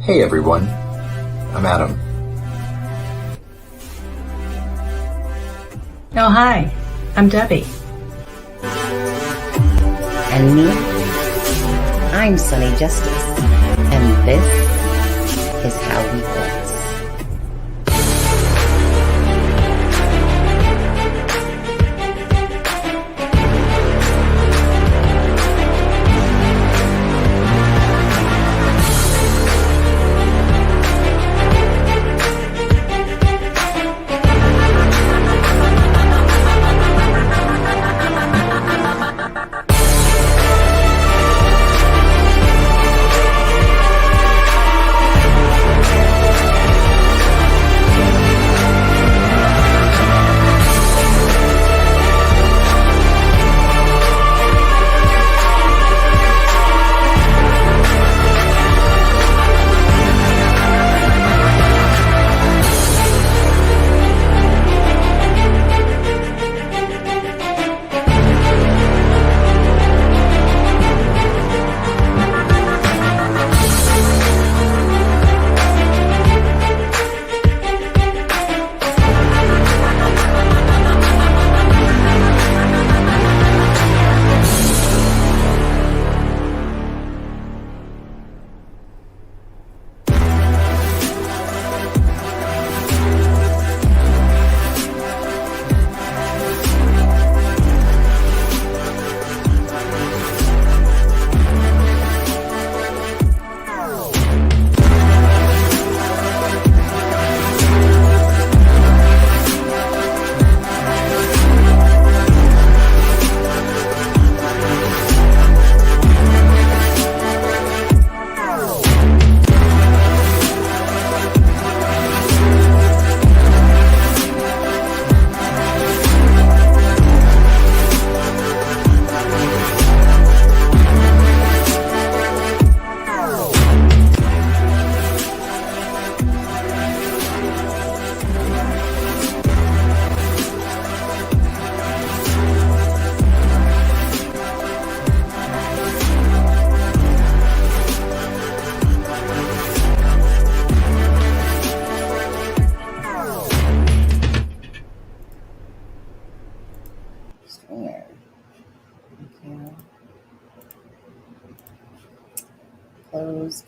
Hey everyone, I'm Adam. Oh, hi. I'm Debbie. And me, I'm Sunny Justice, and this is how we voice.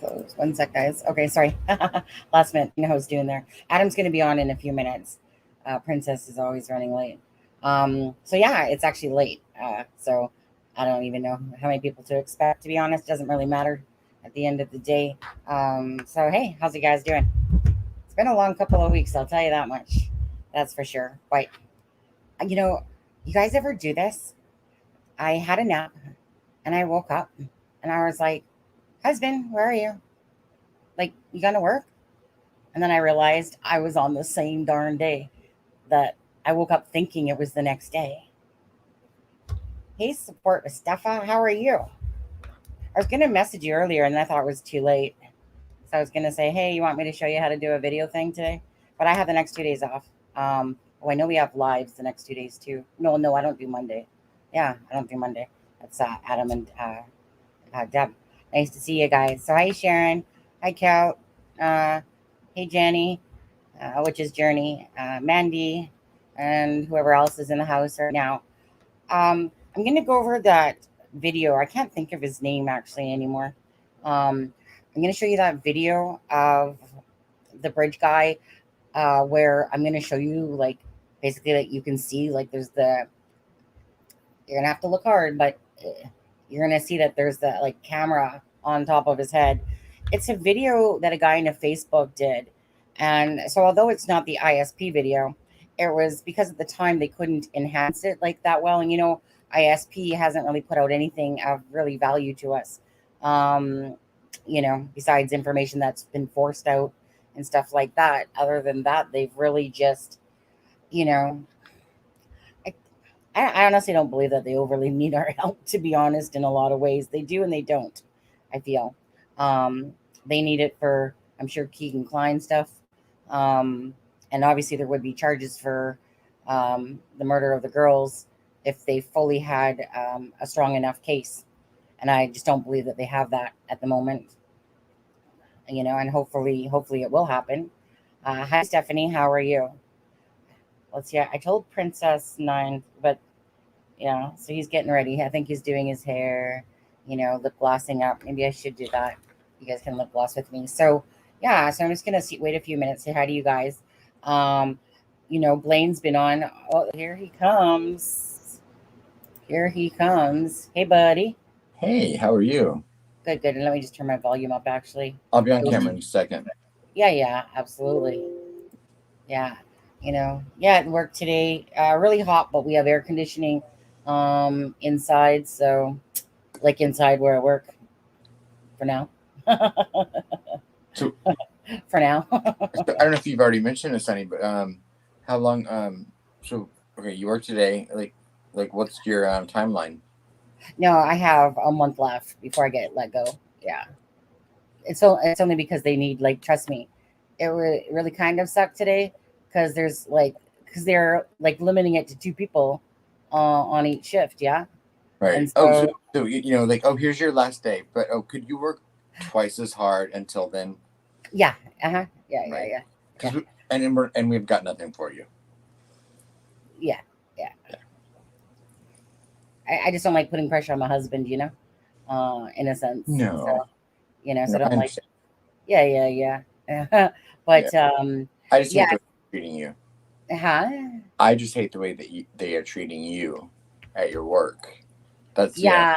Close. 1 sec, guys. Okay, sorry. Last minute. You know how I was doing there. Adam's going to be on in a few minutes. Princess is always running late. So yeah, it's actually late. So I don't even know how many people to expect, to be honest. Doesn't really matter at the end of the day. So hey, how's you guys doing? It's been a long couple of weeks, I'll tell you that much. That's for sure. Quite. You know, you guys ever do this? I had a nap and I woke up and I was like, husband, where are you? Like, you gonna work? And then I realized I was on the same darn day that I woke up thinking it was the next day. Hey, support with Steffa, how are you? I was gonna message you earlier and I thought it was too late. So I was gonna say, hey, you want me to show you how to do a video thing today? But I have the next 2 days off. I know we have lives the next 2 days too. No, I don't do Monday. Yeah, I don't do Monday. That's Adam and Deb. Nice to see you guys. So hi Sharon, hi Cal, hey Jenny, which is Journey, Mandy, and whoever else is in the house right now. I'm gonna go over that video. I can't think of his name actually anymore. I'm gonna show you that video of the bridge guy, where I'm gonna show you like basically that you can see like there's the. You're gonna have to look hard, but you're gonna see that there's that like camera on top of his head. It's a video that a guy in a Facebook did, and so although it's not the ISP video, it was because at the time they couldn't enhance it like that well. And ISP hasn't really put out anything of really value to us, besides information that's been forced out and stuff like that. Other than that, they've really just, you know, I honestly don't believe that they overly need our help, to be honest, in a lot of ways. They do and they don't, I feel. They need it for, I'm sure, Keegan Klein stuff. And obviously there would be charges for the murder of the girls if they fully had a strong enough case. And I just don't believe that they have that at the moment. and hopefully it will happen. Hi Stephanie, how are you? Let's see. I told Princess 9, but yeah, so he's getting ready. I think he's doing his hair, lip glossing up. Maybe I should do that. You guys can lip gloss with me. So yeah, so I'm just gonna wait a few minutes, say hi to you guys. Um, Blaine's been on. Oh, here he comes. Here he comes. Hey buddy. Hey, how are you? Good, good. And let me just turn my volume up actually. I'll be on camera in a second. Yeah, yeah, absolutely. Yeah. Yeah, at work today, really hot, but we have air conditioning inside, so like inside where I work for now. So, For now. I don't know if you've already mentioned this, Sonny, but how long? So okay, you work today. What's your timeline? No, I have a month left before I get let go. Yeah. It's only because they need, like, trust me, really kind of sucked today because they're like limiting it to two people on each shift. Yeah. Right. And Oh, so here's your last day, but could you work twice as hard until then? yeah. Uh-huh. Yeah, Right. yeah, yeah. And we've got nothing for you. Yeah. Yeah. I just don't like putting pressure on my husband, in a sense. No. So, so I No, don't I like, understand. yeah. But I just yeah, hate the way they're treating you. huh? I just hate the way that they are treating you at your work. That's Yeah.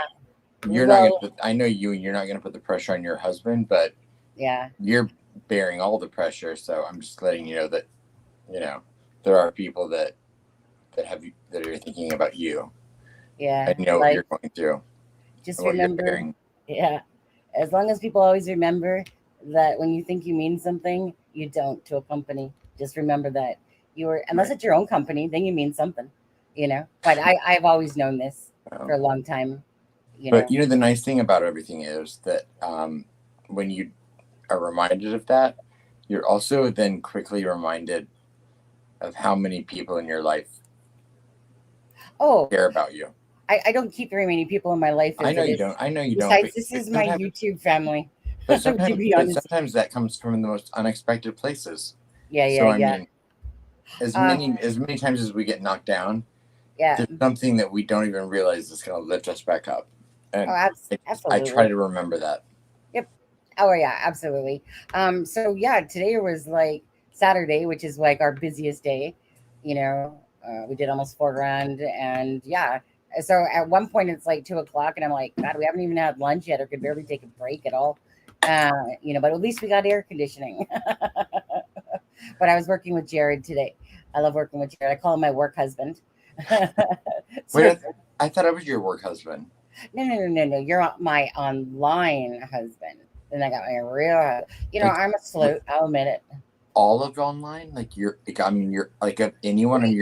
You're not Well, gonna. I know you're not gonna put the pressure on your husband, but yeah. you're bearing all the pressure. So I'm just letting you know that there are people that are thinking about you. Yeah. And what Like, you're going through just and what you're remember, bearing. yeah. As long as people always remember that when you think you mean something, you don't to a company. Just remember that unless Right. it's your own company, then you mean something, But I've always known this for a Um, long time, but the nice thing about everything is that when you are reminded of that, you're also then quickly reminded of how many people in your life Oh, care about you. I don't keep very many people in my life I as know it you is. don't. I know you don't. Besides, this is my Sometimes, YouTube family, but to sometimes, be but honest. sometimes that comes from the most unexpected places. Yeah, yeah, So I yeah. mean, as Uh, many times as we get knocked down, yeah. there's something that we don't even realize is going to lift us back up, Oh, and I try absolutely. to remember that. Yep. Oh, yeah, absolutely. So yeah, today was like Saturday, which is like our busiest day. We did almost 4 grand, and yeah. So at one point it's like 2 o'clock, and I'm like, God, we haven't even had lunch yet, or could barely take a break at all. But at least we got air conditioning. But I was working with Jared today. I love working with Jared. I call him my work husband. So Wait, I thought I was your work husband. no. You're my online husband. Then I got my real. Like, I'm a sloot. I'll admit it. all of online, like you're like of anyone, and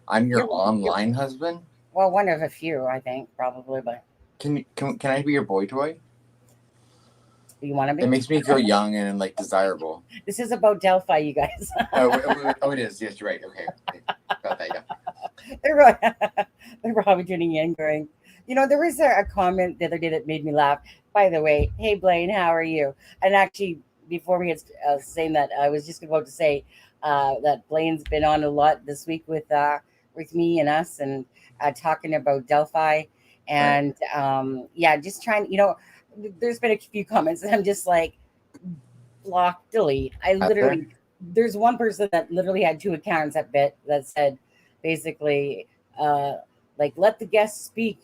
I'm your You're online husband. well, one of a few, I think, probably. But Can I be your boy toy? you want to It be? makes me feel young and like desirable. This is about Delphi, you guys. Oh, it is. Yes, you're right. Okay, got that. Yeah. They're probably tuning in, going. There was a comment the other day that made me laugh. By the way, hey Blaine, how are you? And actually, before we get saying that, I was just about to say that Blaine's been on a lot this week with me and us, and talking about Delphi, Right. and yeah, just trying. There's been a few comments, and I'm just like, block, delete. I Out there. literally, there's one person that literally had two accounts that said basically, like, let the guests speak,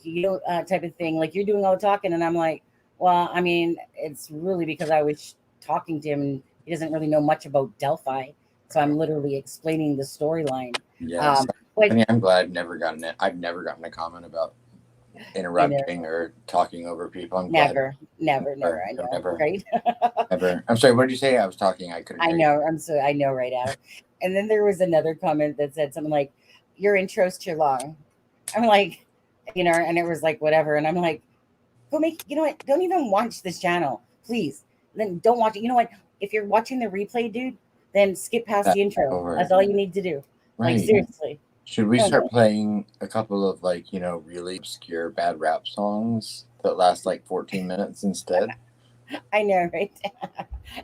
type of thing. Like, you're doing all the talking, and I'm like, well, I mean, it's really because I was talking to him, and he doesn't really know much about Delphi, so I'm literally explaining the storyline. Yes. But I mean, I'm glad I've never gotten a comment about you know, interrupting or talking over people. I'm glad. never. I know, Never. right? Ever. I'm sorry. What did you say? I was talking. I couldn't I hear you. know. I know, right, Adam. And then there was another comment that said something like, "Your intro's too long." I'm like, and it was like whatever. And I'm like, go make. You know what? Don't even watch this channel, please. Then don't watch it. You know what? If you're watching the replay, dude, then skip past the intro. over. That's all you need to do. Like, Right. seriously. Should we start playing a couple of really obscure bad rap songs that last like 14 minutes instead? I know, right?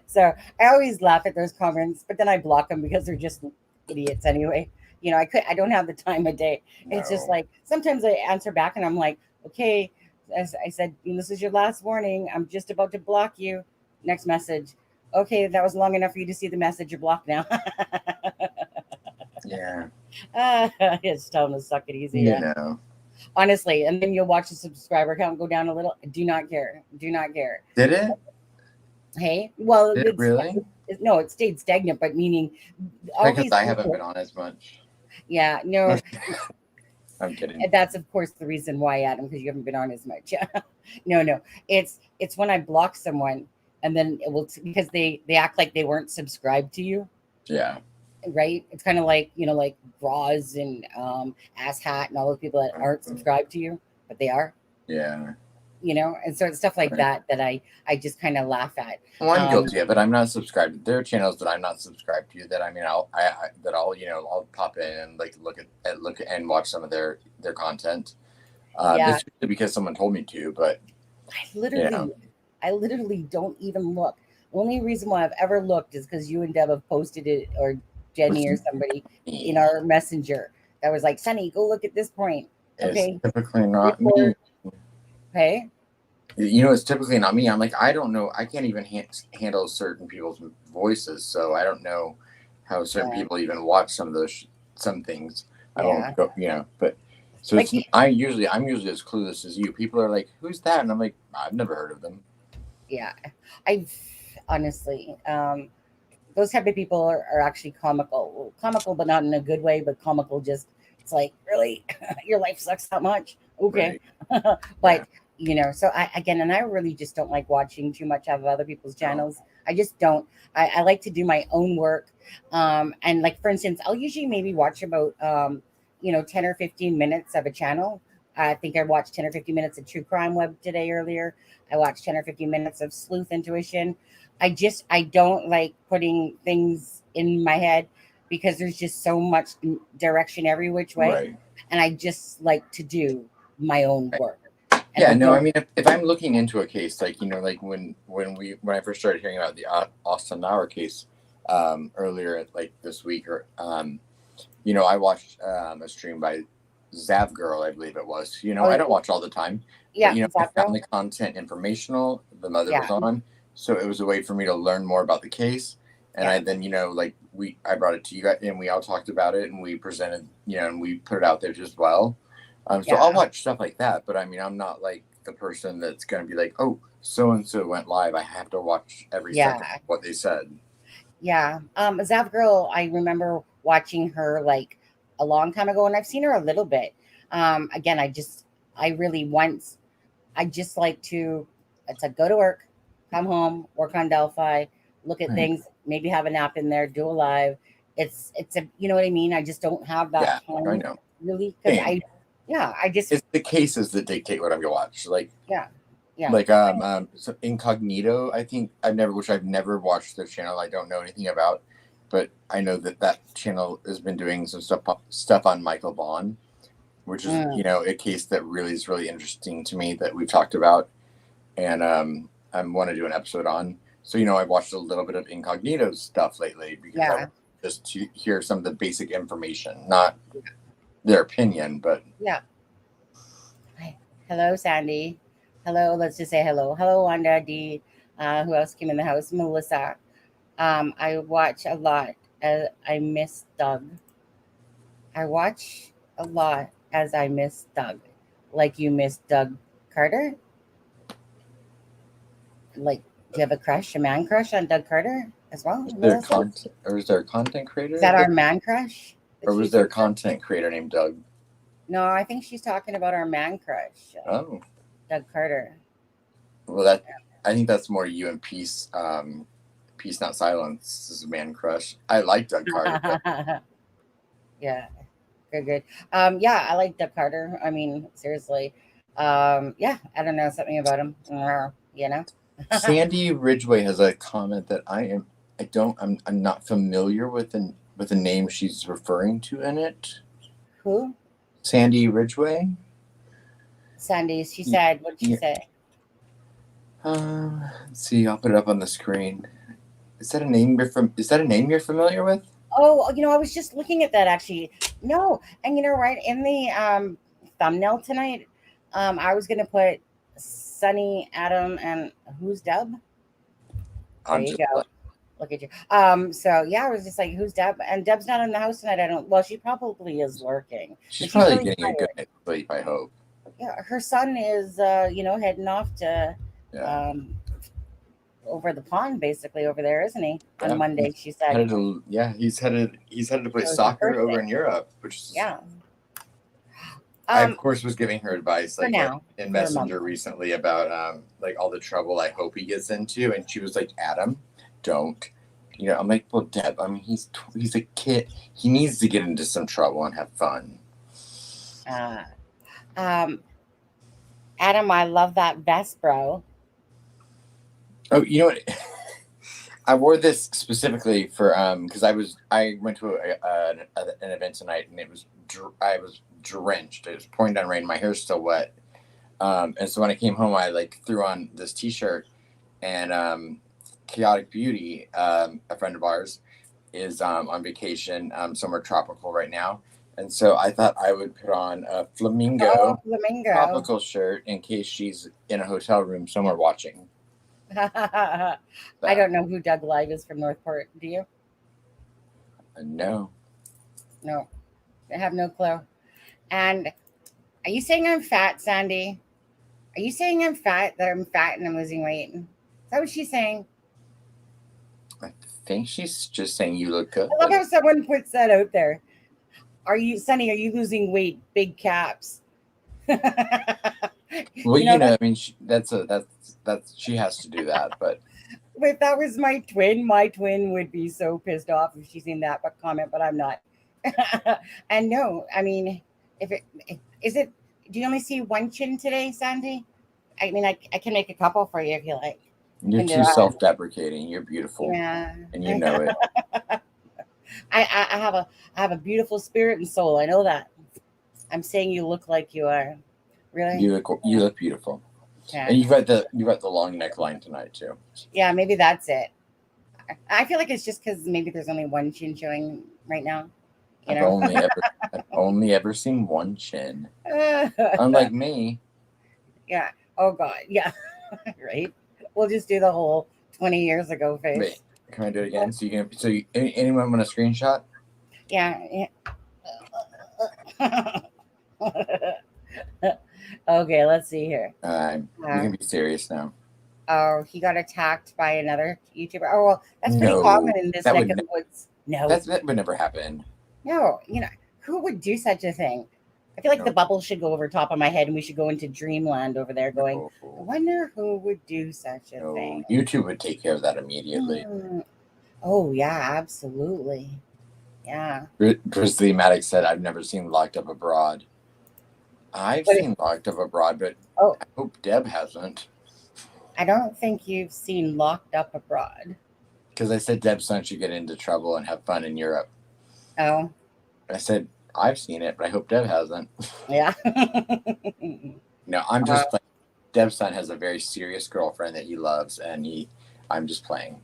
So I always laugh at those comments, but then I block them because they're just idiots anyway. I don't have the time of day. It's just No. like sometimes I answer back and I'm like, okay, as I said, this is your last warning. I'm just about to block you. Next message. Okay, that was long enough for you to see the message. You're blocked now. Yeah. It's tell them to suck it easy. You Yeah, know. honestly. And then you'll watch the subscriber count go down a little. Do not care. Do not care. Did it? Hey, well, Did it really? no, it stayed stagnant, but meaning all Because these I haven't people. been on as much. Yeah, no, I'm kidding. that's of course the reason why, Adam, because you haven't been on as much. Yeah, no, it's when I block someone, and then it will because they act like they weren't subscribed to you, Yeah. right? It's kind of like like Roz and Ass Hat and all those people that aren't subscribed to you, but they are. Yeah. And so it's stuff like Right. that I just kind of laugh at. Well, I'm Um, guilty of it. I'm not subscribed. There are channels that I'm not subscribed to that I'll pop in and like look at and watch some of their content. yeah, Just because someone told me to, but I you know, literally, I literally don't even look. Only reason why I've ever looked is because you and Deb have posted it, or Jenny or somebody in our messenger that was like, "Sonny, go look at this point." it's Okay, typically not me. report. Hey, It's typically not me. I'm like, I don't know. I can't even handle certain people's voices, so I don't know how certain yeah, people even watch some of those some things. I yeah. won't go, but so Like, it's I'm usually as clueless as you. People are like, "Who's that?" And I'm like, "I've never heard of them." yeah. I honestly, those type of people are actually comical, but not in a good way. But comical, just it's like really, your life sucks that much. Okay, Right? Yeah. but so and I really just don't like watching too much of other people's No. channels. I just don't. I like to do my own work. And like for instance, I'll usually maybe watch about 10 or 15 minutes of a channel. I think I watched 10 or 15 minutes of True Crime Web today earlier. I watched 10 or 15 minutes of Sleuth Intuition. I don't like putting things in my head because there's just so much direction every which way, Right. and I just like to do my own work. And Yeah, I no, I don't. mean, if I'm looking into a case, like like when I first started hearing about the Austin Lauer case earlier, like this week, or I watched a stream by Zav Girl, I believe it was. I Oh don't watch all the time, but yeah, I found Zapro. the content informational. The mother Yeah, was on, so it was a way for me to learn more about the case. And yeah, I then I brought it to you guys, and we all talked about it, and we presented, and we put it out there as well. So I'll yeah, watch stuff like that, but I mean, I'm not like the person that's going to be like, oh, so and so went live. I have to watch every second yeah, of what they said. yeah. Zav Girl, I remember watching her like a long time ago, and I've seen her a little bit. Again, I really once I just like to it's like go to work, come home, work on Delphi, look at Right. things, maybe have a nap in there, do a live. It's a you know what I mean? I just don't have that Yeah, I time know. really because Same. I just It's the cases that dictate what I'm going to watch. yeah, yeah. So Incognito. I think I've never watched their channel. I don't know anything about, but I know that channel has been doing some stuff on Michael Vaughn, which is Mm, a case that really is really interesting to me that we've talked about, and I want to do an episode on. So I've watched a little bit of Incognito's stuff lately because I yeah, want just to hear some of the basic information, not their opinion, but yeah. Hi. Hello, Sandy. Hello, let's just say hello. Hello, Wanda D. Who else came in the house? Melissa. I watch a lot. I miss Doug. I watch a lot as I miss Doug. Like you miss Doug Carter? Like, do you have a crush, a man crush on Doug Carter as well, Melissa? is there a content Is creator that our that, man crush that or was she's there a referring? content creator named Doug? No, I think she's talking about our man crush, Oh, Doug Carter. well, I think that's more you and Peace. Peace Not Silence is a man crush. I like Doug Carter, but Yeah, good, good. Yeah, I like Doug Carter. I mean, seriously. Yeah, I don't know something about him. You know. Sandy Ridgway has a comment that I'm not familiar with the name she's referring to in it. Who? Sandy Ridgway. Sandy. She Y- said. What did she Yeah, say? Let's see. I'll put it up on the screen. Is that a name you're familiar with? Oh, I was just looking at that actually. No, and right in the thumbnail tonight, I was gonna put Sunny, Adam, and who's Dub? There I'm you just go. like, Look at you. So yeah, I was just like, who's Deb? And Deb's not in the house tonight. I don't. Well, she probably is lurking, she's but she's probably really getting a good tired. night's sleep. I hope. Yeah, her son is, heading off to, Yeah. um, over the pond, basically over there, isn't he? On Yeah. Monday, she said. He's headed to play So it's her soccer over birthday. in Europe, which is Yeah. I of Um, course was giving her advice for like now, in for a month. Messenger recently about like all the trouble I hope he gets into, and she was like, Adam, don't. I'm like, well, Deb, I mean, he's a kid. He needs to get into some trouble and have fun. Uh, um, Adam, I love that vest, bro. Oh, you know what? I wore this specifically for because I went to an event tonight, and I was drenched. It was pouring down rain. My hair's still wet, and so when I came home, I like threw on this T-shirt, and Chaotic Beauty, a friend of ours, is on vacation somewhere tropical right now, and so I thought I would put on a Oh, flamingo flamingo. tropical shirt in case she's in a hotel room somewhere watching. I don't know who Doug Live is from Northport. Do you? No. No, I have no clue. And are you saying I'm fat, Sandy? Are you saying I'm fat, that I'm fat and I'm losing weight? Is that what she's saying? I think she's just saying you look good. I love how someone puts that out there. Sunny, are you losing weight? Big caps. Well, I mean, that's she has to do that, but if that was my twin would be so pissed off if she's seen that comment, but I'm not. And no, I mean, do you only see one chin today, Sandy? I mean, I can make a couple for you if you like. you're too self-deprecating. You're beautiful, Yeah, and you know it. I have a beautiful spirit and soul. I know that. I'm saying you look like you are. Really? You look beautiful, Yeah. and you've got the long neckline tonight too. Yeah, maybe that's it. I feel like it's just because maybe there's only one chin showing right now. I've only ever seen one chin. Unlike me. Yeah. Oh God. Yeah. Right. We'll just do the whole 20 years ago face. Wait, can I do it again? Anyone want a screenshot? Yeah. Okay, let's see here. You can be serious now. Oh, he got attacked by another YouTuber. Oh, well, that's pretty common in this neck of the woods. No, that would never happen. No, who would do such a thing? I feel like the bubble should go over top of my head, and we should go into dreamland over there. Going, I wonder who would do such a thing. YouTube would take care of that immediately. Oh yeah, absolutely. Yeah. Grizzly Maddox said, "I've never seen Locked Up Abroad." I've seen Locked Up Abroad, but I hope Deb hasn't. I don't think you've seen Locked Up Abroad. Because I said Deb's son should get into trouble and have fun in Europe. Oh. I said, I've seen it, but I hope Deb hasn't. Yeah. No, I'm just like, Deb's son has a very serious girlfriend that he loves, and I'm just playing.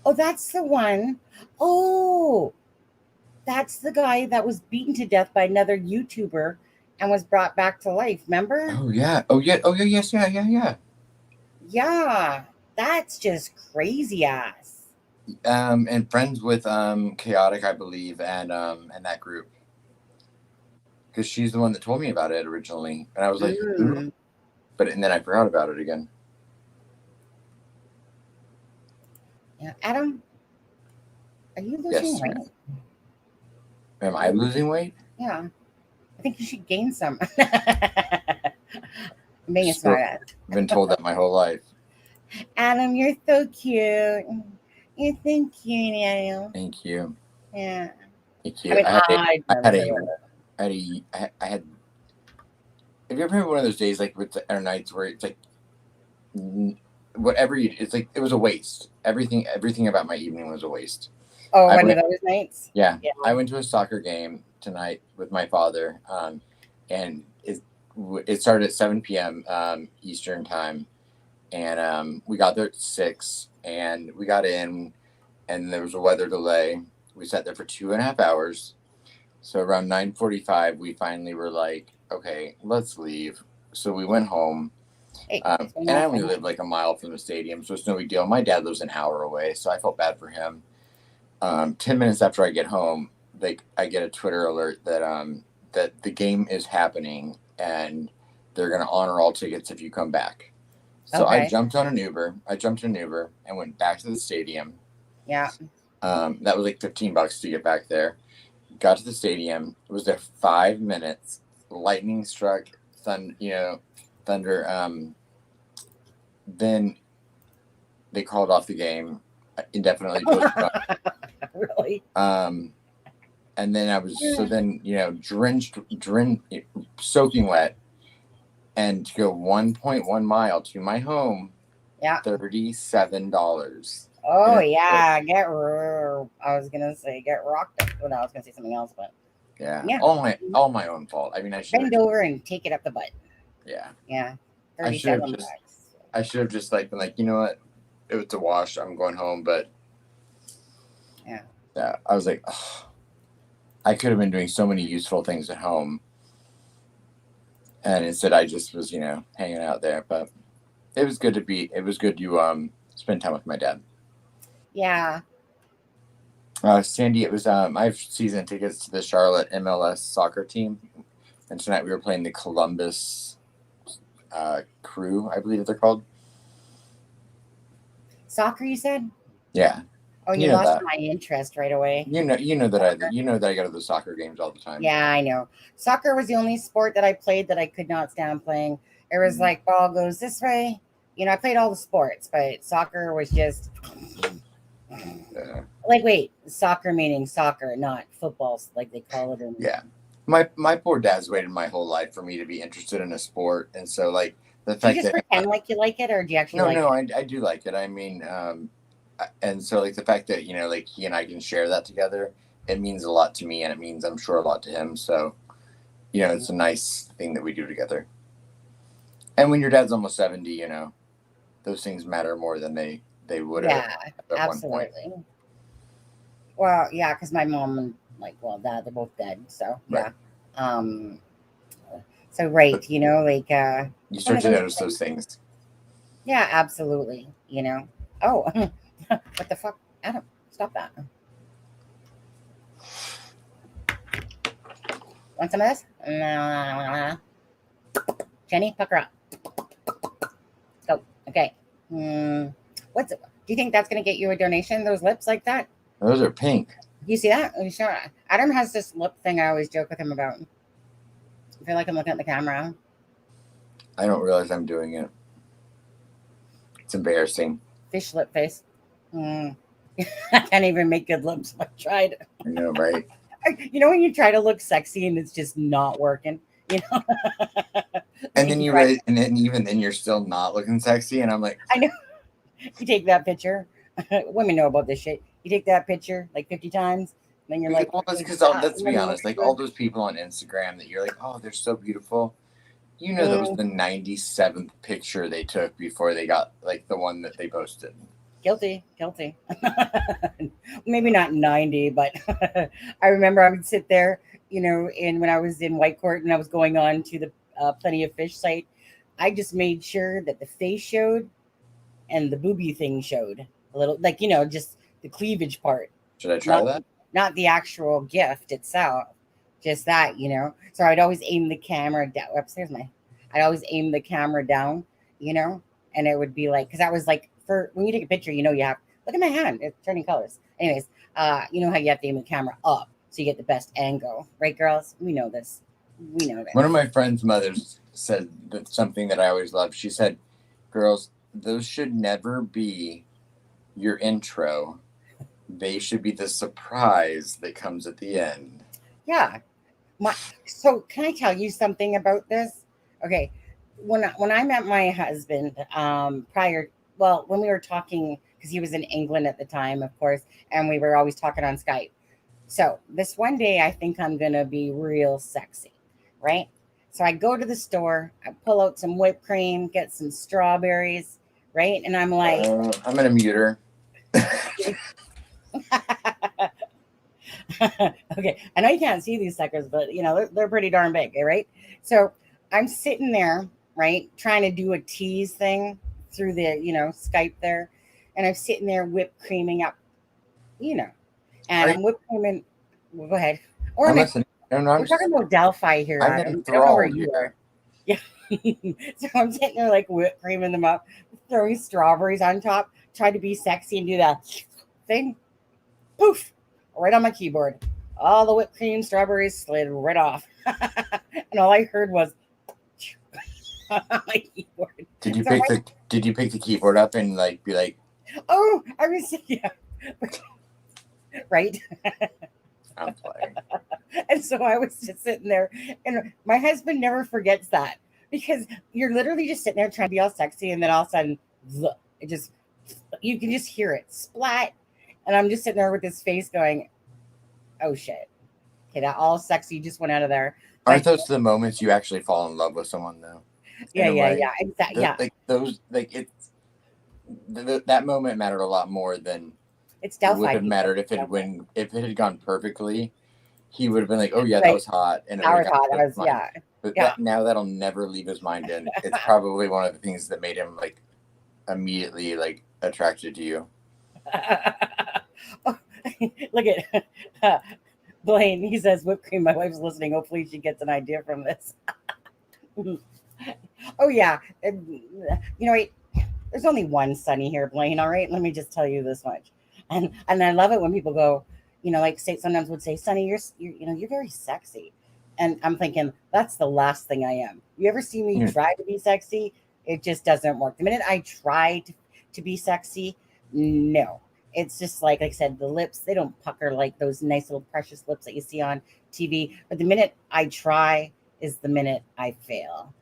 Oh, that's the one. Oh, that's the guy that was beaten to death by another YouTuber and was brought back to life. Remember? Oh yeah. Oh yeah. Oh yeah. Yes. Yeah. Yeah. That's just crazy ass. And friends with Chaotic, I believe, and that group. Because she's the one that told me about it originally, and I was like, and then I forgot about it again. Yeah, Adam, are you losing weight? Am I losing weight? Yeah, I think you should gain some. Being a smart ass. I've been told that my whole life. Adam, you're so cute. You're so cute, Adam. Thank you. Yeah. Thank you. I had. Have you ever had one of those days like with our nights where it's like whatever it's like it was a waste. Everything about my evening was a waste. Oh, one of those nights? Yeah. I went to a soccer game tonight with my father, and it started at 7 p.m. Eastern time, and we got there at 6, and we got in, and there was a weather delay. We sat there for 2.5 hours. So around 9:45, we finally were like, okay, let's leave. So we went home. Hey, And I only live like a mile from the stadium, so it's no big deal. My dad lives an hour away, so I felt bad for him. 10 minutes after I get home, like I get a Twitter alert that the game is happening and they're gonna honor all tickets if you come back. So Okay. I jumped on an Uber. And went back to the stadium. Yeah. That was like $15 to get back there. Got to the stadium. Was there 5 minutes. Lightning struck. Thunder. Then they called off the game indefinitely. Really? And then I was drenched, soaking wet, and to go 1.1 mile to my home. Yeah. $37. Oh yeah, I was gonna say get rocked. Well, no, I was gonna say something else, but yeah, yeah. all my own fault. I mean, I should bend over and take it up the butt. Yeah. Yeah. I should have just like been like, you know what, it was a wash. I'm going home, but yeah, I was like, oh, I could have been doing so many useful things at home, and instead I just was hanging out there. But it was good to spend time with my dad. Yeah. Sandy, it was I have season tickets to the Charlotte MLS soccer team, and tonight we were playing the Columbus Crew, I believe they're called. Soccer, you said? Yeah. Oh, you lost my interest right away. You know that I go to the soccer games all the time. Yeah, I know. Soccer was the only sport that I played that I could not stand playing. It was like ball goes this way. I played all the sports, but soccer was just like, wait, soccer meaning soccer, not football, like they call it. Yeah. My poor dad's waited my whole life for me to be interested in a sport, and so like the fact do you just pretend like you like it, or do you actually? I do like it. I mean, and so like the fact that like he and I can share that together, it means a lot to me, and it means I'm sure a lot to him. So, it's a nice thing that we do together. And when your dad's almost 70, those things matter more than they would have at absolutely. one point. Well, yeah, because my mom and dad, they're both dead. So right. Yeah. So right, like you start to notice those things. Yeah, absolutely. Oh, what the fuck, Adam? Stop that. Want some of this? Jenny, pucker up. Go. Okay. What's it? Do you think that's going to get you a donation? Those lips like that? Those are pink. You see that? Are you sure? Adam has this lip thing I always joke with him about. I feel like I'm looking at the camera. I don't realize I'm doing it. It's embarrassing. Fish lip face. I can't even make good lips. I tried. I know, right? When you try to look sexy and it's just not working. And then even then you're still not looking sexy, and I'm like, I know. You take that picture. Women know about this shit. You take that picture like 50 times, and then you're like, well, because let's be honest, like all those people on Instagram that you're like, oh, they're so beautiful. That was the 97th picture they took before they got like the one that they posted. Guilty. Maybe not 90, but I remember I would sit there, and when I was in White Court and I was going on to the Plenty of Fish site, I just made sure that the face showed and the boobie thing showed a little, like, just the cleavage part. Should I try that? Not the actual gift itself, just that, So I'd always aim the camera down. Upstairs, I'd always aim the camera down, and it would be like, because that was like, for when you take a picture, you have, look at my hand, it's turning colors. Anyways, you know how you have to aim the camera up so you get the best angle, right, girls? We know this. One of my friend's mothers said that something that I always loved. She said, girls, those should never be your intro. They should be the surprise that comes at the end. Yeah. So can I tell you something about this? Okay. When I met my husband, when we were talking, because he was in England at the time, of course, and we were always talking on Skype. So this one day, I think I'm going to be real sexy, right? So I go to the store, I pull out some whipped cream, get some strawberries, right? And I'm like, I'm gonna mute her. okay, I know you can't see these suckers, but they're pretty darn big, right? So I'm sitting there, right, trying to do a tease thing through the Skype there, and I'm sitting there whipped creaming up, and I'm whipped creaming. Well, go ahead. Or I'm listening. No, we're talking about Delphi here, I'm Adam. I don't know where enthralled you here. are. Yeah. So I'm sitting there like whipped creaming them up, throwing strawberries on top, trying to be sexy and do that thing. Poof! Right on my keyboard. All the whipped cream strawberries slid right off. And all I heard was on my keyboard. Did you So pick the keyboard up and like be like, oh, I was yeah. Right. I'm playing. And so I was just sitting there, and my husband never forgets that, because you're literally just sitting there trying to be all sexy, and then all of a sudden, it just, you can just hear it splat, and I'm just sitting there with this face going, "Oh shit, okay, that all sexy just went out of there." Aren't those the moments you actually fall in love with someone though? Yeah, exactly. Yeah, like those, like it's that moment mattered a lot more than it's Delphi. It would have mattered if it had gone perfectly. He would have been like, "Oh yeah, that was hot," and that was hot. Yeah. But now that'll never leave his mind, and it's probably one of the things that made him like immediately like attracted to you. Oh, look at Blaine. He says, "Whipped cream." My wife's listening. Hopefully, she gets an idea from this. Oh yeah, wait. There's only one Sunny here, Blaine. All right, let me just tell you this much. And I love it when people go, like sometimes would say, "Sunny, you're very sexy," and I'm thinking that's the last thing I am. You ever see me try to be sexy? It just doesn't work. The minute I try to be sexy, no, it's just like I said, the lips, they don't pucker like those nice little precious lips that you see on TV. But the minute I try is the minute I fail.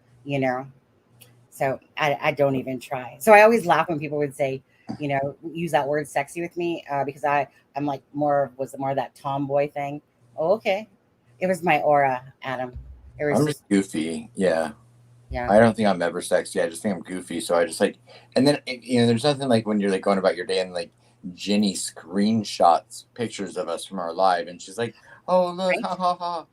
So I don't even try. So I always laugh when people would say, use that word sexy with me, because I'm like more of that tomboy thing. Oh, okay. It was my aura, Adam. I'm just goofy. Yeah. Yeah. I don't think I'm ever sexy. I just think I'm goofy. So I just like, and then, there's nothing like when you're like going about your day and like Jenny screenshots pictures of us from our live. And she's like, "Oh, look, right? Ha, ha, ha."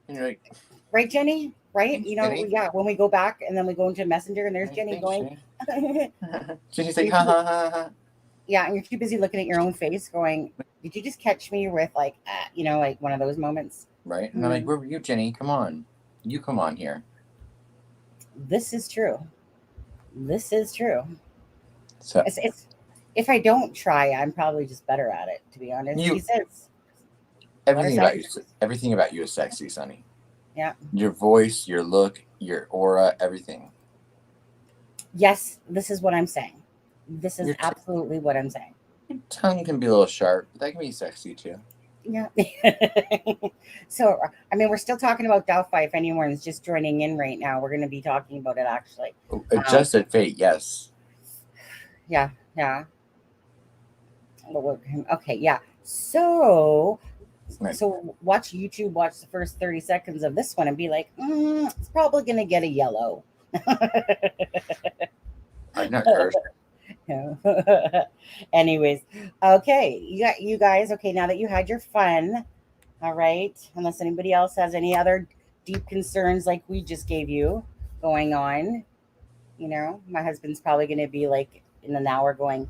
And you're like, right, Jenny? Right? Jenny? Yeah, when we go back and then we go into Messenger and there's Jenny going. Jenny's like, "Ha, ha, ha, ha." Yeah, and you're too busy looking at your own face going, "Did you just catch me with like, like one of those moments?" Right? And I'm like, "Where were you, Jenny? Come on. You come on here." This is true. So it's if I don't try, I'm probably just better at it, to be honest. He says everything about you is sexy, Sunny. Yeah. Your voice, your look, your aura, everything. Yes, this is what I'm saying. This is absolutely what I'm saying. Your tongue can be a little sharp, but that can be sexy too. Yeah. So, I mean, we're still talking about Delphi. If anyone's just joining in right now, we're going to be talking about it actually. Adjusted fate, yes. Yeah. Okay, yeah. So watch YouTube, watch the first 30 seconds of this one and be like, it's probably going to get a yellow. I'm not cursed. Anyways, okay, you guys. Okay, now that you had your fun, all right. Unless anybody else has any other deep concerns like we just gave you going on, my husband's probably going to be like in an hour going,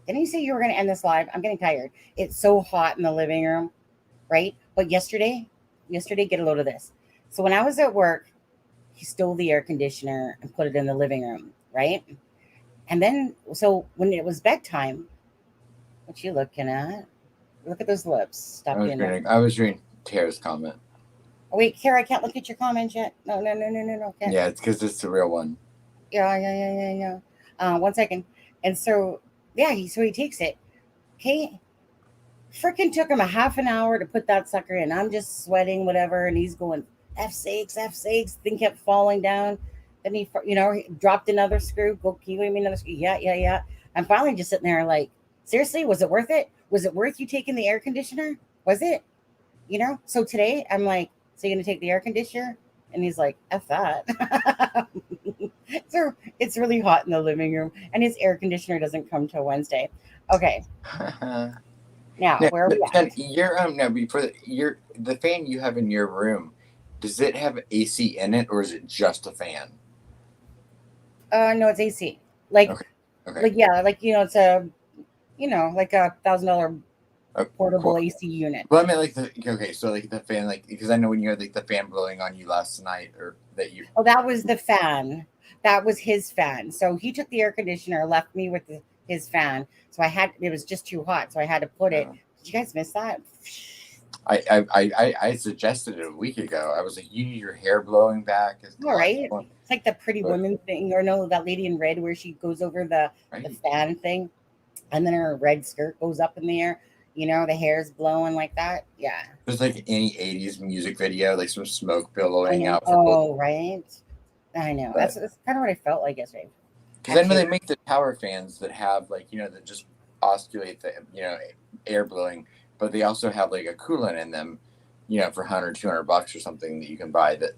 "Didn't you say you were going to end this live? I'm getting tired. It's so hot in the living room, right?" But yesterday, get a load of this. So when I was at work, he stole the air conditioner and put it in the living room, right? And then, so when it was bedtime, what you looking at? Look at those lips stuck in there. I was reading Tara's comment. Oh, wait, Kara, I can't look at your comments yet. No. Can't. Yeah, it's because it's the real one. Yeah. 1 second. And so, yeah, he takes it. Okay. Freaking took him a half an hour to put that sucker in. I'm just sweating, whatever. And he's going, F sakes. Thing kept falling down. Then he dropped another screw. Can you give me another screw? Yeah. I'm finally just sitting there like, seriously, was it worth it? Was it worth you taking the air conditioner? Was it? So today I'm like, so you're going to take the air conditioner? And he's like, F that. So it's really hot in the living room, and his air conditioner doesn't come till Wednesday. Okay, now No, where are but we Jen, at? your no before the fan you have in your room, does it have AC in it or is it just a fan? No, it's AC. Like, Okay, okay, like yeah, like it's a like $1,000 portable cool. AC unit. Well, I mean, like the okay, so like the fan, like because I know when you had like the fan blowing on you last night, or that you. Oh, that was the fan. That was his fan. So he took the air conditioner, left me with his fan. So it was just too hot. So I had to put it. Uh, Did you guys miss that? I suggested it a week ago. I was like, you need your hair blowing back. It's All hot. right. It's like the pretty But woman thing, or no, that lady in red where she goes over the right, fan thing, and then her red skirt goes up in the air. The hair's blowing like that. Yeah. there's like any '80s music video, like some smoke I billowing know. out from both. Oh, right. I know. But That's kind of what I felt like yesterday. because I know Actually, they make the tower fans that have like that just oscillate the air blowing, but they also have like a coolant in them, for 100 $200 or something that you can buy that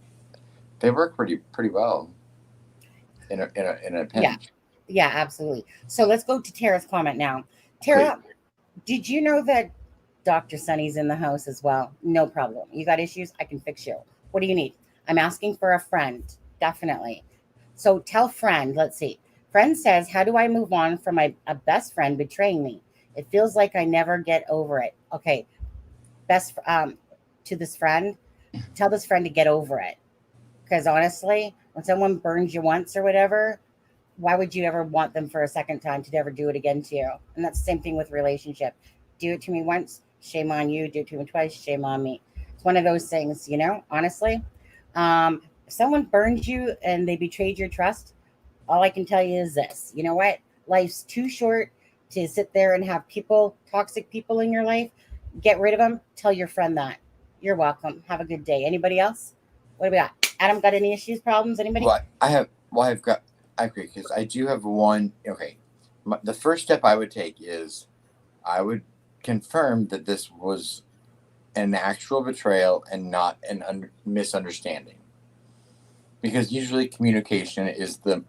they work pretty well in a yeah. pinch. Yeah, absolutely. So let's go to Tara's comment now. Please. Tara, did you know that Dr. Sunny's in the house as well? No problem. You got issues? I can fix you. What do you need? I'm asking for a friend. Definitely. So tell friend, let's see. Friend says, how do I move on from a best friend betraying me? It feels like I never get over it. Okay. To this friend, tell this friend to get over it. Because honestly, when someone burns you once or whatever, why would you ever want them for a second time to never do it again to you? And that's the same thing with relationship. Do it to me once, shame on you. Do it to me twice, shame on me. It's one of those things, honestly. If someone burns you and they betrayed your trust, all I can tell you is this. You know what? Life's too short to sit there and have toxic people in your life. Get rid of them. Tell your friend that. You're welcome. Have a good day. Anybody else? What do we got? Adam, got any issues, problems? Anybody? I agree because I do have one. Okay, the first step I would take is I would confirm that this was an actual betrayal and not an misunderstanding. Because usually communication is the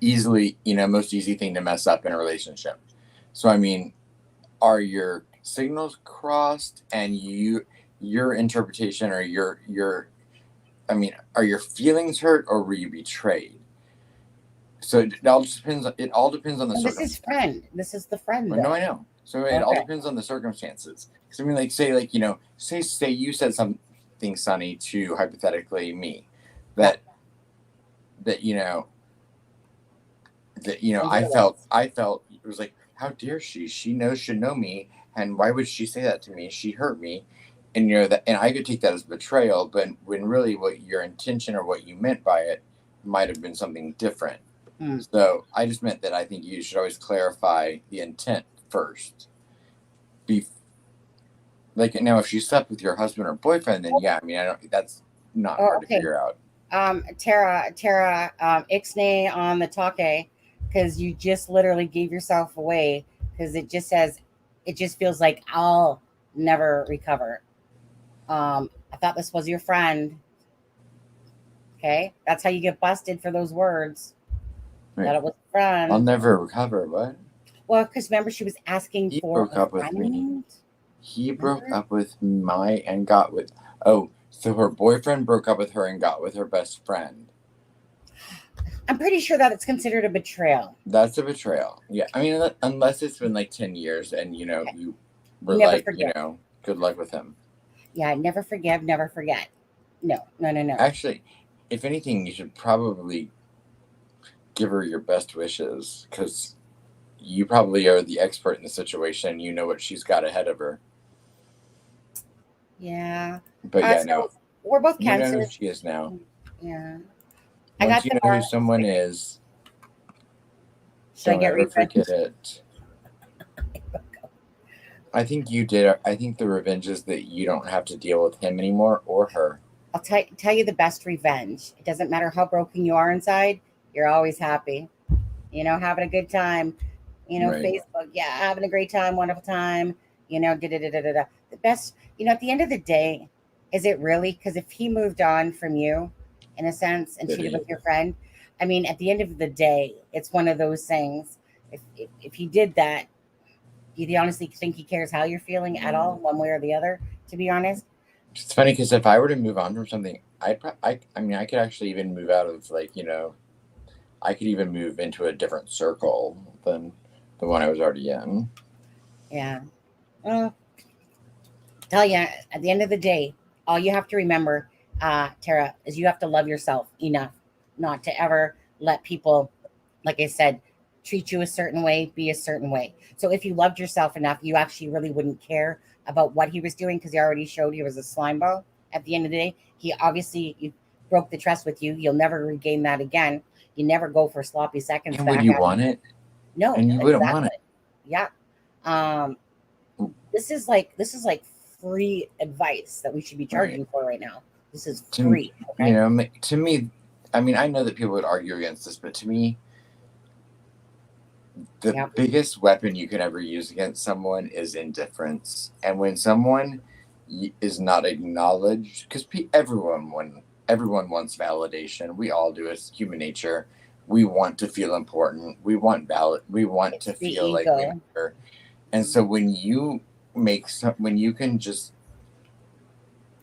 most easy thing to mess up in a relationship. So I mean, are your signals crossed and your interpretation or are your feelings hurt or were you betrayed? So it all depends. It all depends on the This is circumstance. friend. This is the friend, No, though. I know. So it all Okay. depends on the circumstances. Because I mean, like, say you said something, Sonny, to hypothetically me, that that I felt it was like, how dare she? She should know me, and why would she say that to me? She hurt me, and and I could take that as betrayal, but when really what your intention or what you meant by it might have been something different. Hmm. So I just meant that I think you should always clarify the intent first. Like now, if she slept with your husband or boyfriend, then yeah, I mean, I don't. That's not Oh, hard to okay. figure out. Tara, ixnay on the take, because you just literally gave yourself away. Because it just feels like I'll never recover. I thought this was your friend. Okay, that's how you get busted for those words. Right. That it was a I'll friend. never recover. What? Well, because remember she was asking He for broke a up with me. friend. He broke Remember? up with and got with. Oh, so her boyfriend broke up with her and got with her best friend. I'm pretty sure that it's considered a betrayal. That's a betrayal. Yeah, I mean, unless it's been like 10 years and you were Never like, forget. good luck with him. Yeah, never forgive, never forget. No. Actually, if anything, you should probably give her your best wishes because you probably are the expert in the situation. You know what she's got ahead of her. Yeah. But yeah, So no, we're both you know Cancer. who she is now. Yeah. I Once got you the know who bar. someone is, Should I don't get ever revenge? forget it. I think you did. I think the revenge is that you don't have to deal with him anymore or her. I'll tell you the best revenge. It doesn't matter how broken you are inside, you're always happy. Having a good time. Right. Facebook, yeah, having a great time, wonderful time. Da. The best, at the end of the day, is it really? Because if he moved on from you, in a sense and Did cheated he? with your friend. I mean, at the end of the day, it's one of those things. If he did that, do you honestly think he cares how you're feeling at all, one way or the other? To be honest, It's funny because if I were to move on from something, I mean, I could actually even move out of like, I could even move into a different circle than the one I was already in. yeah. Well, tell you, at the end of the day, all you have to remember, Tara, is you have to love yourself enough not to ever let people, like I said, treat you a certain way, be a certain way. So if you loved yourself enough, you actually really wouldn't care about what he was doing because he already showed he was a slime ball. At the end of the day, he obviously broke the trust with you. You'll never regain that again. You never go for sloppy seconds And would back. you want it? No, And you wouldn't want exactly. it. Yeah. Um, this is like free advice that we should be charging Right. for right now. This is To free. Okay. to me, I mean, I know that people would argue against this, but to me, the Yep. biggest weapon you can ever use against someone is indifference. And when someone is not acknowledged, because everyone wants validation. We all do. It's human nature. We want to feel important. We want We want It's to the feel like we ego. matter. And so when when you can just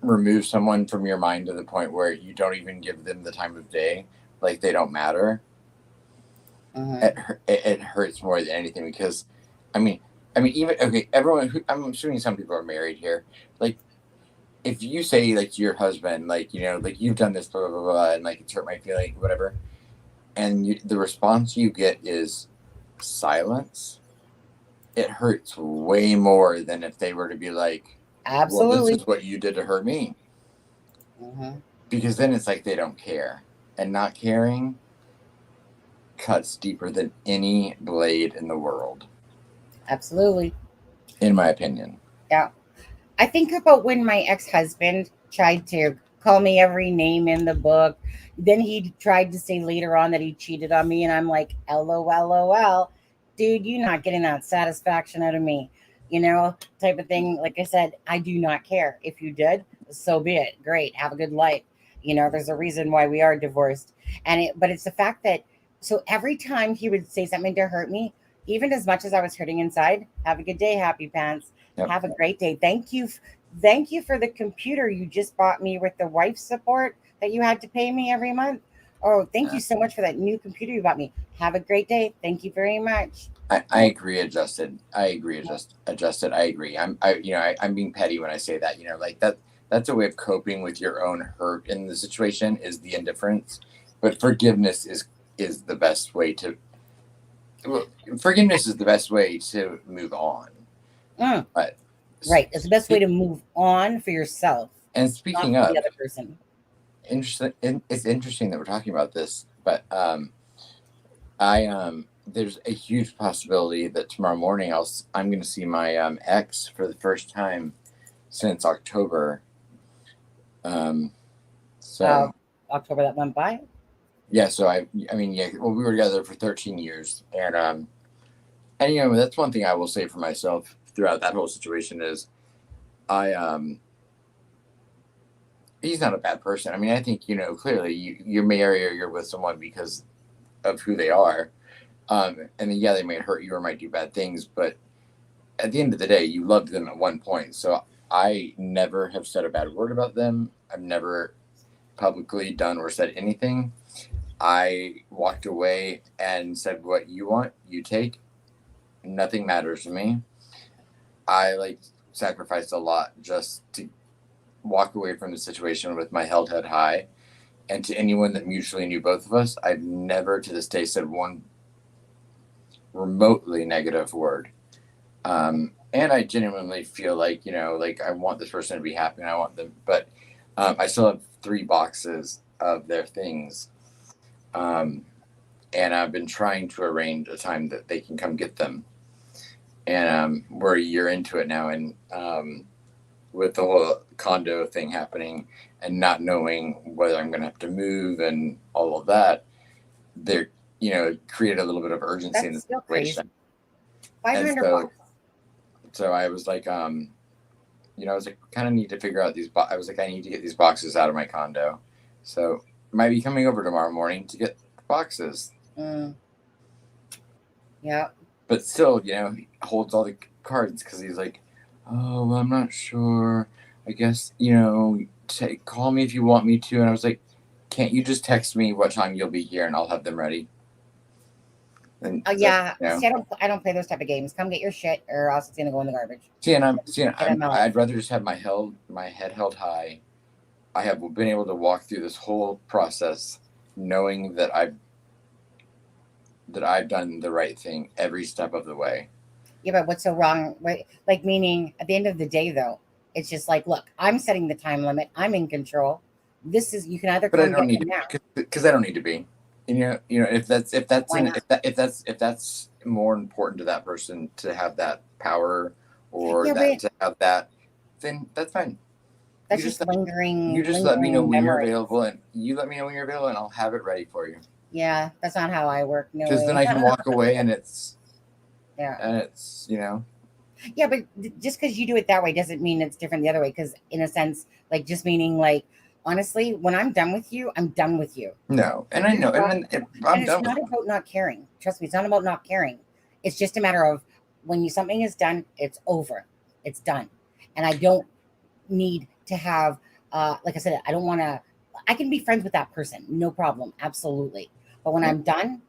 remove someone from your mind to the point where you don't even give them the time of day, like they don't matter, Mhm. it hurts more than anything because, I mean, even okay, everyone. I'm assuming some people are married here. Like, if you say like to your husband, like like you've done this, blah blah blah, blah and like it's hurt my feeling, whatever, and the response you get is silence. It hurts way more than if they were to be like, "Well, this Absolutely. is what you did to hurt me," Mhm. because then it's like they don't care, and not caring cuts deeper than any blade in the world, Absolutely. in my opinion. Yeah. I think about when my ex-husband tried to call me every name in the book. Then he tried to say later on that he cheated on me, and I'm like, LOL, dude, you're not getting that satisfaction out of me, type of thing. Like I said, I do not care. If you did, so be it. Great, have a good life. There's a reason why we are divorced, but it's the fact that so every time he would say something to hurt me, even as much as I was hurting inside, have a good day, happy pants. Yep. Have a great day. Thank you for the computer you just bought me with the wife support that you had to pay me every month. Oh, thank you so much for that new computer you bought me. Have a great day. Thank you very much. I agree, adjusted. I agree, adjusted. I agree. I'm being petty when I say that. Like that. That's a way of coping with your own hurt in the situation is the indifference, but forgiveness is the best way to. Well, forgiveness is the best way to move on. Mm, But right. It's the best way to move on for yourself, and not speaking for the of other person. interesting, it's interesting that we're talking about this, but I there's a huge possibility that tomorrow morning I'm going to see my ex for the first time since October. Um, so October that went by. yeah, so I mean yeah, well we were together for 13 years, and that's one thing I will say for myself throughout that whole situation is I he's not a bad person. I mean I think clearly you're married or you're with someone because of who they are. And then, yeah, they might hurt you or might do bad things, but at the end of the day, you loved them at one point. So I never have said a bad word about them. I've never publicly done or said anything. I walked away and said, "What you want, you take. Nothing matters to me." I sacrificed a lot just to walk away from the situation with my held head high. And to anyone that mutually knew both of us, I've never to this day said one remotely negative word. And I genuinely feel like, like I want this person to be happy and I want them, but I still have 3 boxes of their things. And I've been trying to arrange a time that they can come get them. And we're a year into it now. And with the whole condo thing happening and not knowing whether I'm going to have to move and all of that, there, created a little bit of urgency in the That's still situation. crazy. And $500. so I was like, I was like, kind of need to figure out these. I was like, I need to get these boxes out of my condo. So might be coming over tomorrow morning to get the boxes. Yeah. But still, you know, he holds all the cards because he's like, oh, well, I'm not sure. I guess, you know, call me if you want me to. And I was like, can't you just text me what time you'll be here and I'll have them ready? And Yeah. you know. See, I don't play those type of games. Come get your shit, or else it's gonna go in the garbage. I'd rather just have my head held high. I have been able to walk through this whole process knowing that I've done the right thing every step of the way. Yeah, but what's so wrong? Like, meaning at the end of the day, though, it's just like, look, I'm setting the time limit. I'm in control. This is, you can either. But I don't need to, because I don't need to be. You know, if that's more important to that person to have that power or to have that, then that's fine. That's just lingering. You just let me know when you're available, and I'll have it ready for you. Yeah, that's not how I work. No, because then I can walk away, and it's you know. Yeah, but just because you do it that way doesn't mean it's different the other way. Because in a sense, like, just meaning like, honestly, when I'm done with you, I'm done with you. No, and I know, and it's not about not caring. Trust me, it's not about not caring. It's just a matter of when something is done, it's over, it's done, and I don't need to have, like I said, I don't want to. I can be friends with that person, no problem, absolutely. But when I'm done,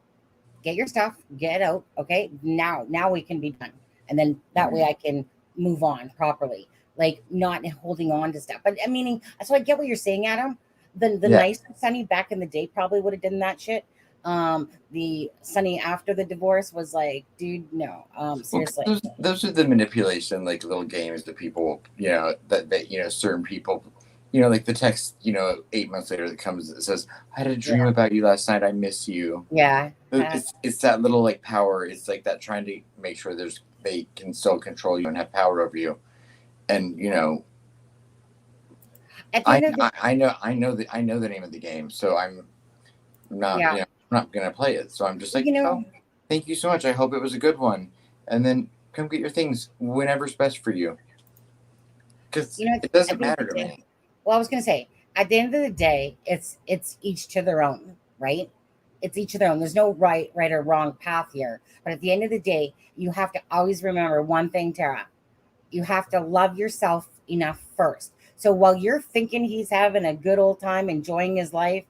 get your stuff, get out, okay? Now we can be done, and then that way I can move on properly. Like, not holding on to stuff. But I mean, so I get what you're saying, Adam. The nice Sunny back in the day probably would have done that shit. The Sunny after the divorce was like, dude, no. Seriously. Well, those are the manipulation, like, little games that people, you know, that you know, certain people, you know, like the text, you know, 8 months later that comes that says, I had a dream about you last night. I miss you. Yeah. It's that little, like, power. It's like that trying to make sure they can still control you and have power over you. And, you know, I know the name of the game, so I'm not, you know, I'm not gonna play it. So I'm just like, oh, thank you so much. I hope it was a good one, and then come get your things whenever's best for you. Because it doesn't matter to me. Well, I was gonna say, at the end of the day, it's each to their own, right? It's each to their own. There's no right or wrong path here. But at the end of the day, you have to always remember one thing, Tara. You have to love yourself enough first. So while you're thinking he's having a good old time, enjoying his life,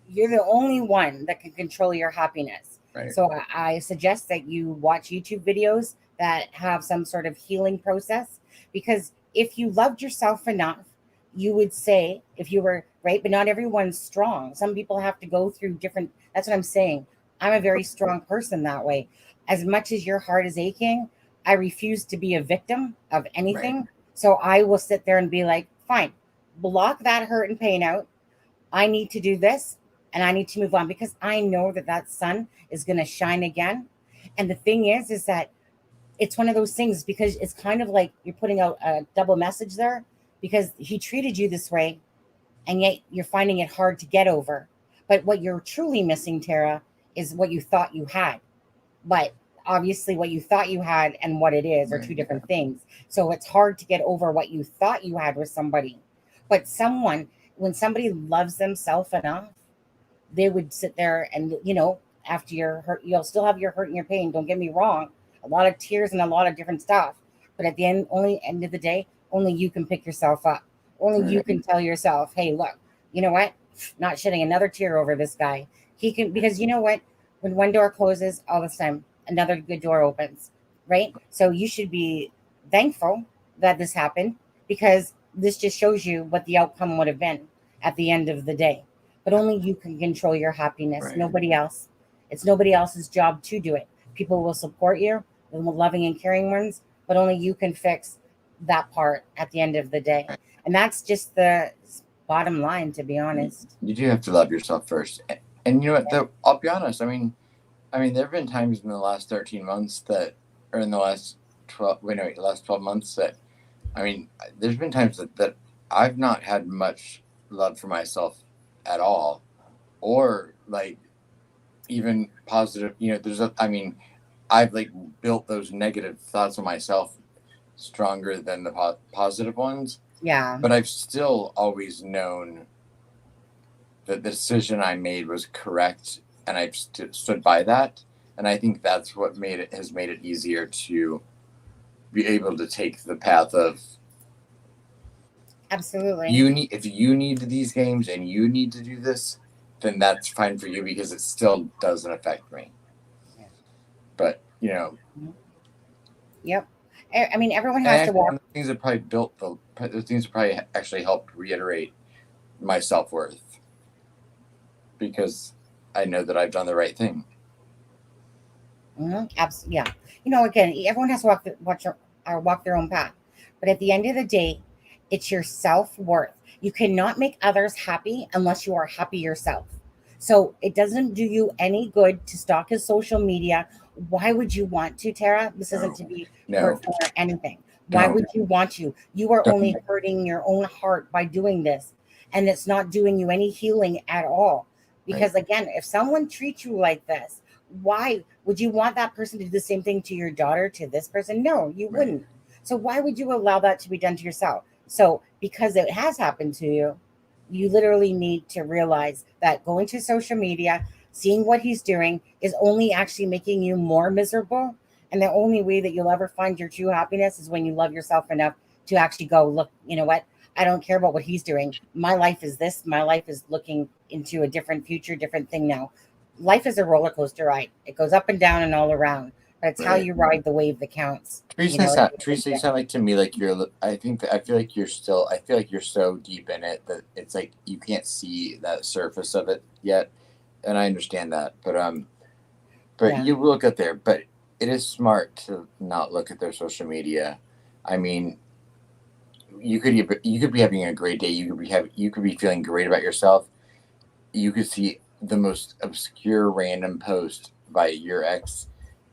you're the only one that can control your happiness. Right. So I suggest that you watch YouTube videos that have some sort of healing process, because if you loved yourself enough, you would say, if you were right, but not everyone's strong. Some people have to go through different. That's what I'm saying. I'm a very strong person that way. As much as your heart is aching, I refuse to be a victim of anything. Right. So I will sit there and be like, fine, block that hurt and pain out. I need to do this and I need to move on, because I know that sun is going to shine again. And the thing is that it's one of those things, because it's kind of like you're putting out a double message there, because he treated you this way and yet you're finding it hard to get over. But what you're truly missing, Tara, is what you thought you had. But obviously what you thought you had and what it is are two different things. So it's hard to get over what you thought you had with somebody. But when somebody loves themselves enough, they would sit there and, you know, after your hurt, you'll still have your hurt and your pain. Don't get me wrong. A lot of tears and a lot of different stuff. But at the end of the day, only you can pick yourself up. Only you can tell yourself, hey, look, you know what? Not shedding another tear over this guy. He can, because you know what? When one door closes, all the time, another good door opens, right? So you should be thankful that this happened, because this just shows you what the outcome would have been at the end of the day. But only you can control your happiness. Right. Nobody else. It's nobody else's job to do it. People will support you, the loving and caring ones, but only you can fix that part at the end of the day. Right. And that's just the bottom line, to be honest. You do have to love yourself first. And you know what? I'll be honest. I mean, there have been times in the last 13 months or in the last 12 months that, I mean, there's been times that I've not had much love for myself at all, or like even positive, you know, I've like built those negative thoughts on myself stronger than the positive ones. Yeah. But I've still always known that the decision I made was correct, and I stood by that. And I think that's what has made it easier to be able to take the path of Absolutely. if you need these games and you need to do this, then that's fine for you because it still doesn't affect me. Yeah. But Yep. I mean, everyone has to walk. The things that probably the things that probably actually helped reiterate my self-worth, because I know that I've done the right thing. Absolutely. Yeah. You know, again, everyone has to walk their own path. But at the end of the day, it's your self-worth. You cannot make others happy unless you are happy yourself. So it doesn't do you any good to stalk his social media. Why would you want to, Tara? This isn't to be hurtful or anything. Why would you want to? You are only hurting your own heart by doing this. And it's not doing you any healing at all. Because again, if someone treats you like this, why would you want that person to do the same thing to your daughter, to this person? No, you wouldn't. So why would you allow that to be done to yourself? So because it has happened to you, you literally need to realize that going to social media, seeing what he's doing is only actually making you more miserable. And the only way that you'll ever find your true happiness is when you love yourself enough to actually go, look, you know what? I don't care about what he's doing. My life is this. My life is looking into a different future, different thing now. Life is a roller coaster ride. It goes up and down and all around. But it's how you ride the wave that counts. Teresa, you sound like to me like you're. I feel like you're still. I feel like you're so deep in it that it's like you can't see that surface of it yet, and I understand that. But you look at there. But it is smart to not look at their social media. I mean, you could be having a great day. You could be feeling great about yourself. You could see the most obscure random post by your ex,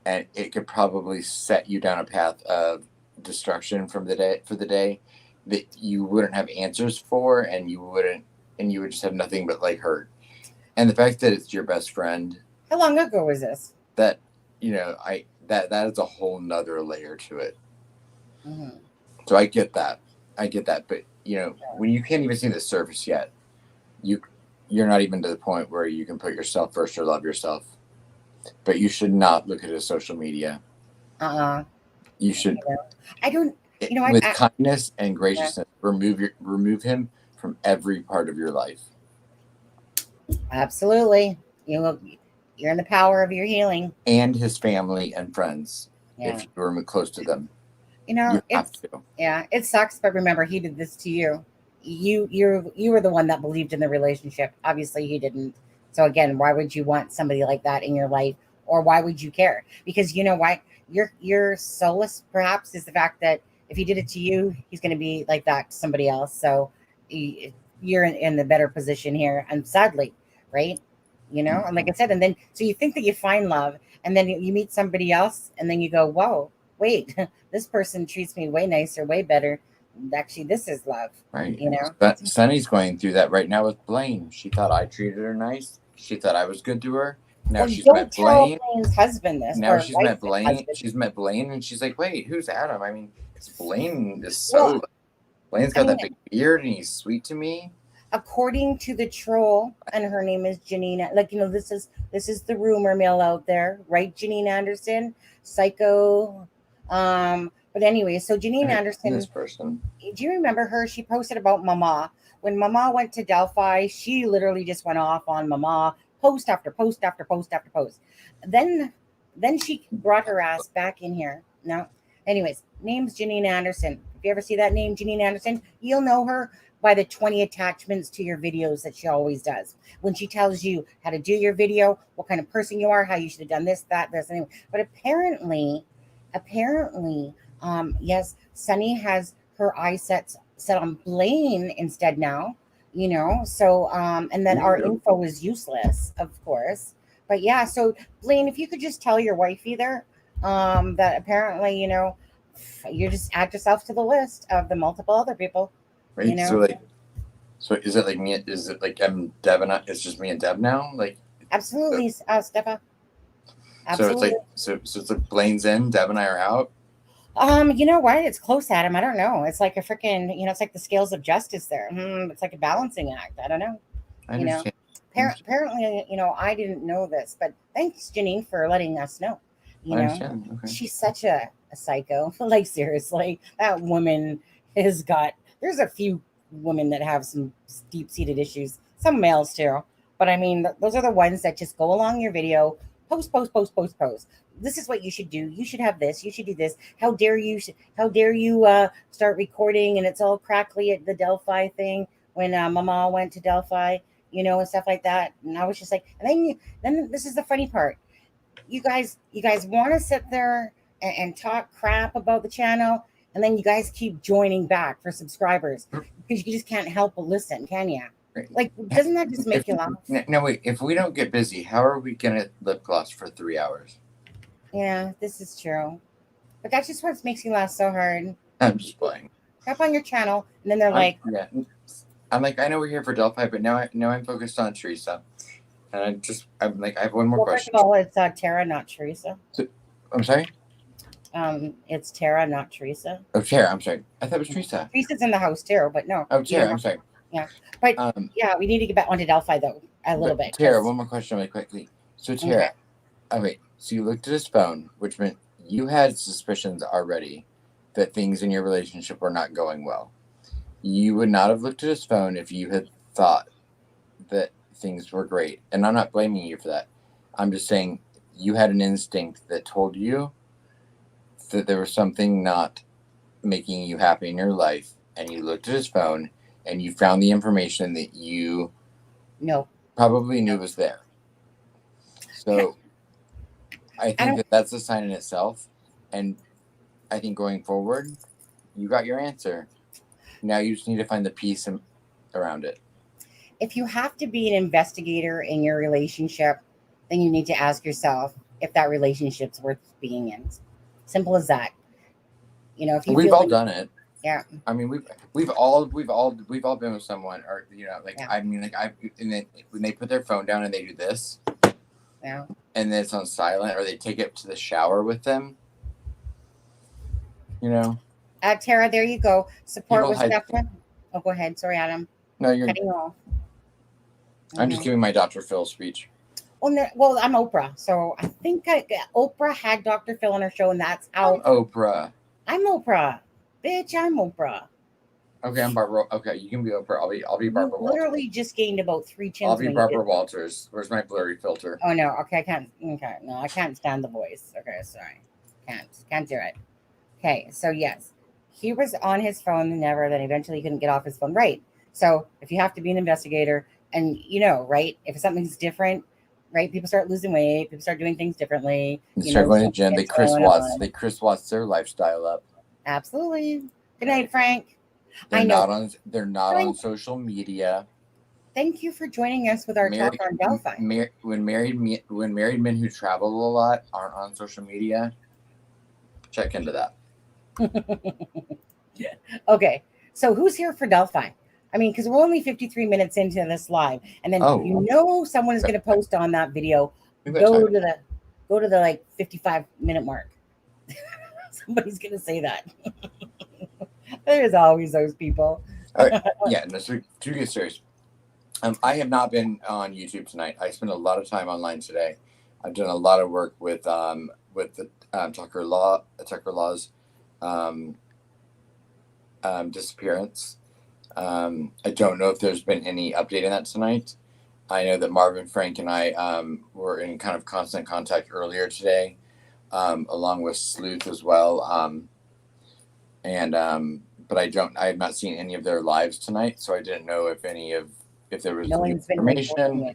and it could probably set you down a path of destruction for the day that you wouldn't have answers for, and you would just have nothing but like hurt. And the fact that it's your best friend. How long ago was this? That that is a whole nother layer to it. Mm-hmm. So I get that, but when you can't even see the surface yet, you're not even to the point where you can put yourself first or love yourself. But you should not look at his social media. You should. I don't. With kindness and graciousness, remove him from every part of your life. Absolutely, you're in the power of your healing. And his family and friends, if you were close to them. You have to. Yeah, it sucks, but remember, he did this to you. You were the one that believed in the relationship. Obviously, he didn't. So again, why would you want somebody like that in your life, or why would you care? Because you know what, your solace perhaps is the fact that if he did it to you, he's going to be like that to somebody else. So you're in the better position here, and sadly, right? And like I said, and then so you think that you find love, and then you meet somebody else, and then you go, whoa, wait, this person treats me way nicer, way better. Actually, this is love, right? But Sunny's going through that right now with Blaine. She thought I treated her nice. She thought I was good to her. Now she's met Blaine. Blaine's husband this. Now she's met Blaine. She's met Blaine, and she's like, "Wait, who's Adam?" I mean, Blaine is so. Blaine's got that big beard, and he's sweet to me. According to the troll, and her name is Janine. Like this is the rumor mill out there, right? Janine Anderson, psycho. But anyway, so Janine Anderson, this person. Do you remember her? She posted about Mama. When Mama went to Delphi, she literally just went off on Mama, post after post after post after post. Then she brought her ass back in here. No. Anyways, name's Janine Anderson. If you ever see that name, Janine Anderson, you'll know her by the 20 attachments to your videos that she always does. When she tells you how to do your video, what kind of person you are, how you should have done this, that, this, anyway. But apparently, yes, Sunny has her eyes set on Blaine instead now, so and then our info is useless, of course. But yeah, so Blaine, if you could just tell your wifey there that apparently, you just add yourself to the list of the multiple other people. Right. So is it like me? Is it like I'm Deb and it's just me and Deb now? Like absolutely, Steffa. Absolutely. So it's like Blaine's in, Deb and I are out. You know what? It's close, Adam. I don't know. It's like a freaking, it's like the scales of justice there. It's like a balancing act. I don't know. I understand. Apparently, I didn't know this, but thanks, Janine, for letting us know. I understand. Okay. She's such a psycho. Like, seriously, that woman has got, there's a few women that have some deep-seated issues, some males too. But I mean, those are the ones that just go along your video, post, post, post, post, post. This is what you should do. You should have this. You should do this. How dare you? How dare you start recording? And it's all crackly at the Delphi thing when Mama went to Delphi, and stuff like that. And I was just like, and then this is the funny part. You guys want to sit there and talk crap about the channel, and then you guys keep joining back for subscribers because you just can't help but listen, can you? Like, doesn't that just make you laugh? No, wait. If we don't get busy, how are we gonna lip gloss for 3 hours? Yeah, this is true. But that's just what makes you laugh so hard. I'm just playing. Up on your channel, and then they're like, yeah. I'm like, I know we're here for Delphi, but now I'm focused on Teresa. And I'm like, I have one more question. First of all, it's Tara, not Teresa. I'm sorry? It's Tara, not Teresa. Oh, Tara, I'm sorry. I thought it was Teresa. Teresa's in the house too, but no. Oh, Tara, I'm sorry. Yeah. But yeah, we need to get back onto Delphi though, a little bit. Tara, one more question really quickly. So Tara, wait, so you looked at his phone, which meant you had suspicions already that things in your relationship were not going well. You would not have looked at his phone if you had thought that things were great. And I'm not blaming you for that. I'm just saying you had an instinct that told you that there was something not making you happy in your life, and you looked at his phone and you found the information that you probably knew was there. So I think that's a sign in itself. And I think going forward, you got your answer. Now you just need to find the peace around it. If you have to be an investigator in your relationship, then you need to ask yourself if that relationship's worth being in. Simple as that. If you we've all done it. Yeah. I mean, we've all been with someone, or I mean, like and then when they put their phone down and they do this, yeah, and then it's on silent, or they take it to the shower with them. Tara, there you go. Support with Stefan. Oh, go ahead. Sorry, Adam. No, you're cutting off. I'm just giving my Dr. Phil speech. Well, I'm Oprah, so I think Oprah had Dr. Phil on her show, and that's how. Oprah. I'm Oprah, bitch. I'm Oprah. Okay, I'm Barbara. Okay, you can be Oprah. I'll be Barbara. Literally just can't gained about 3 chins. I'll be Barbara Walters. Where's my blurry filter? Oh no. Okay, I can't. Okay, no, I can't stand the voice. Okay, sorry, can't do it. Okay, so yes, he was on his phone never. Then eventually he couldn't get off his phone. Right. So if you have to be an investigator, and right, if something's different. Right, people start losing weight. People start doing things differently. They start going to the gym. They Chris Watts their lifestyle up. Absolutely. Good night, Frank. They're not on social media. Thank you for joining us with our talk on Delphi. When married men who travel a lot aren't on social media, check into that. Yeah. Okay. So who's here for Delphi? I mean, because we're only 53 minutes into this live, and then someone is going to post on that video. Go to the like 55-minute mark. Somebody's going to say that. There's always those people. All right. Yeah. No, so to get serious, I have not been on YouTube tonight. I spent a lot of time online today. I've done a lot of work with the Tucker Law's disappearance. I don't know if there's been any update on that tonight. I know that Marvin, Frank, and I were in kind of constant contact earlier today, along with Sleuth as well. But I have not seen any of their lives tonight, so I didn't know if there was information.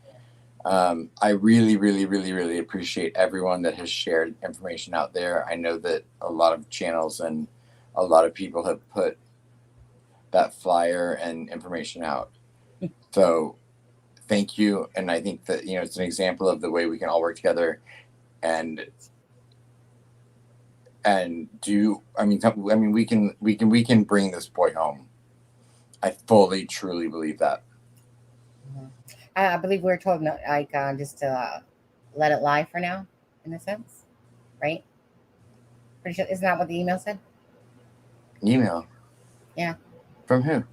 I really, really, really, really appreciate everyone that has shared information out there. I know that a lot of channels and a lot of people have put that flyer and information out. So thank you. And I think that, it's an example of the way we can all work together and we can bring this boy home. I fully, truly believe that. I believe we're told just to let it lie for now, in a sense, right? Pretty sure, isn't that what the email said? Email? Yeah. From who?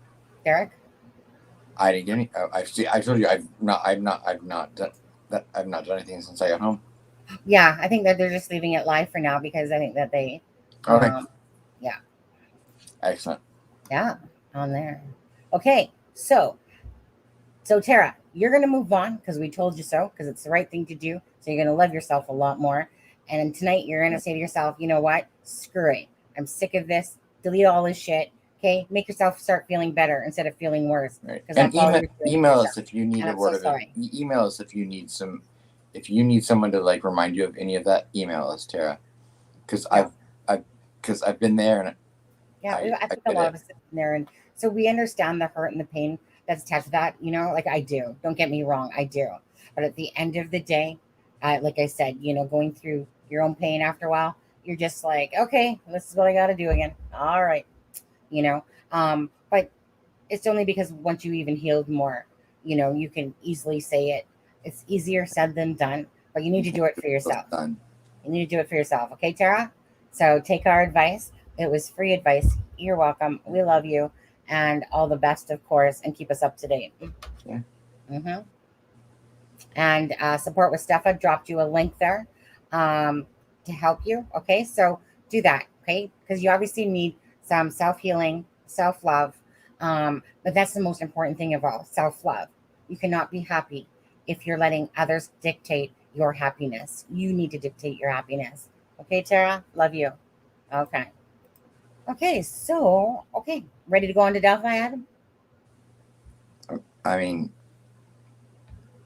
Derek? I didn't get any. I told you I've not done that. I've not done anything since I got home. Yeah, I think that they're just leaving it live for now because I think that they, Okay. yeah, Excellent. yeah, on there. Okay, so Tara, you're gonna move on because we told you so, because it's the right thing to do. So you're gonna love yourself a lot more. And tonight you're gonna say to yourself, you know what? Screw it. I'm sick of this. Delete all this shit. Okay, make yourself start feeling better instead of feeling worse. Right. Because And that's all you're doing. email us if you need And a I'm word so of sorry. it. Email us if you need someone to like remind you of any of that. Email us, Tara, because Yeah. I've been there and Yeah, I think a get lot it. of us have been there, and so we understand the hurt and the pain that's attached to that. You know, like I do. Don't get me wrong, I do. But at the end of the day, like I said, you know, going through your own pain after a while, you're just like, okay, this is what I got to do again. All right, you know. But it's only because once you even healed more, you know, you can easily say it. It's easier said than done, but you need to do it for yourself. Done. You need to do it for yourself. Okay, Tara? So take our advice. It was free advice. You're welcome. We love you. And all the best, of course, and keep us up to date. Yeah. Mm-hmm. And support with Steph. I've dropped you a link there to help you. Okay, so do that. Okay, because you obviously need some self healing, self love. But that's the most important thing of all, self love. You cannot be happy if you're letting others dictate your happiness. You need to dictate your happiness. Okay, Tara? Love you. Okay. Okay, so, okay. Ready to go on to Delphi, Adam? I mean,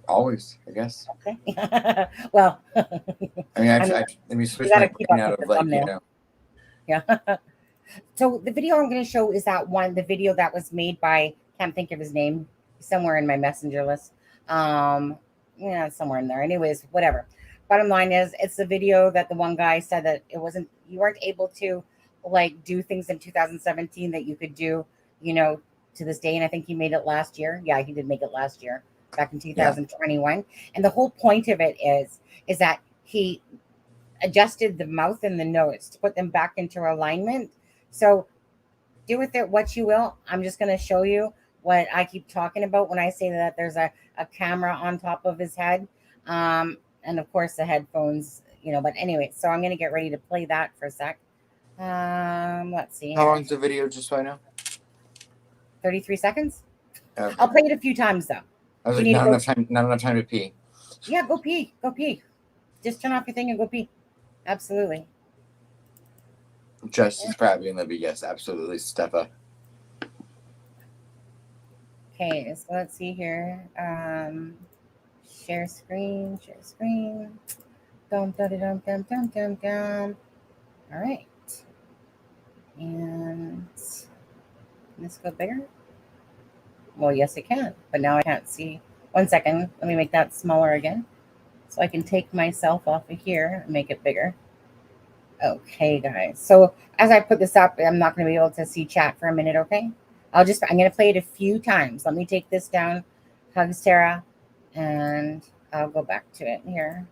always, I guess. Okay. Well, I mean, I mean, let me you switch got my to keep brain up out with of the like, thumbnail. Yeah. So the video I'm going to show is that one, the video that was made by, can't think of his name, somewhere in my messenger list. Yeah, somewhere in there. Anyways, whatever. Bottom line is, it's the video that the one guy said that it wasn't, you weren't able to like do things in 2017 that you could do, you know, to this day. And I think he made it last year. Yeah, he did make it last year, back in 2021. And the whole point of it is that he adjusted the mouth and the nose to put them back into alignment. So do with it what you will. I'm just going to show you what I keep talking about when I say that there's a camera on top of his head. And of course the headphones, you know, but anyway, so I'm going to get ready to play that for a sec. Let's see. How long's the video, just so I know? 33 seconds. Okay. I'll play it a few times though. I was You like, need to not enough time to pee. Yeah, go pee. Go pee. Just turn off your thing and go pee. Absolutely. Justice for Abby and Libby, yes, absolutely, Steffa. Okay, so let's see here. Share screen, share screen. Dum dum dum dum dum dum dum. All right. And can this go bigger? Well, yes, it can, but now I can't see. 1 second. Let me make that smaller again so I can take myself off of here and make it bigger. Okay, guys. So as I put this up, I'm not going to be able to see chat for a minute, okay? I'm going to play it a few times. Let me take this down. Hugs, Tara. And I'll go back to it here.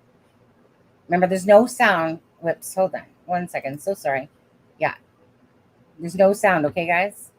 Remember, there's no sound. Whoops, hold on. 1 second. So sorry. Yeah. There's no sound, okay, guys?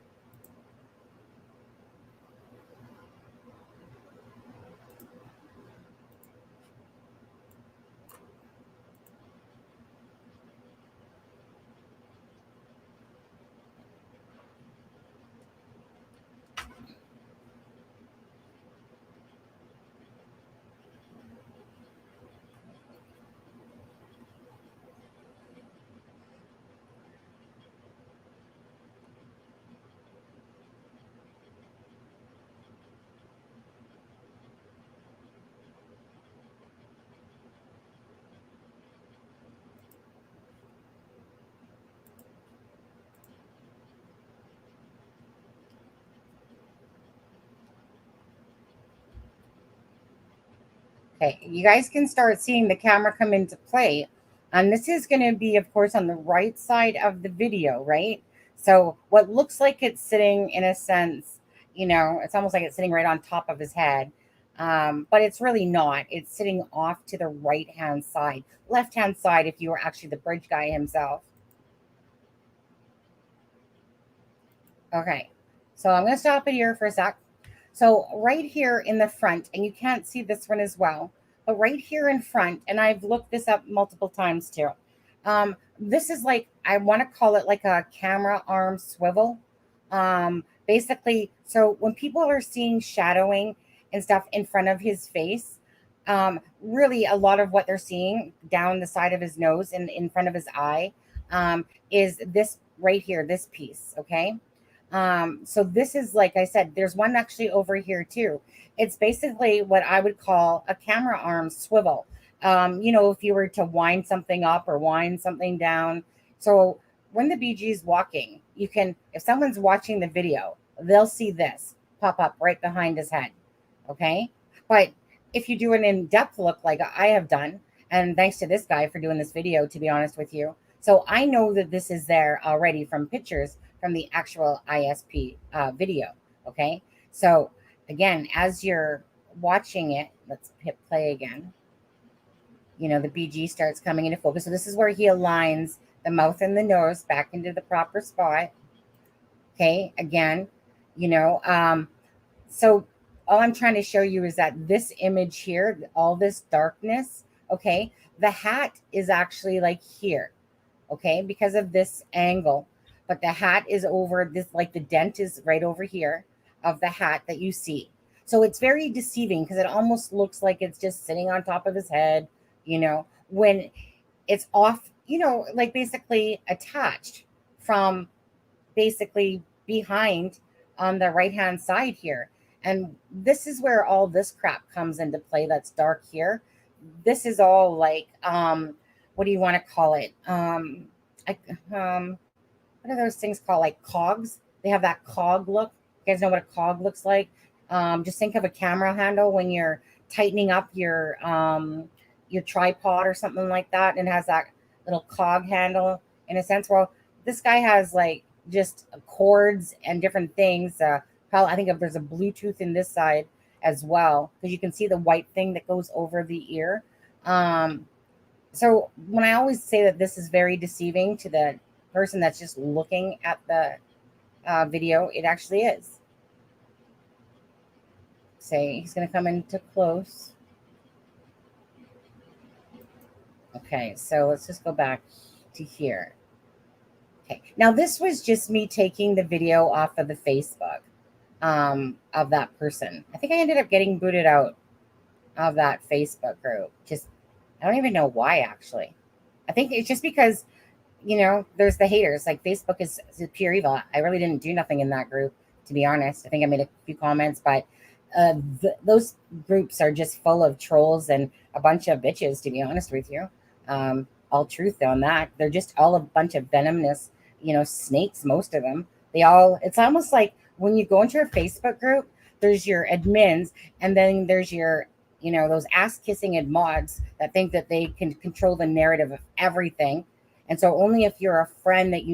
Okay, you guys can start seeing the camera come into play. And this is going to be, of course, on the right side of the video, right? So what looks like it's sitting in a sense, you know, it's almost like it's sitting right on top of his head. But it's really not. It's sitting off to the right-hand side, left-hand side if you were actually the bridge guy himself. Okay, so I'm going to stop it here for a sec. So right here in the front, and you can't see this one as well, but right here in front, and I've looked this up multiple times too. This is like, I want to call it like a camera arm swivel. Basically, so when people are seeing shadowing and stuff in front of his face, really a lot of what they're seeing down the side of his nose and in front of his eye, is this right here, this piece. Okay. So this is, like I said, there's one actually over here too. It's basically what I would call a camera arm swivel. If you were to wind something up or wind something down. So when the BG is walking, you can, if someone's watching the video, they'll see this pop up right behind his head. Okay. But if you do an in-depth look like I have done, and thanks to this guy for doing this video, to be honest with you. So I know that this is there already from pictures from the actual ISP video. Okay. So again, as you're watching it, let's hit play again. The BG starts coming into focus. So this is where he aligns the mouth and the nose back into the proper spot. Okay. Again, so all I'm trying to show you is that this image here, all this darkness, okay, the hat is actually like here, okay, because of this angle. But the hat is over this, like the dent is right over here of the hat that you see. So it's very deceiving because it almost looks like it's just sitting on top of his head, when it's off, like basically attached from basically behind on the right hand side here. And this is where all this crap comes into play that's dark here. This is all like, what do you want to call it? What are those things called? Like cogs. They have that cog look. You guys know what a cog looks like? Just think of a camera handle when you're tightening up your tripod or something like that, and it has that little cog handle in a sense. Well, this guy has like just cords and different things. Probably, I think if there's a Bluetooth in this side as well, because you can see the white thing that goes over the ear. So when I always say that this is very deceiving to the person that's just looking at the video, it actually is. Say he's going to come into close. Okay, so let's just go back to here. Okay, now this was just me taking the video off of the Facebook of that person. I think I ended up getting booted out of that Facebook group. Just, I don't even know why, actually. I think it's just because, there's the haters. Like Facebook is pure evil. I really didn't do nothing in that group, to be honest. I think I made a few comments, but those groups are just full of trolls and a bunch of bitches, to be honest with you. All truth on that. They're just all a bunch of venomous, snakes, most of them. It's almost like when you go into a Facebook group, there's your admins, and then there's your, those ass-kissing mods that think that they can control the narrative of everything. And so only if you're a friend that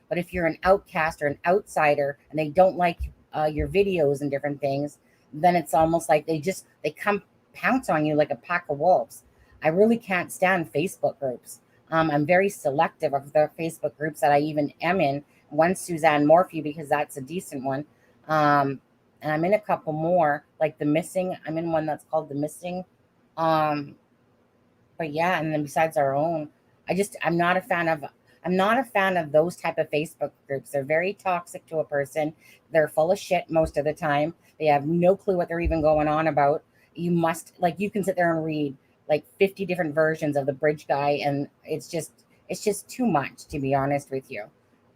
but if you're an outcast or an outsider and they don't like your videos and different things, then it's almost like they come pounce on you like a pack of wolves. I really can't stand Facebook groups. I'm very selective of the Facebook groups that I even am in. One's Suzanne Morphy, because that's a decent one. And I'm in a couple more, like The Missing. I'm in one that's called The Missing. But yeah, and then besides our own, I'm not a fan of those type of Facebook groups. They're very toxic to a person. They're full of shit most of the time. They have no clue what they're even going on about. You can sit there and read like 50 different versions of the bridge guy, and it's just too much, to be honest with you.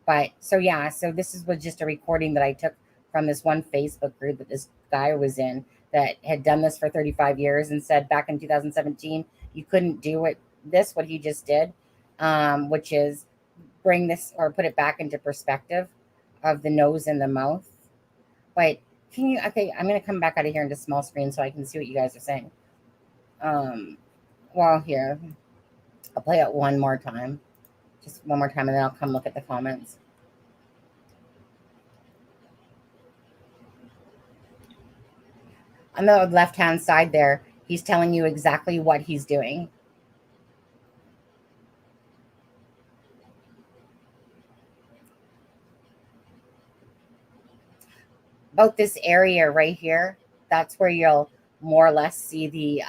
But so this was just a recording that I took from this one Facebook group that this guy was in that had done this for 35 years and said back in 2017 you couldn't do what he just did, which is bring this or put it back into perspective of the nose and the mouth. But I'm going to come back out of here into small screen so I can see what you guys are saying. Here, I'll play it one more time, just one more time, and then I'll come look at the comments. On the left-hand side there, he's telling you exactly what he's doing. about this area right here. That's where you'll more or less see the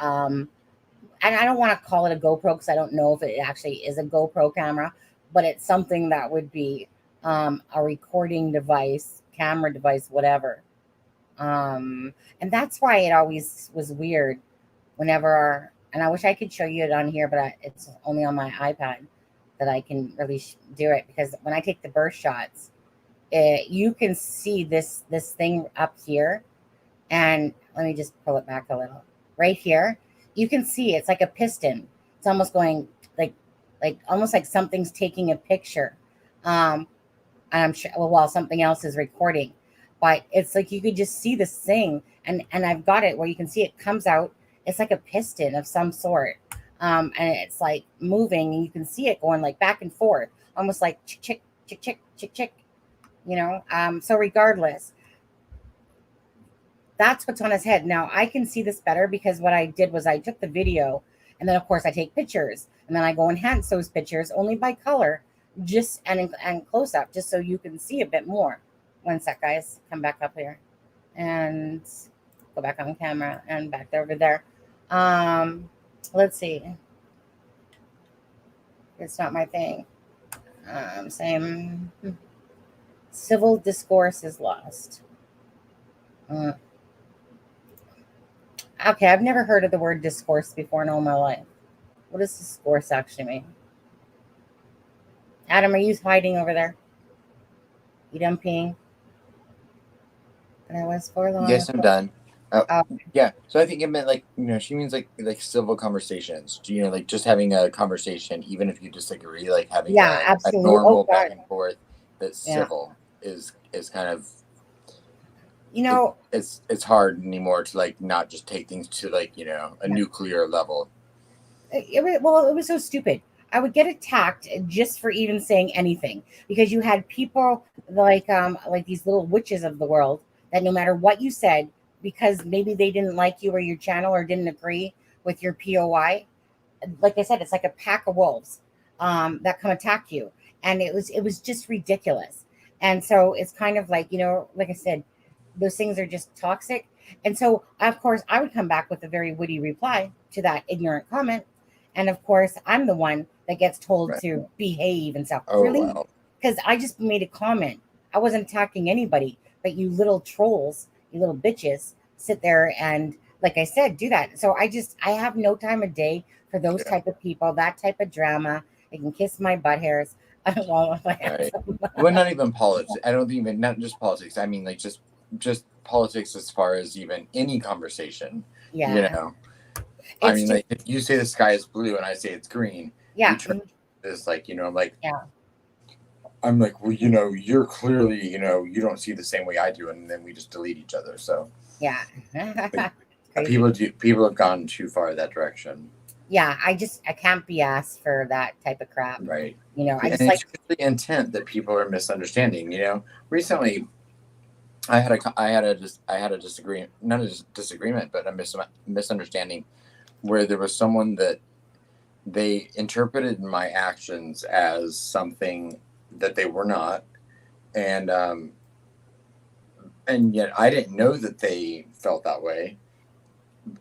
and I don't want to call it a GoPro because I don't know if it actually is a GoPro camera, but it's something that would be a recording device, camera device, whatever. And that's why it always was weird whenever, and I wish I could show you it on here, but it's only on my iPad that I can really do it, because when I take the burst shots, you can see this thing up here, and let me just pull it back a little. Right here, you can see it's like a piston. It's almost going like almost like something's taking a picture. And I'm sure, well, while something else is recording, but it's like you could just see this thing, and I've got it where you can see it comes out. It's like a piston of some sort, and it's like moving, and you can see it going like back and forth, almost like chick chick chick chick chick chick. So regardless, that's what's on his head. Now I can see this better because what I did was I took the video, and then of course I take pictures, and then I go enhance those pictures only by color, just and close up, just so you can see a bit more. One sec, guys. Come back up here and go back on camera and back over there. Let's see. It's not my thing. Same. Civil discourse is lost. Okay, I've never heard of the word discourse before in all my life. What does discourse actually mean? Adam, are you hiding over there? You done peeing? And I was for long. Yes, I'm done. Oh. Yeah, so I think it meant like, she means like civil conversations. Like just having a conversation, even if you disagree, like having a normal back and forth that's civil is kind of, it's hard anymore to like not just take things to like, a nuclear level. It was so stupid. I would get attacked just for even saying anything, because you had people like these little witches of the world that no matter what you said, because maybe they didn't like you or your channel or didn't agree with your POI, like I said, it's like a pack of wolves that come attack you, and it was just ridiculous. And so it's kind of like, like I said, those things are just toxic. And so of course I would come back with a very witty reply to that ignorant comment. And of course, I'm the one that gets told to behave and stuff. Oh, really? wow. Because I just made a comment. I wasn't attacking anybody, but you little trolls, you little bitches, sit there and, like I said, do that. So I have no time of day for those type of people, that type of drama. They can kiss my butt hairs. Well, not even politics. I don't think not just politics. I mean, like just politics as far as even any conversation. Yeah. I mean, like if you say the sky is blue and I say it's green, it's like, I'm like, I'm like, well, you're clearly, you don't see the same way I do, and then we just delete each other. So like, people have gone too far that direction. Yeah, I can't be asked for that type of crap. Right. I just it's the intent that people are misunderstanding. Recently, I had a disagreement, not a disagreement, but a misunderstanding, where there was someone that they interpreted my actions as something that they were not, and yet I didn't know that they felt that way,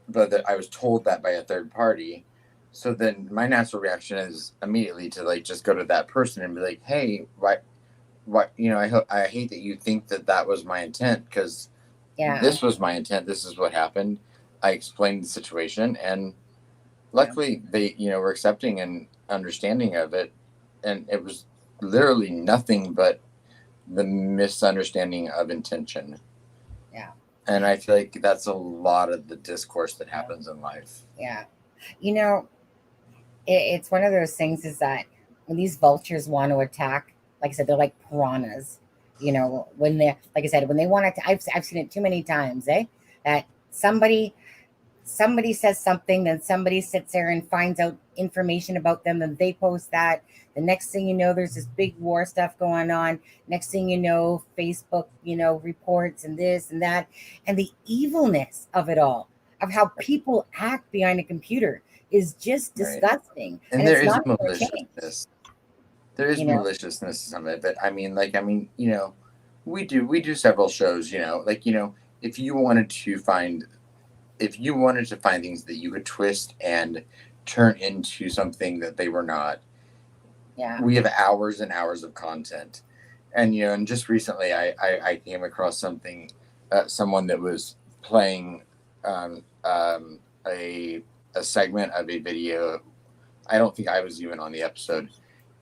but that I was told that by a third party. So then my natural reaction is immediately to like just go to that person and be like, hey, what I hate that you think that was my intent, because this was my intent. This is what happened. I explained the situation, and luckily they were accepting and understanding of it, and it was literally nothing but the misunderstanding of intention. And I feel like that's a lot of the discourse that happens in life. It's one of those things, is that when these vultures want to attack, like I said, they're like piranhas. When they're, like I said, when they want to, I've seen it too many times, that somebody says something, then somebody sits there and finds out information about them, and they post that. The next thing you know, there's this big war stuff going on. Next thing you know, Facebook, reports and this and that, and the evilness of it all, of how people act behind a computer, is just disgusting. And there is maliciousness. There is maliciousness in some of it, but I mean, We do several shows, like, if you wanted to find things that you could twist and turn into something that they were not. Yeah. We have hours and hours of content. And just recently I came across someone that was playing a segment of a video. I don't think I was even on the episode,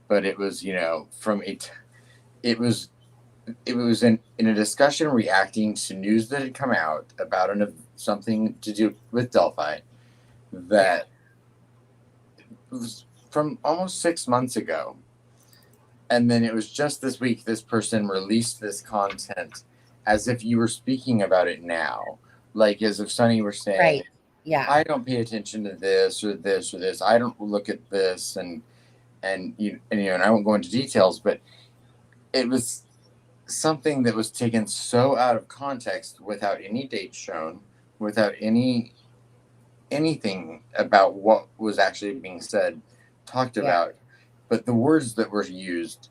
but it was, it was in a discussion reacting to news that had come out about something to do with Delphi that was from almost 6 months ago. And then it was just this week, this person released this content as if you were speaking about it now. Like as if Sunny were saying, Right. Yeah. I don't pay attention to this or this or this. I don't look at this. And I won't go into details, but it was something that was taken so out of context without any dates shown, without anything about what was actually being said, talked about, but the words that were used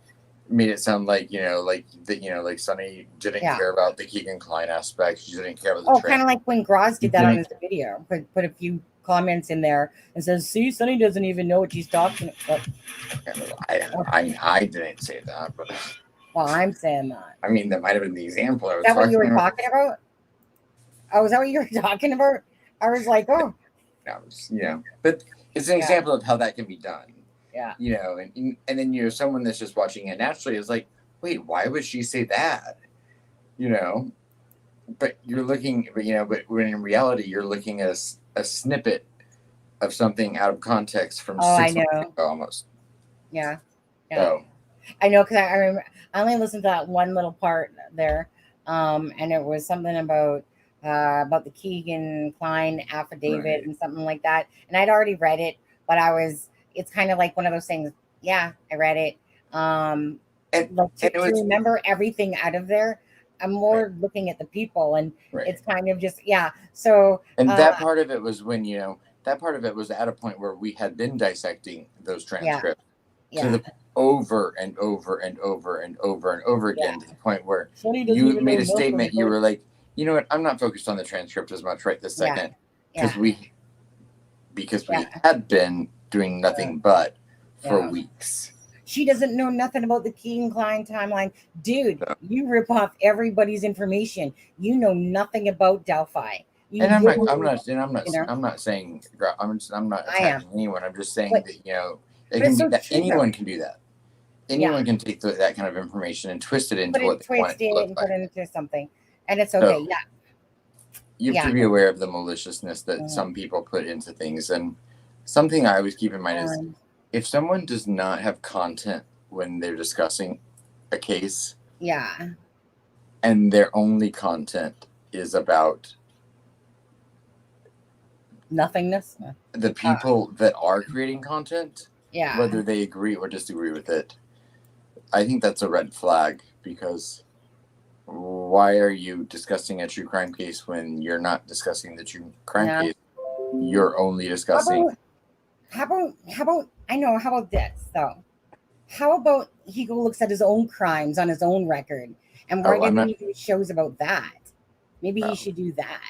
made it sound like, like Sunny didn't care about the Keegan Klein aspect. She didn't care about the kind of like when Groz did that on his video, put a few comments in there and says, see, Sunny doesn't even know what she's talking about. I didn't say that, but well, I'm saying that. I mean, that might have been the example I was talking about. Is that what you were about. talking about? Oh, is that what you were talking about? I was like, oh. But it's an example of how that can be done. Yeah. And then, someone that's just watching it naturally is like, wait, why would she say that? But you're looking, but when in reality, you're looking at a snippet of something out of context from 6 months ago almost. Yeah. So. I know, because I remember I only listened to that one little part there, and it was something about the Keegan Klein affidavit and something like that. And I'd already read it, but it's kind of like one of those things. Yeah, I read it. To remember everything out of there, I'm more looking at the people, and it's kind of just So that part of it was when that part of it was at a point where we had been dissecting those transcripts to the over and over and over and over and over again to the point where you made a statement. You were like, you know what? I'm not focused on the transcript as much right this second because we had been doing nothing but for weeks. She doesn't know nothing about the Keegan Klein timeline, dude. You rip off everybody's information. You know nothing about Delphi. I'm not saying I'm not attacking anyone. I'm just saying that anyone can do that. Anyone can take that kind of information and twist it into what they want it to look like. Put it into something, and it's okay. So, you have to be aware of the maliciousness that some people put into things, and something I always keep in mind is if someone does not have content when they're discussing a case, and their only content is about nothingness, the people that are creating content, whether they agree or disagree with it, I think that's a red flag, because why are you discussing a true crime case when you're not discussing the true crime case? You're only discussing. How about this though? How about he looks at his own crimes on his own record and why didn't he do shows about that? Maybe he should do that.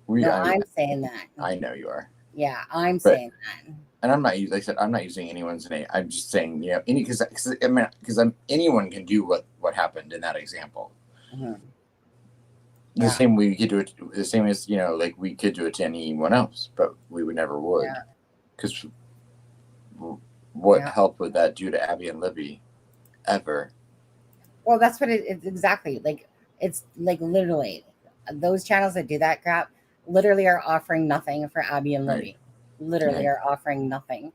I'm saying that. I know you are. Yeah, I'm saying that. And I'm not, like I said, I'm not using anyone's name. I'm just saying, because anyone can do what happened in that example. Mm-hmm. The same way we could do it. The same as like we could do it to anyone else, but we would never would. Because what help would that do to Abby and Libby, ever? Well, that's what it's exactly like. It's like literally those channels that do that crap literally are offering nothing for Abby and Libby. Literally are offering nothing.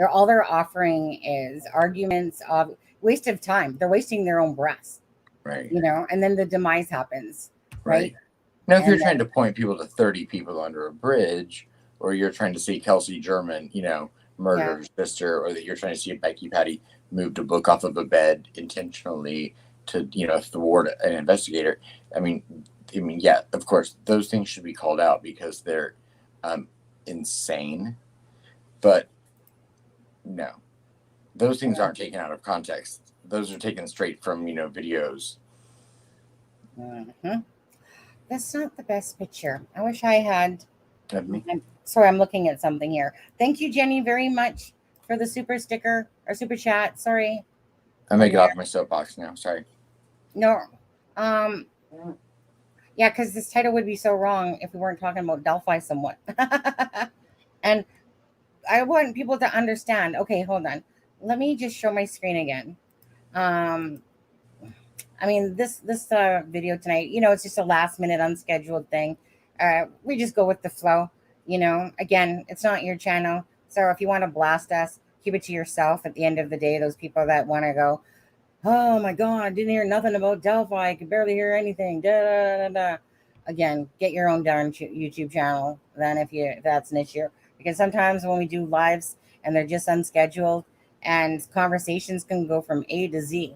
All they're offering is arguments of waste of time. They're wasting their own breath. Right. And then the demise happens. Right. Now, if you're trying to point people to 30 people under a bridge, or you're trying to see Kelsey German, murder her sister, or that you're trying to see Becky Patty moved a book off of a bed intentionally to, thwart an investigator. I mean, yeah, of course, those things should be called out because they're insane. But no, those things aren't taken out of context. Those are taken straight from, videos. Hmm. That's not the best picture. I wish I had. Of me. Sorry, I'm looking at something here. Thank you, Jenny, very much for the super sticker or super chat. Sorry. I'm gonna get off my soapbox now. Sorry. No. Um, yeah, because this title would be so wrong if we weren't talking about Delphi somewhat. And I want people to understand. Okay, hold on. Let me just show my screen again. Um, I mean, this video tonight, it's just a last minute unscheduled thing. We just go with the flow. Again, it's not your channel, so if you want to blast us, keep it to yourself. At the end of the day, those people that want to go, oh my god, I didn't hear nothing about Delphi. I could barely hear anything. Da, da, da, da. Again, get your own darn YouTube channel. Then, if that's an issue, because sometimes when we do lives and they're just unscheduled, and conversations can go from A to Z.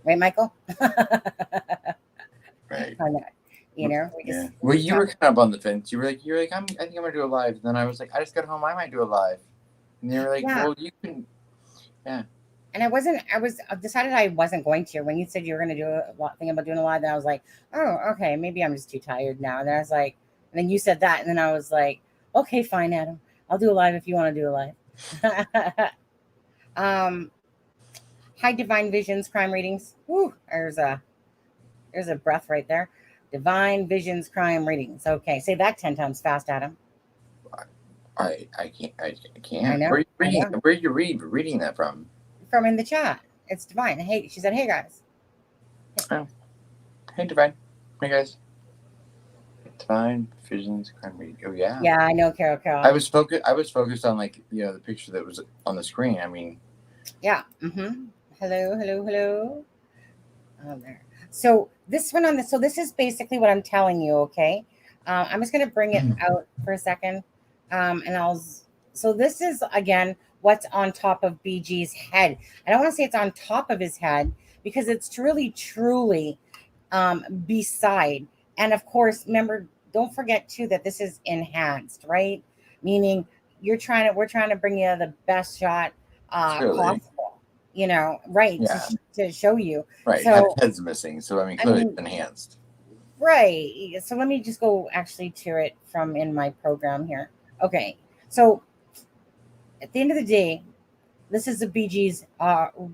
Right, Michael? Right. We Well, you were kind of on the fence. You were like, I think I'm gonna do a live. And then I was like, I just got home. I might do a live. And you were like, Yeah. well, you can. Yeah. And I decided I wasn't going to. When you said you were going to do a thing about doing a live, then I was like, oh, okay, maybe I'm just too tired now. And then I was like, and then you said that, and then I was like, okay, fine, Adam, I'll do a live if you want to do a live. Hi, Divine Visions crime readings. Woo, there's a breath right there. Divine Visions crime readings. Okay, say that 10 times fast, Adam. I can't. I can't. I know. Where are you reading that from? From in the chat. It's Divine. Hey, she said, hey guys. Oh. Hey, Divine. Hey, guys. Divine Visions crime reading. Oh yeah. Yeah, I know, Carol. I was focused on the picture that was on the screen. I mean. Yeah. Mm-hmm. Hello. Oh, there. So this one so this is basically what I'm telling you. Okay. I'm just going to bring it out for a second. So this is again what's on top of BG's head. I don't want to say it's on top of his head because it's truly beside. And of course, remember, don't forget too that this is enhanced, right? Meaning we're trying to bring you the best shot possible. Right? Yeah. To show you. Right. So head's missing. So clearly it's enhanced. Right. So let me just go actually to it from in my program here. Okay. So at the end of the day, this is a BG's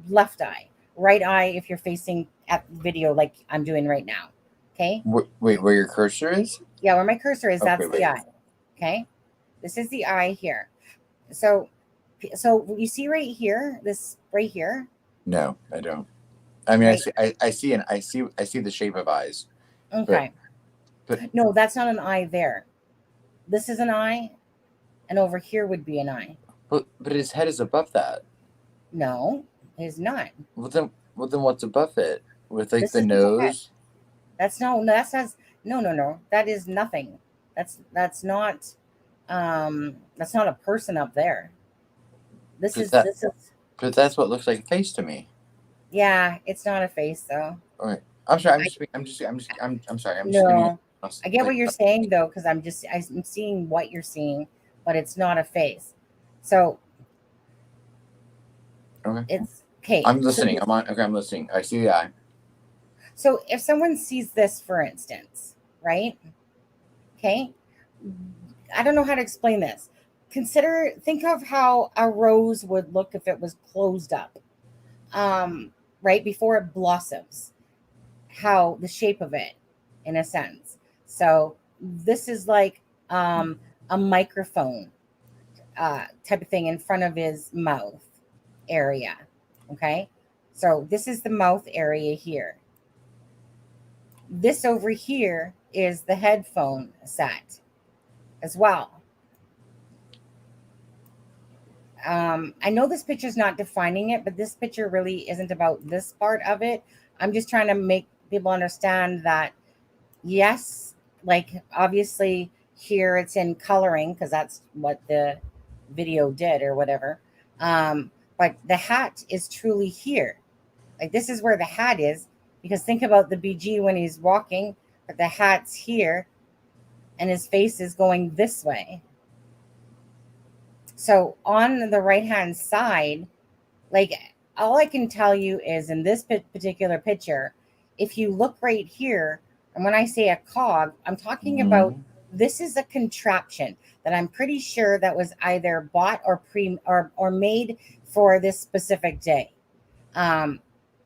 left eye. Right eye if you're facing at video like I'm doing right now. Okay. Wait, where your cursor is? Yeah, where my cursor is, that's wait. the eye. Okay. This is the eye here. So you see right here, this right here? No, I don't. I mean, Right. I see the shape of eyes. Okay. But no, that's not an eye there. This is an eye, and over here would be an eye. But his head is above that. No, it's not. Well then what's above it? With like This the is nose? That's no. That is nothing. That's not a person up there. This is. But that's what looks like a face to me. Yeah, it's not a face though. All right. I'm sorry. I'm sorry. No, I get what you're saying though, because I'm seeing what you're seeing, but it's not a face. So okay. It's okay. I'm listening. I'm listening. I see the eye. So if someone sees this, for instance, right? Okay. I don't know how to explain this. Think of how a rose would look if it was closed up, right before it blossoms. How the shape of it, in a sense. So this is like a microphone type of thing in front of his mouth area. Okay. So this is the mouth area here. This over here is the headphone set as well. I know this picture is not defining it, but this picture really isn't about this part of it. I'm just trying to make people understand that, yes, like obviously here it's in coloring because that's what the video did or whatever. But the hat is truly here. Like this is where the hat is, because think about the BG when he's walking, but the hat's here and his face is going this way. So on the right-hand side, like all I can tell you is in this particular picture, if you look right here And when I say a cog, I'm talking about this is a contraption that I'm pretty sure that was either bought or made for this specific day.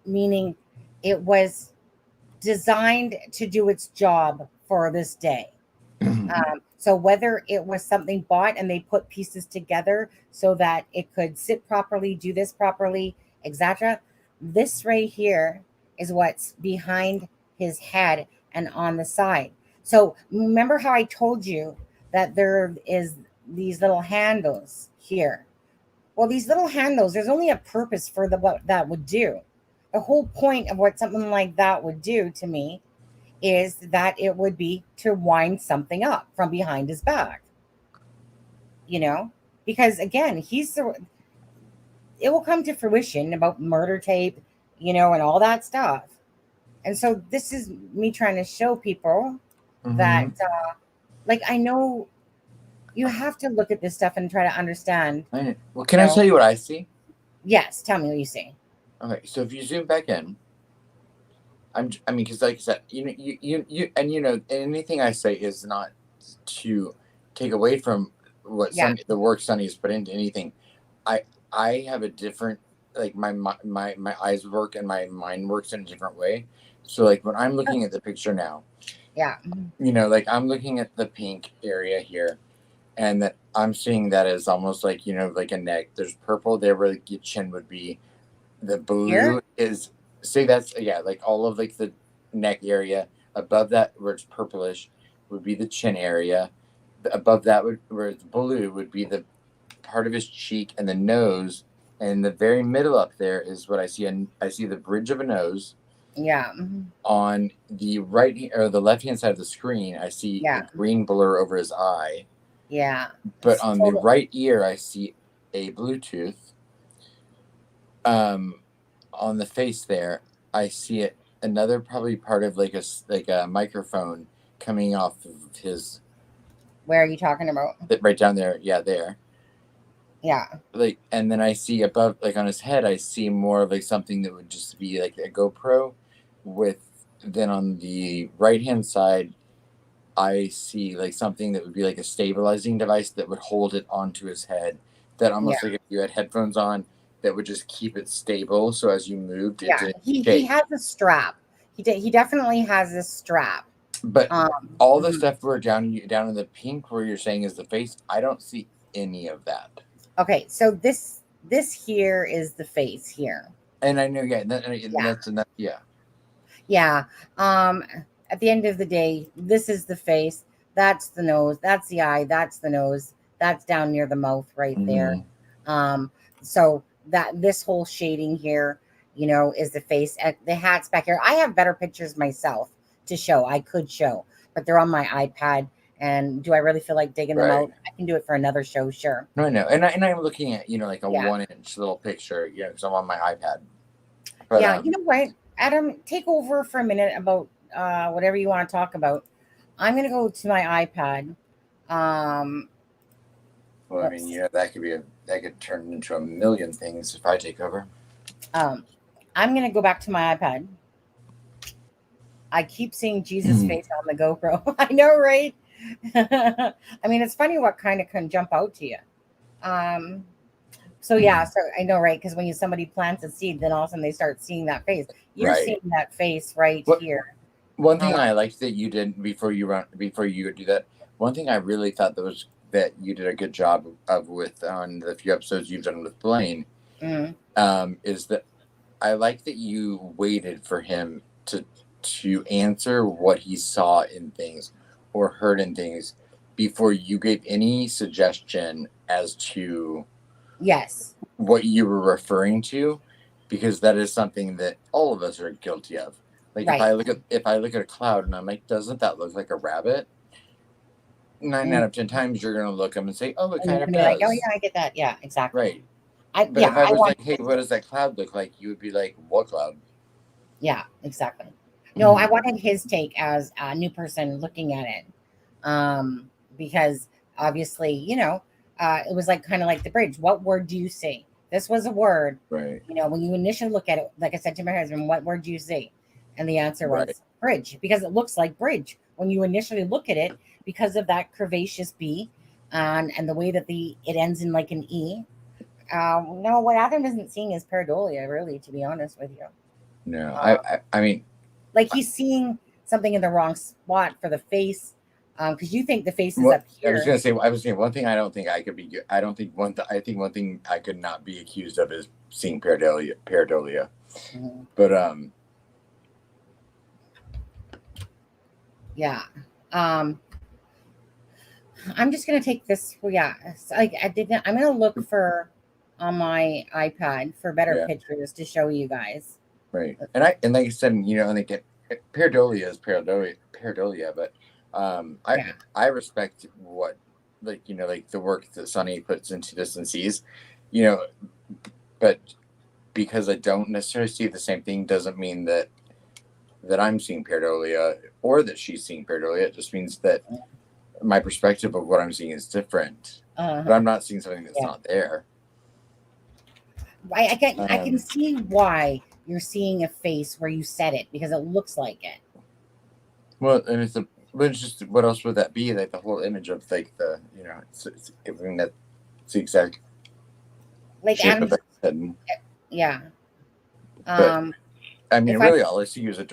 Meaning it was designed to do its job for this day. So whether it was something bought and they put pieces together so that it could sit properly, do this properly, etc. This right here is what's behind his head and on the side. So remember how I told you that there is these little handles here. Well, these little handles, there's only a purpose for what that would do. The whole point of what something like that would do to me is that it would be to wind something up from behind his back. Because again, it will come to fruition about murder tape, and all that stuff. And so this is me trying to show people that, I know you have to look at this stuff and try to understand. Well, can I tell you what I see? Yes, tell me what you see. Okay, so if you zoom back in, because like I said, you anything I say is not to take away from what the work Sunny's put into anything. I have a different, like my eyes work and my mind works in a different way. So like when I'm looking at the picture now, like I'm looking at the pink area here, and that I'm seeing that as almost like like a neck. There's purple there where your chin would be. The blue here? is. Say that's like all of like the neck area. Above that where it's purplish would be the chin area. Above that where the blue would be the part of his cheek and the nose. And in the very middle up there is what I see. I see the bridge of a nose. Yeah. On the right or the left hand side of the screen, I see a green blur over his eye. Yeah. But on the right ear, I see a Bluetooth. On the face there, I see another probably part of like a microphone coming off of his. Where are you talking about? Right down there, there. Yeah. Like, and then I see above, like on his head, I see more of like something that would just be like a GoPro. Then on the right hand side, I see like something that would be like a stabilizing device that would hold it onto his head. That almost like if you had headphones on, that would just keep it stable. So as you moved, he has a strap. He definitely has this strap. But all the stuff we're down in the pink where you're saying is the face, I don't see any of that. Okay, so this here is the face here. And I know, that's enough. Yeah. Yeah. At the end of the day, this is the face. That's the nose. That's the eye. That's the nose. That's down near the mouth right there. So that this whole shading here, is the face. The hat's back here. I have better pictures myself to show. I could show, but they're on my iPad. And do I really feel like digging them out? I can do it for another show, sure. No, I know. And I'm looking at, like a 1-inch little picture, because I'm on my iPad. But, you know what? Adam, take over for a minute about whatever you want to talk about. I'm going to go to my iPad. Well, I mean, that could turn into a million things if I take over. I'm going to go back to my iPad. I keep seeing Jesus' face on the GoPro. I know, right? I mean, it's funny what kind of can jump out to you. So I know, right? Because when somebody plants a seed, then all of a sudden they start seeing that face. You're seeing that face here. One thing I liked that you did before you do that. One thing I really thought that you did a good job of with on the few episodes you've done with Blaine, is that I like that you waited for him to answer what he saw in things or heard in things before you gave any suggestion as to what you were referring to, because that is something that all of us are guilty of. Like if I look at a cloud and I'm like, doesn't that look like a rabbit? 9 out of 10 times you're gonna look up and say, oh, it kind of does. Like, oh yeah, I get that. Yeah, exactly. Right. If I was like, hey, what does that cloud look like? You would be like, what cloud? Yeah, exactly. No, I wanted his take as a new person looking at it. Because obviously, it was like kind of like the bridge. What word do you see? This was a word. Right. When you initially look at it, like I said to my husband, what word do you see? And the answer was bridge because it looks like bridge when you initially look at it because of that curvaceous B, and the way that it ends in like an E. No, what Adam isn't seeing is pareidolia, really, to be honest with you. No, I mean, like he's seeing something in the wrong spot for the face, because you think the face is what, up here. I was saying one thing I don't think I could be. I don't think I think one thing I could not be accused of is seeing pareidolia. Mhm. But yeah. I'm just gonna take this. Yeah, I didn't. I'm gonna look for on my iPad for better pictures to show you guys. Right, and like I said, and they get pareidolia is pareidolia, but I respect what like the work that Sunny puts into this and sees, but because I don't necessarily see the same thing doesn't mean that I'm seeing pareidolia or that she's seeing pareidolia. It just means that my perspective of what I'm seeing is different, but I'm not seeing something that's not there. I can see why you're seeing a face where you said it because it looks like it. Well, and it's just what else would that be? Like the whole image of like it's everything that's the exact like shape Adam's, of the head. Yeah. But, I mean, really, all I see is a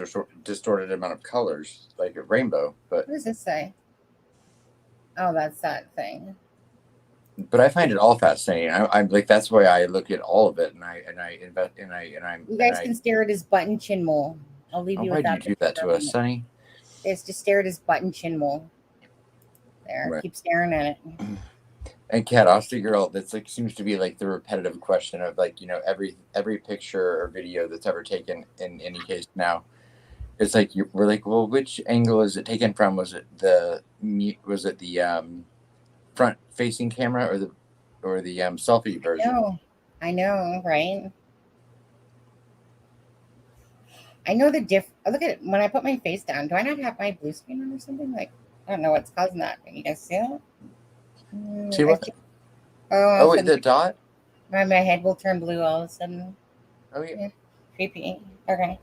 distorted amount of colors, like a rainbow. But what does this say? Oh, that's that thing. But I find it all fascinating. I'm like that's why I look at all of it, and I invest, and I'm. You guys can stare at his button chin mole. I'll leave you with that. Why do you do that to us, Sonny? It's just stare at his button chin mole. There, right. Keep staring at it. And Curiosity Girl, that's like seems to be like the repetitive question of like every picture or video that's ever taken in any case now. It's like we're like, well, which angle is it taken from? Was it the front facing camera or the selfie version? I know, right? I know the look at it when I put my face down. Do I not have my blue screen on or something? Like I don't know what's causing that. Can you guys see that? See what? Oh, wait, the dot? My head will turn blue all of a sudden. Oh, yeah. Creepy. Okay.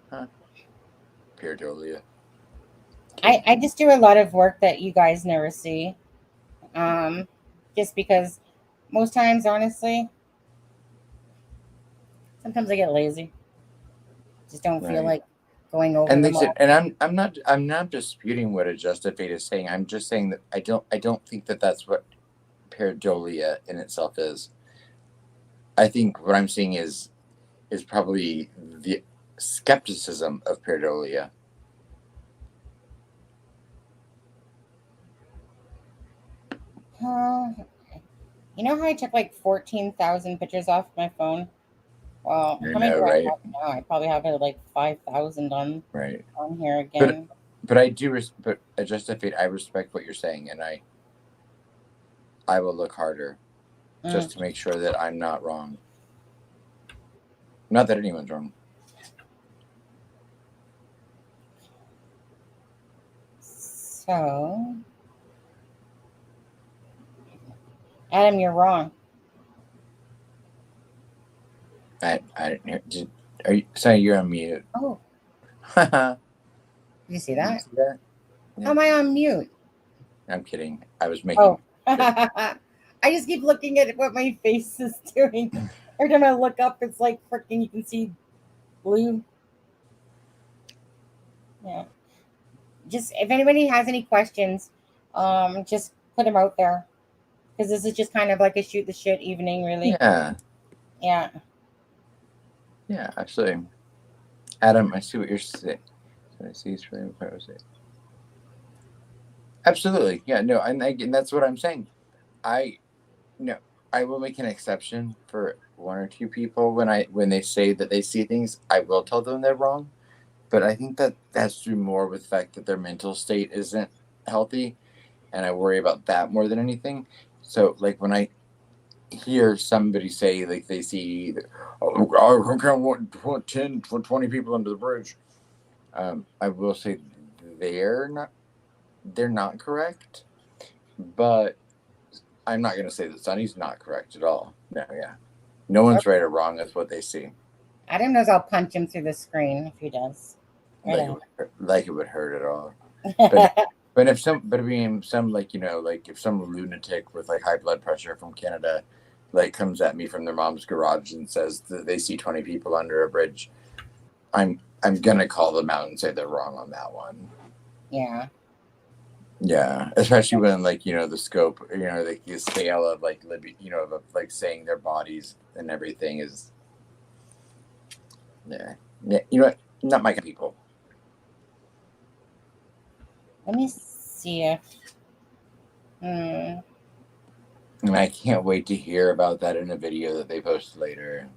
Huh. Pareidolia. I just do a lot of work that you guys never see. Just because most times, honestly, sometimes I get lazy. Just don't feel like going over them all. And I'm not disputing what Adjusted Fate is saying. I'm just saying that I don't think that that's what pareidolia in itself is. I think what I'm seeing is probably the skepticism of pareidolia. You know how I took like 14,000 pictures off my phone? Well, how many do I have now? I probably have it like 5,000 on here again. But I do but Adjusted Fate, I respect what you're saying, and I will look harder just to make sure that I'm not wrong. Not that anyone's wrong. So, Adam, you're wrong. I didn't hear. Are you saying you're on mute? Oh. Did you see that? Yeah. How am I on mute? I'm kidding. I was making. Oh. I just keep looking at what my face is doing. Every time I look up, it's like freaking. You can see blue. Yeah. Just if anybody has any questions, just put them out there, because this is just kind of like a shoot the shit evening, really. Yeah. Yeah. Yeah, absolutely. Adam, I see what you're saying. I see it's really important. Absolutely. Yeah, no, and that's what I'm saying. I will make an exception for one or two people when they say that they see things. I will tell them they're wrong, but I think that that's due more with the fact that their mental state isn't healthy, and I worry about that more than anything. So, like when I hear somebody say like they see, I can't want 10 or 20 people under the bridge. I will say they're not correct, but I'm not going to say that Sonny's not correct at all. No one's right or wrong. That's what they see. Adam knows I'll punch him through the screen if he does. Like it would hurt at all. But if some, but I mean, some like like if some lunatic with like high blood pressure from Canada, like comes at me from their mom's garage and says that they see 20 people under a bridge, I'm gonna call them out and say they're wrong on that one. Yeah. Yeah, especially when like the scope, like the scale of like Libby, of like saying their bodies and everything is, yeah, what, not my kind of people. Let me see if. And I can't wait to hear about that in a video that they post later.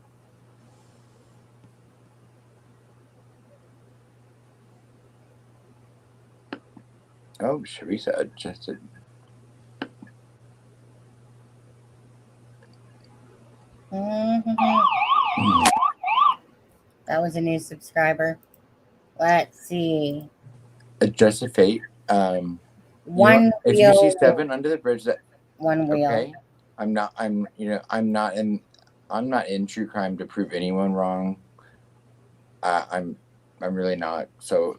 Oh, Sharisa adjusted. That was a new subscriber. Let's see. Adjusted fate. One if wheel. you see 7 under the bridge, that one wheel. Okay. I'm not in true crime to prove anyone wrong. I'm really not. So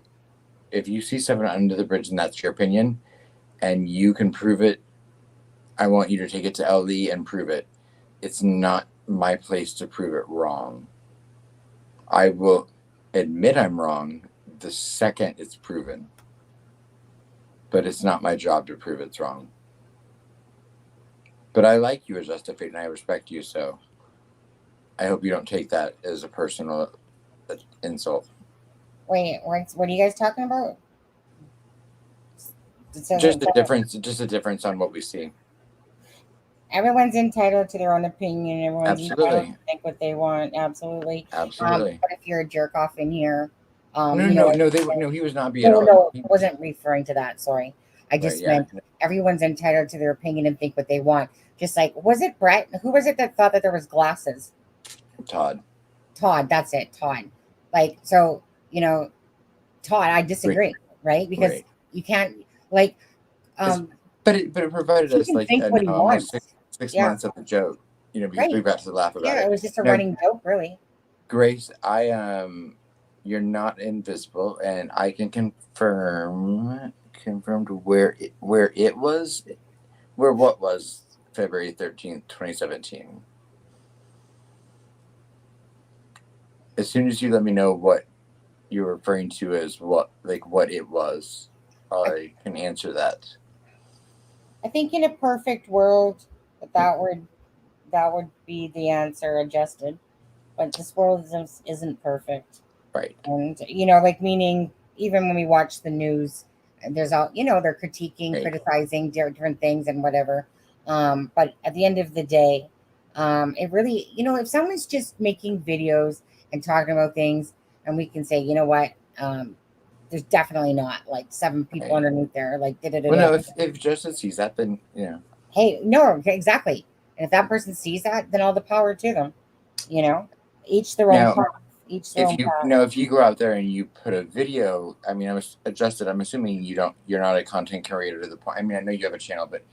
if you see 7 under the bridge and that's your opinion and you can prove it, I want you to take it to LE and prove it. It's not my place to prove it wrong. I will admit I'm wrong the second it's proven. But it's not my job to prove it's wrong. But I like you as Adjusted Fate and I respect you, so I hope you don't take that as a personal insult. Wait, what are you guys talking about? Just a difference on what we see. Everyone's entitled to their own opinion. Everyone's entitled to think what they want. Absolutely. Absolutely. But if you're a jerk off in here, no, he was not being. No, I wasn't referring to that. Sorry, I just meant everyone's entitled to their opinion and think what they want. Just like, was it Brett? Who was it that thought that there was glasses? Todd, that's it. Todd. Like, so Todd, I disagree, right? Because you can't like. But it provided us like almost 6 months of a joke, because we got to laugh about it. Yeah, it was just a running joke, really. Grace, you're not invisible, and I can confirmed where it was, what was February 13th, 2017. As soon as you let me know what you're referring to as what it was, I can answer that. I think in a perfect world, that would be the answer, Adjusted. But this world isn't perfect. Right. And, like, meaning even when we watch the news, there's all, they're critiquing, criticizing different things and whatever. But at the end of the day, it really, if someone's just making videos and talking about things and we can say, you know what, there's definitely not like 7 people underneath there. Like, well, no, if Justin sees that, then, Hey, no, exactly. And if that person sees that, then all the power to them, each their own path. If you go out there and you put a video, I mean, I'm assuming you're not a content creator to the point. I mean, I know you have a channel, but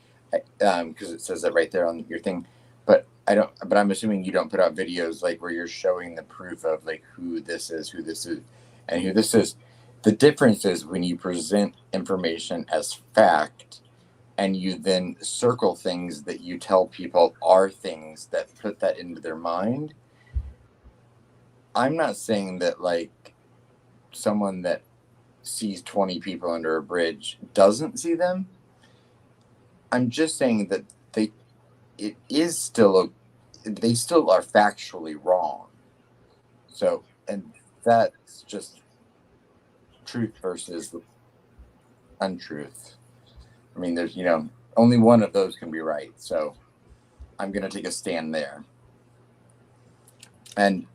because it says that right there on your thing, but I'm assuming you don't put out videos like where you're showing the proof of like who this is, and who this is. The difference is when you present information as fact and you then circle things that you tell people are things that put that into their mind. I'm not saying that like someone that sees 20 people under a bridge doesn't see them. I'm just saying that they still are factually wrong. So, and that's just truth versus untruth. I mean, there's, only one of those can be right. So I'm going to take a stand there. And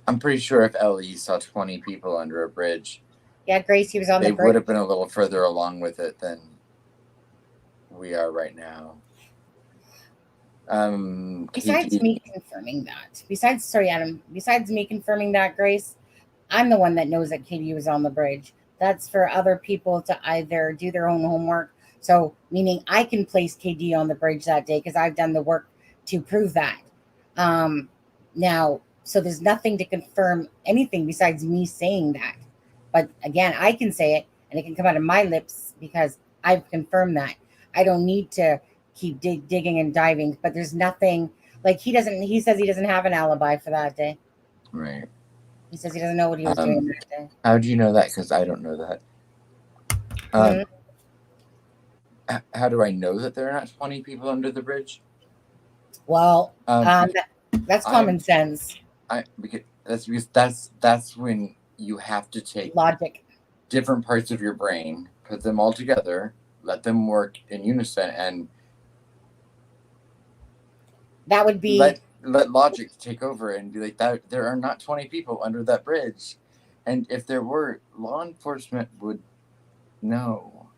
I'm pretty sure if LE saw 20 people under a bridge, yeah, Gracie was on the bridge. They would have been a little further along with it than we are right now. Besides me confirming that, besides me confirming that, Grace, I'm the one that knows that KD was on the bridge. That's for other people to either do their own homework. So, meaning I can place KD on the bridge that day because I've done the work to prove that. Now, so there's nothing to confirm anything besides me saying that. But again, I can say it and it can come out of my lips because I've confirmed that. I don't need to keep digging and diving, but there's nothing like he says he doesn't have an alibi for that day. Right. He says he doesn't know what he was doing that day. How do you know that? Because I don't know that. How do I know that there are not 20 people under the bridge? Well, that's common sense. Because that's when you have to take Logic. different parts of your brain, put them all together, let them work in unison, and that would be let logic take over and be like that. There are not 20 people under that bridge, and if there were, law enforcement would know.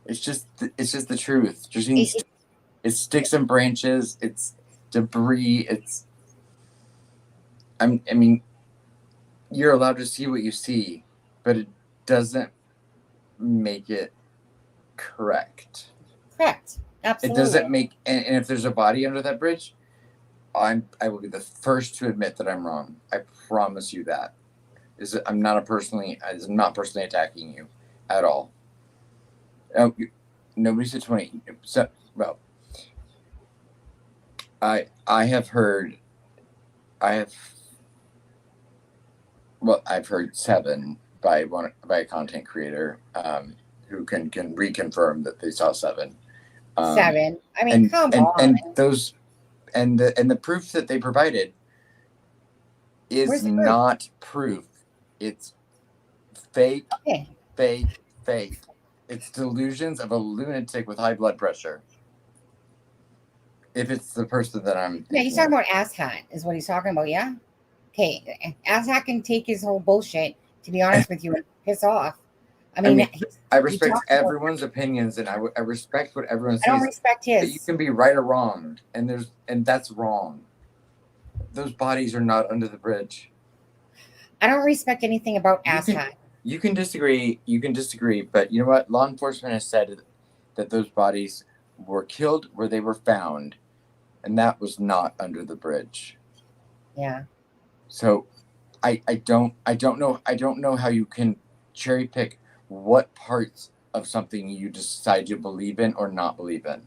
It's just the truth. It's sticks and branches. It's debris. I mean, you're allowed to see what you see, but it doesn't make it correct. Correct. Absolutely. It doesn't make. And if there's a body under that bridge, I will be the first to admit that I'm wrong. I promise you that. I'm not personally attacking you at all. Nobody said 20. So, well, I've heard 7 by a content creator who can reconfirm that they saw 7. 7. I mean, come on. And those and the proof that they provided is not proof. It's fake, fake. It's delusions of a lunatic with high blood pressure. If it's the person that I'm... Yeah, he's talking about asshat is what he's talking about, yeah? Okay, asshat can take his whole bullshit, to be honest with you, and piss off. I mean I respect everyone's opinions, and I respect what everyone says. I don't respect his. But you can be right or wrong, and that's wrong. Those bodies are not under the bridge. I don't respect anything about asshat. You can disagree, but you know what? Law enforcement has said that those bodies were killed where they were found, and that was not under the bridge. Yeah. So I don't know how you can cherry pick what parts of something you decide to believe in or not believe in.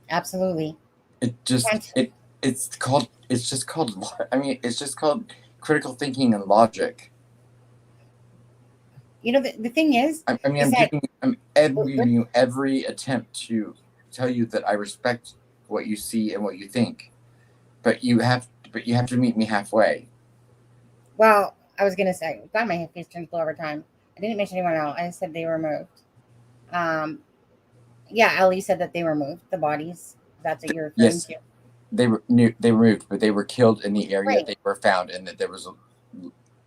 Absolutely. It's just called critical thinking and logic. You know, the thing is, I'm giving you every attempt to tell you that I respect what you see and what you think, but you have to meet me halfway. Well, I was gonna say, God, my face turns blue over time. I didn't mention anyone else. I said they were moved. Yeah, Ellie said that they were moved. The bodies. That's what you're referring to. They were moved, but they were killed in the area they were found, and that there was,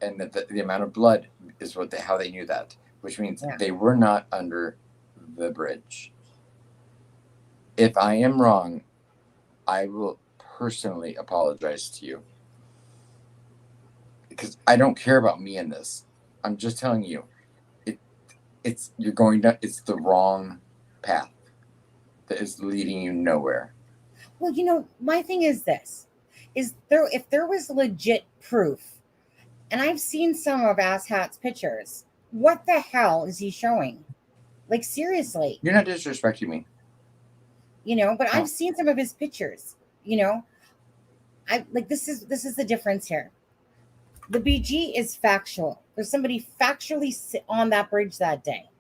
and that the amount of blood is how they knew that, which means they were not under the bridge. If I am wrong, I will personally apologize to you, because I don't care about me in this. I'm just telling you, it's the wrong path that is leading you nowhere. Well, you know, my thing is this: if there was legit proof, and I've seen some of asshat's pictures, what the hell is he showing? Like, seriously. You're not disrespecting me. You know, but I've seen some of his pictures. You know, this is the difference here. The BG is factual. There's somebody factually on that bridge that day.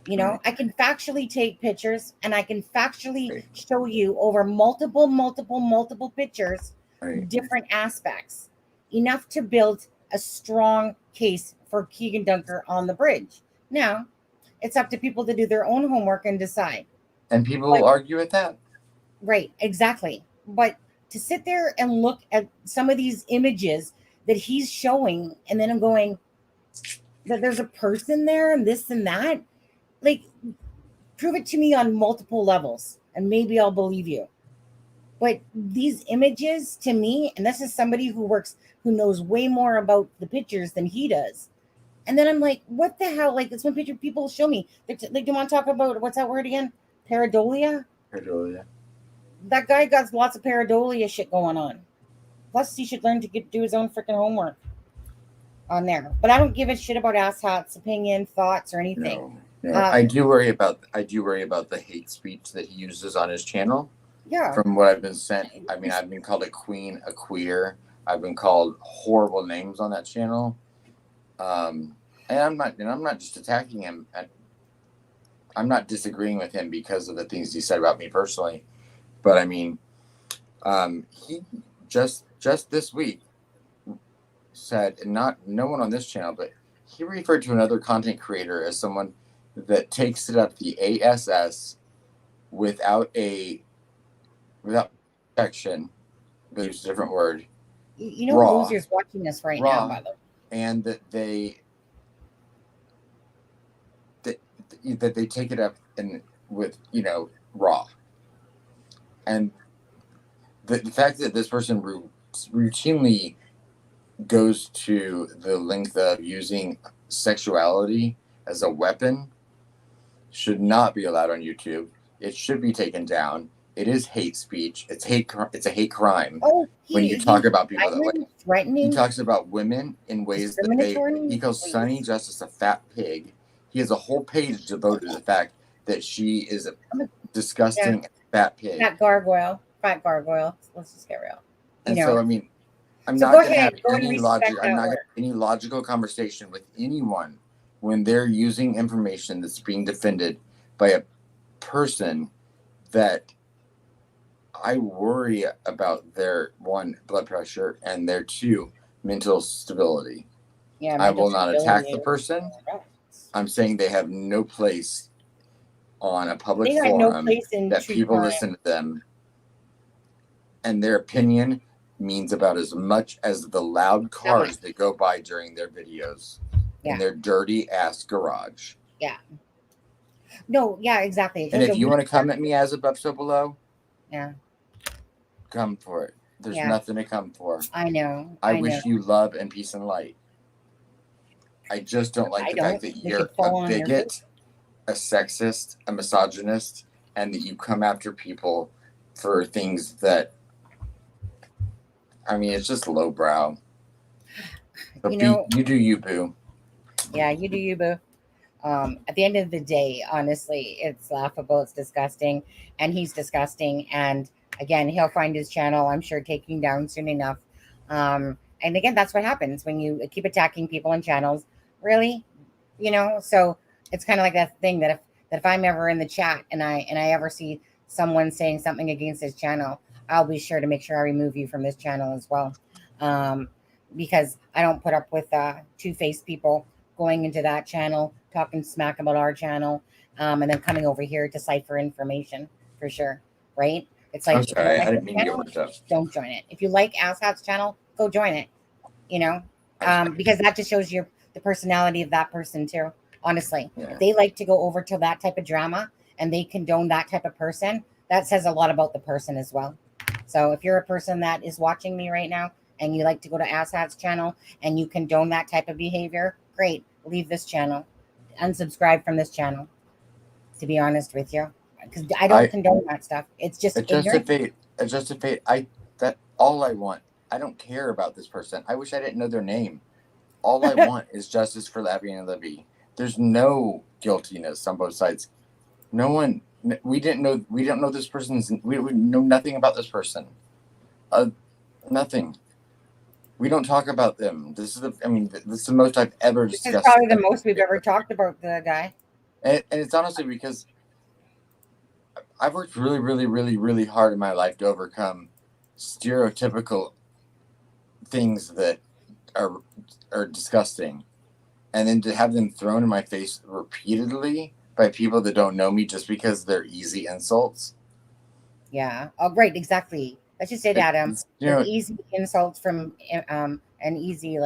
You know, I can factually take pictures, and I can factually show you over multiple pictures, different aspects, enough to build a strong case for Keegan Dunker on the bridge. Now, it's up to people to do their own homework and decide. And people will argue with that. Right, exactly. But to sit there and look at some of these images that he's showing, and then I'm going, that there's a person there and this and that, like, prove it to me on multiple levels and maybe I'll believe you. But these images, to me, and this is somebody who knows way more about the pictures than he does. And then I'm like, what the hell? Like, it's when people show me. Like, do you want to talk about, what's that word again? Pareidolia? Pareidolia. That guy got lots of pareidolia shit going on. Plus, he should learn to do his own freaking homework. on there. But I don't give a shit about asshat's opinion, thoughts, or anything. No. I do worry about the hate speech that he uses on his channel. Yeah. From what I've been sent, I mean, I've been called a queen, a queer. I've been called horrible names on that channel. And I'm not just attacking him. I'm not disagreeing with him because of the things he said about me personally. But I mean, he just this week said, no one on this channel, but he referred to another content creator as someone that takes it up the ASS without protection. But it's a different word. You know, raw, losers watching this right now, by the way. And that they take it up with raw. And the fact that this person routinely goes to the length of using sexuality as a weapon should not be allowed on YouTube. It should be taken down. It is hate speech. It's a hate crime. Oh, when you talk about people that way. Threatening. He talks about women in ways that he calls Sunny Justice a fat pig. He has a whole page devoted to the fact that she is a disgusting fat pig. Fat gargoyle. Let's just get real. And so, I mean, I'm not going to have any logical conversation with anyone when they're using information that's being defended by a person that I worry about their, 1, blood pressure, and their 2, mental stability. Yeah, I will not attack the person. I'm saying they have no place on a public forum that people listen to them, and their opinion means about as much as the loud cars that go by during their videos in their dirty ass garage. Yeah. No, yeah, exactly. And if you want to come at me as above so below, come for it. There's nothing to come for. I know. I wish you love and peace and light. I just don't like the fact that you're a bigot, a sexist, a misogynist, and that you come after people for things that, I mean, it's just lowbrow. So you do you, boo. Yeah, you do you, boo. At the end of the day, honestly, it's laughable. It's disgusting. And he's disgusting. And again, he'll find his channel, I'm sure, taking down soon enough. And again, that's what happens when you keep attacking people and channels. Really? So it's kind of like that thing that if I'm ever in the chat and I ever see someone saying something against his channel, I'll be sure to make sure I remove you from this channel as well. Because I don't put up with two-faced people going into that channel, talking smack about our channel, and then coming over here to cipher information for sure. Right? It's like, sorry, I didn't mean to go stuff. Don't join it. If you like Asshat's channel, go join it. Because that just shows you the personality of that person too. Honestly, if they like to go over to that type of drama and they condone that type of person, that says a lot about the person as well. So if you're a person that is watching me right now and you like to go to Asshat's channel and you condone that type of behavior, great. Leave this channel. Unsubscribe from this channel. To be honest with you, because I don't condone that stuff. It's just fate. That all I want. I don't care about this person. I wish I didn't know their name. All I want is justice for Labby and Libby. There's no guiltiness on both sides. No one. We don't know this person's. We know nothing about this person. Nothing. We don't talk about them. This is the most I've ever discussed. This is probably the most we've ever talked about the guy. And it's honestly because I've worked really, really, really, really hard in my life to overcome stereotypical things that are disgusting, and then to have them thrown in my face repeatedly by people that don't know me just because they're easy insults. Yeah. Oh, right. Exactly. That's just it, Adam. Easy insults from an easy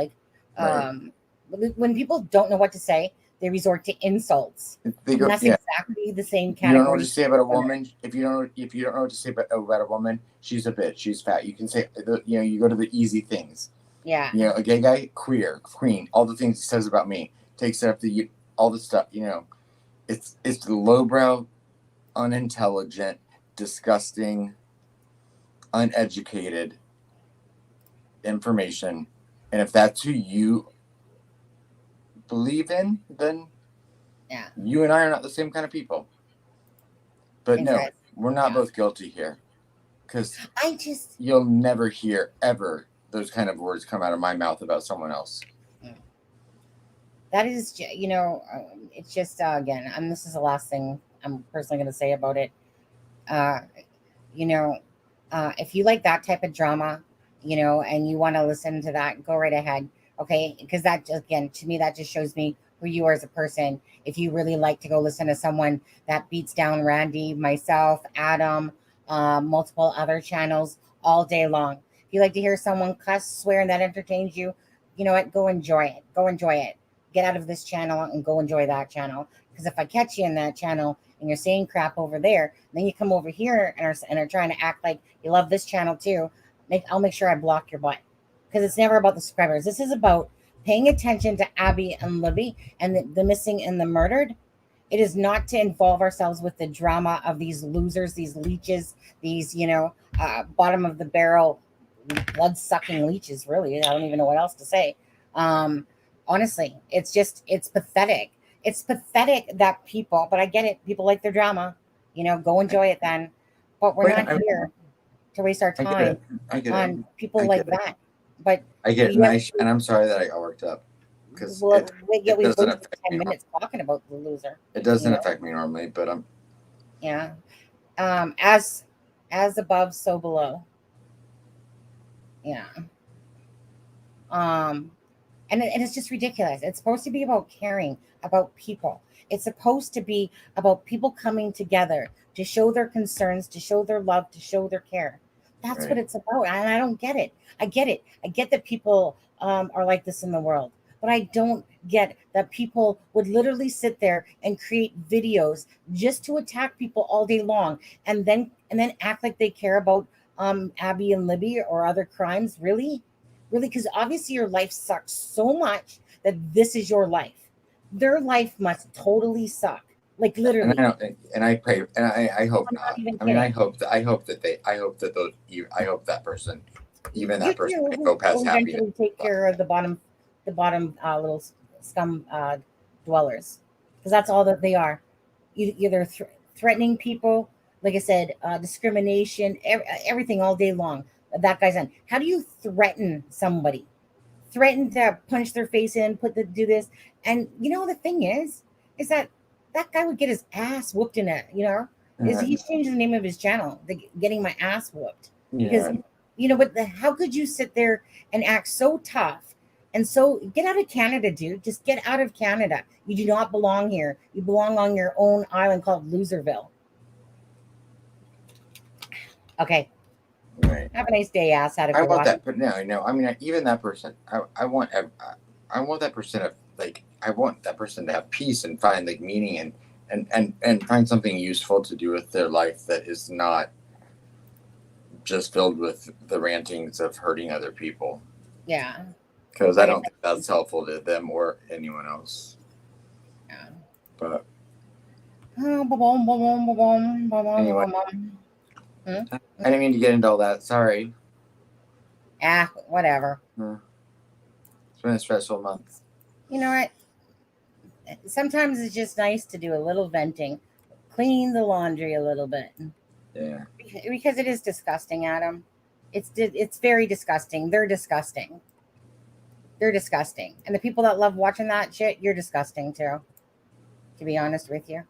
when people don't know what to say, they resort to insults. That's exactly the same category. You don't know what to say about a woman. If you don't know what to say about a woman, she's a bitch. She's fat. You can say you go to the easy things. Yeah. A gay guy, queer, queen, all the things he says about me, takes up all the stuff. It's the lowbrow, unintelligent, disgusting, uneducated information. And if that's who you believe in, then Yeah. you and I are not the same kind of people. But no, Exactly. we're not Yeah. both guilty here, because I just you'll never hear ever those kind of words come out of my mouth about someone else. that is, it's just again, and this is the last thing I'm personally going to say about it. Uh, you know, if you like that type of drama, and you want to listen to that, go right ahead. Okay, because that just, again, to me, that just shows me who you are as a person. If you really like to go listen to someone that beats down Randy, myself, Adam, multiple other channels all day long. If you like to hear someone cuss, swear, and that entertains you, you know what? Go enjoy it. Go enjoy it. Get out of this channel and go enjoy that channel. Because if I catch you in that channel and you're saying crap over there, then you come over here and are trying to act like you love this channel too, I'll make sure I block your butt. Because it's never about the subscribers. This is about paying attention to Abby and Libby and the missing and the murdered. It is not to involve ourselves with the drama of these losers, these leeches, these, bottom of the barrel, blood sucking leeches. Really, I don't even know what else to say. Honestly, it's pathetic. It's pathetic that people, but I get it. People like their drama. Go enjoy it then. But we're not here to waste our time on people like that. But I get it, and I'm sorry that I got worked up, because we it doesn't wasted affect 10 me. minutes talking about the loser. It doesn't affect me normally, but I'm. Yeah. As above, so below. Yeah. And it's just ridiculous. It's supposed to be about caring about people. It's supposed to be about people coming together to show their concerns, to show their love, to show their care. That's Right. what it's about. And I don't get it. I get it. I get that people are like this in the world. But I don't get that people would literally sit there and create videos just to attack people all day long and then act like they care about Abby and Libby or other crimes. Really? Really? Because obviously your life sucks so much that this is your life. Their life must totally suck. Like literally. And I don't, and I pray, and I hope I'm not. not even I mean, I kidding. hope that person, even You that person, I too hope has will happiness. eventually take care of the bottom little scum dwellers, because that's all that they are. Either threatening people, like I said, discrimination, everything all day long. That guy's on. How do you threaten somebody? Threaten to punch their face in, do this, and the thing is that guy would get his ass whooped in it. Is Yeah. he's changed the name of his channel, getting my ass whooped, because Yeah. but how could you sit there and act so tough and so get out of Canada, dude? Just get out of Canada. You do not belong here. You belong on your own island called Loserville. Okay. Right. Have a nice day, ass. Out of I want that, but no. I mean, even that person. I want that person to I want that person to have peace and find meaning and find something useful to do with their life that is not just filled with the rantings of hurting other people. Yeah. Because I don't think that's helpful to them or anyone else. Yeah. But anyway, I didn't mean to get into all that. Sorry. Whatever. It's been a stressful month. You know what? Sometimes it's just nice to do a little venting, clean the laundry a little bit. Yeah. Because it is disgusting, Adam. It's very disgusting. They're disgusting. They're disgusting. And the people that love watching that shit, you're disgusting too. To be honest with you.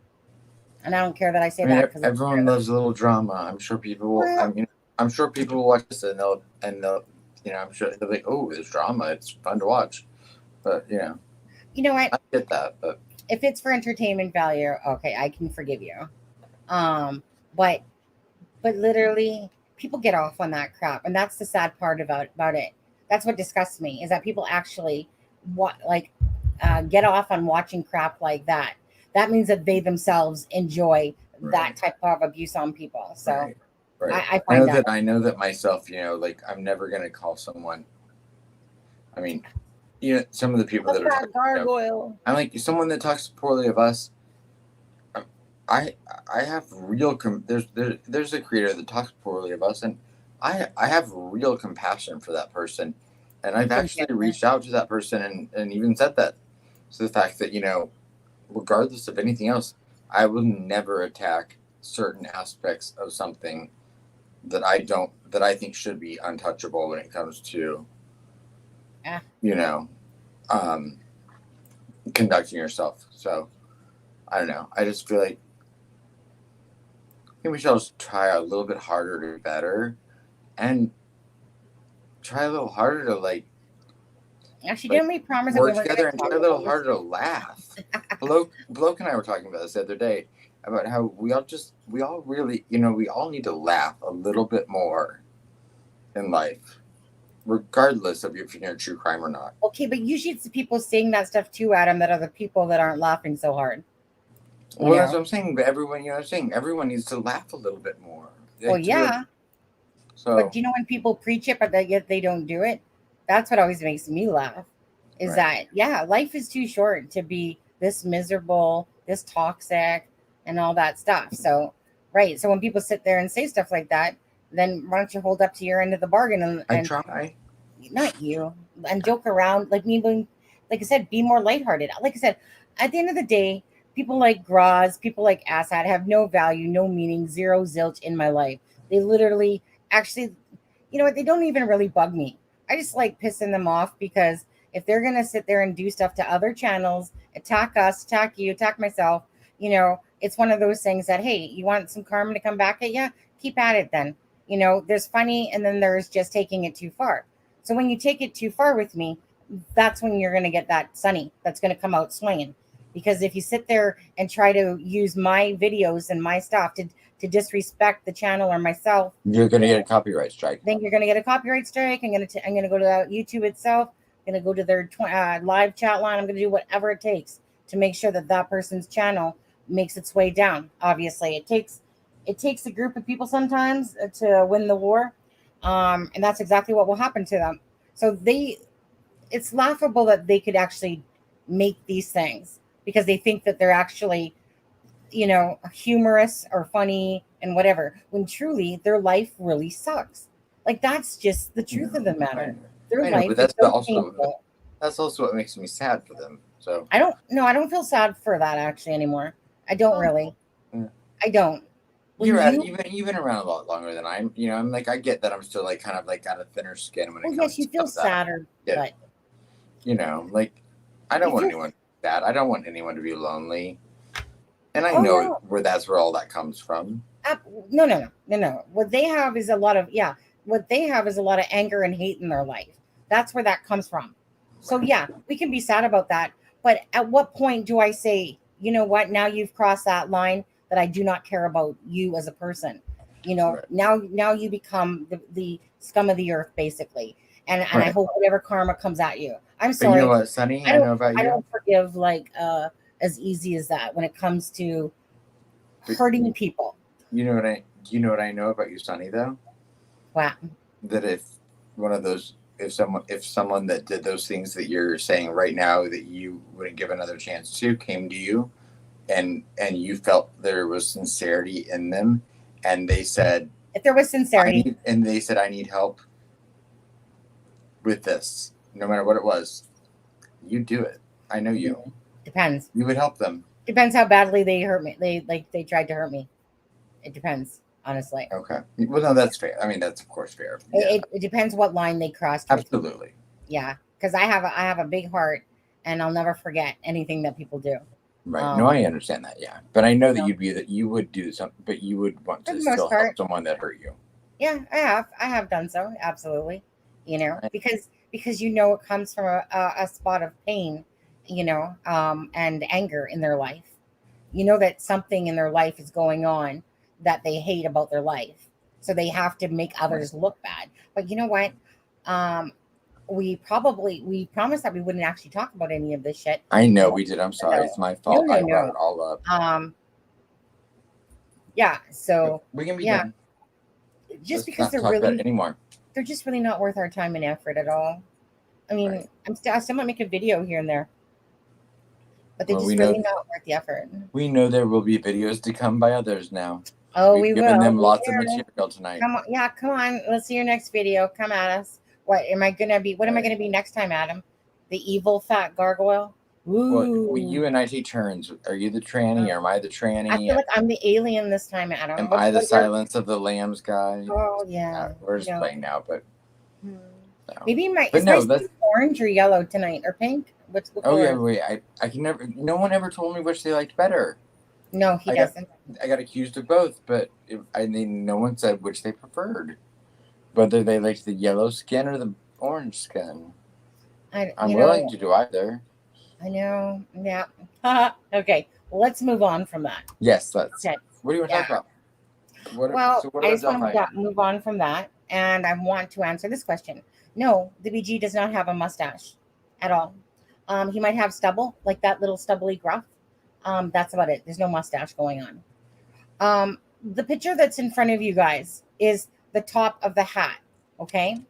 And I don't care that I say that. Everyone loves a little drama. I'm sure people will. I'm sure people will watch this and they'll. I'm sure they'll be like, "Oh, there's drama. It's fun to watch." But you know what? I get that, but if it's for entertainment value, okay, I can forgive you. But literally, people get off on that crap, and that's the sad part about it. That's what disgusts me, is that people actually get off on watching crap like that. That means that they themselves enjoy that type of abuse on people. So right. I know that myself. I'm never gonna call someone. I mean, some of the people that are gargoyle. I'm like someone that talks poorly of us. I have real there's a creator that talks poorly of us, and I have real compassion for that person, and I've actually reached out to that person and even said that, So the fact that, regardless of anything else, I will never attack certain aspects of something that I think should be untouchable when it comes to, Yeah. um, conducting yourself. So I don't know. I just feel like I think we should just try a little bit harder to be better, and try a little harder to Actually, like didn't we promise that we work weren't together going to and talk try a little about harder to laugh. Bloke and I were talking about this the other day about how we all really, we all need to laugh a little bit more in life, regardless of if you're in true crime or not. Okay, but usually it's the people saying that stuff too, Adam, that are the people that aren't laughing so hard. Well, that's what I'm saying. But everyone, I'm saying everyone needs to laugh a little bit more. Well, yeah. So, but you know when people preach it, but yet they don't do it? That's what always makes me laugh. Is that, yeah, life is too short to be this miserable, this toxic, and all that stuff. So, right. So when people sit there and say stuff like that, then why don't you hold up to your end of the bargain and I try. Not you, and joke around like me being, like I said, be more lighthearted. Like I said, at the end of the day, people like Graz, people like Assad have no value, no meaning, zero zilch in my life. They literally, actually, you know what? They don't even really bug me. I just like pissing them off because if they're gonna sit there and do stuff to other channels, attack us, attack you, attack myself, it's one of those things that, hey, you want some karma to come back at you? Keep at it then. There's funny, and then there's just taking it too far. So when you take it too far with me, that's when you're going to get that Sunny that's going to come out swinging. Because if you sit there and try to use my videos and my stuff to disrespect the channel or myself, you're going to get a copyright strike. Then you're going to get a copyright strike. I'm going to go to YouTube itself. I'm going to go to their live chat line. I'm going to do whatever it takes to make sure that person's channel makes its way down. Obviously, it takes a group of people sometimes to win the war. And that's exactly what will happen to them. So it's laughable that they could actually make these things because they think that they're actually, humorous or funny and whatever, when truly their life really sucks. Like, that's just the truth of the matter. Their life is so painful. That's also what makes me sad for them. So I don't feel sad for that actually anymore. I don't really. Yeah. I don't. You've been around a lot longer than I'm. I'm like, I get that I'm still like kind of like got a thinner skin when it comes. Yes, you feel sadder, but like I don't want anyone sad. I don't want anyone to be lonely, and I know that's where all that comes from. No. What they have is a lot of anger and hate in their life. That's where that comes from. So yeah, we can be sad about that, but at what point do I say, you know what? Now you've crossed that line. That I do not care about you as a person. Now you become the scum of the earth, basically. And I hope whatever karma comes at you. I'm sorry. But you know what, Sunny? I know about you. I don't forgive as easy as that when it comes to hurting people. You know what I know about you, Sunny, though? Wow. That if someone that did those things that you're saying right now that you wouldn't give another chance to came to you, and you felt there was sincerity in them, and they said, if there was sincerity, I need help with this, no matter what it was, you do it. I know you. Depends. You would help them. Depends how badly they hurt me. They tried to hurt me. It depends, honestly. Okay. Well, no, that's fair. I mean, that's of course fair. Yeah. It depends what line they crossed. Absolutely. Yeah, because I have a big heart, and I'll never forget anything that people do. Right. No, I understand that. Yeah, but I know that you would do something, but you would want to still help someone that hurt you. Yeah, I have done so. Absolutely. Because it comes from a spot of pain, and anger in their life. That something in their life is going on that they hate about their life. So they have to make others look bad. But you know what? We promised that we wouldn't actually talk about any of this shit. I know we did. I'm sorry. It's my fault. No. I brought it all up. Yeah. So we can be done. Just because they're just really not worth our time and effort at all. I mean, I still might make a video here and there, but they're just really not worth the effort. We know there will be videos to come by others now. Oh, we will. Given them lots of material tonight. Come on. Let's see your next video. Come at us. What am I gonna be? What am I gonna be next time, Adam? The evil fat gargoyle? Ooh. you and I take turns. Are you the tranny or am I the tranny? I feel like I'm the alien this time, Adam. Am I the Silence of the Lambs guy? Oh yeah. We're just playing now, but Hmm. no. Maybe my But is no, my that's skin orange or yellow tonight or pink? What oh yeah, color? wait. I can never. No one ever told me which they liked better. No, he doesn't. I got accused of both, but no one said which they preferred, whether they liked the yellow skin or the orange skin. I'm willing to do either. I know. Yeah. Okay. Well, let's move on from that. Yes, let's. Okay. What do you want to talk about? What I just want Delphi? to move on from that, and I want to answer this question. No, the BG does not have a mustache at all. He might have stubble, like that little stubbly gruff. That's about it. There's no mustache going on. The picture that's in front of you guys is the top of the hat. Okay.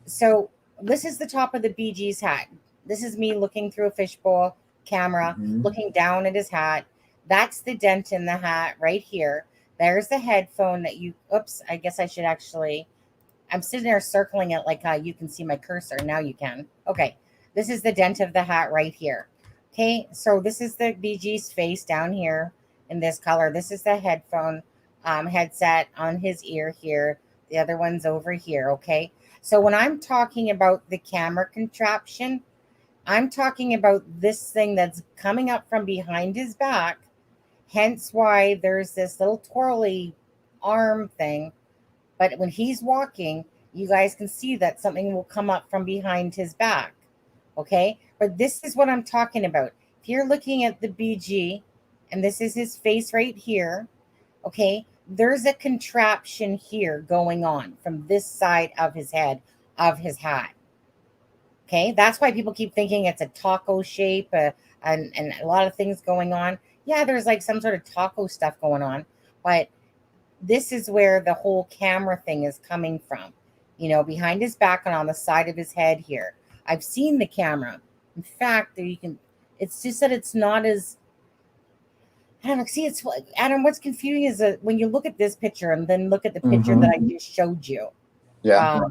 So this is the top of the BG's hat. This is me looking through a fishbowl camera, looking down at his hat. That's the dent in the hat right here. There's the headphone that you, oops, I guess I should actually, I'm sitting there circling it like you can see my cursor. Now you can. Okay. This is the dent of the hat right here. Okay. So this is the BG's face down here in this color. This is the headphone headset on his ear here. The other one's over here. Okay. So when I'm talking about the camera contraption, I'm talking about this thing that's coming up from behind his back. Hence why there's this little twirly arm thing. But when he's walking, you guys can see that something will come up from behind his back. Okay. But this is what I'm talking about. If you're looking at the BG, and this is his face right here. Okay. There's a contraption here going on from this side of his head, of his hat. Okay. That's why people keep thinking it's a taco shape and a lot of things going on. Yeah, there's like some sort of taco stuff going on, but this is where the whole camera thing is coming from, behind his back and on the side of his head here. I've seen the camera. In fact, it's just that it's not as, Adam, see, it's Adam. What's confusing is that when you look at this picture and then look at the picture that I just showed you. Yeah.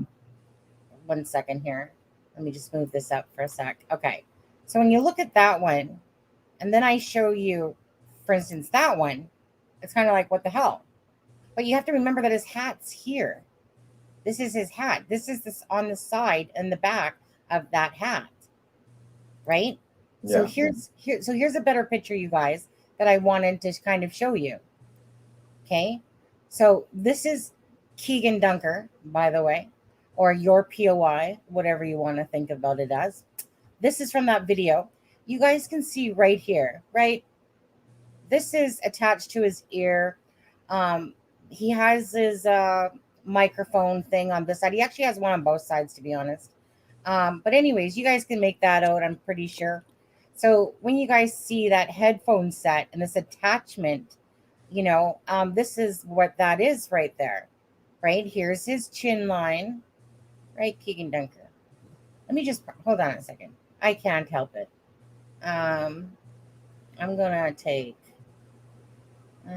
1 second here. Let me just move this up for a sec. Okay. So when you look at that one, and then I show you, for instance, that one, it's kind of like, what the hell? But you have to remember that his hat's here. This is his hat. This is this on the side and the back of that hat. Right? Yeah. So here's a better picture, you guys, that I wanted to kind of show you. Okay. So this is Keegan Dunker, by the way, or your POI, whatever you want to think about it as. This is from that video. You guys can see right here, right? This is attached to his ear. He has his microphone thing on this side. He actually has one on both sides, to be honest. But anyways, you guys can make that out, I'm pretty sure. So when you guys see that headphone set and this attachment, this is what that is right there. Right? Here's his chin line. Right, Keegan Dunker. Let me just hold on a second. I can't help it. I'm gonna take do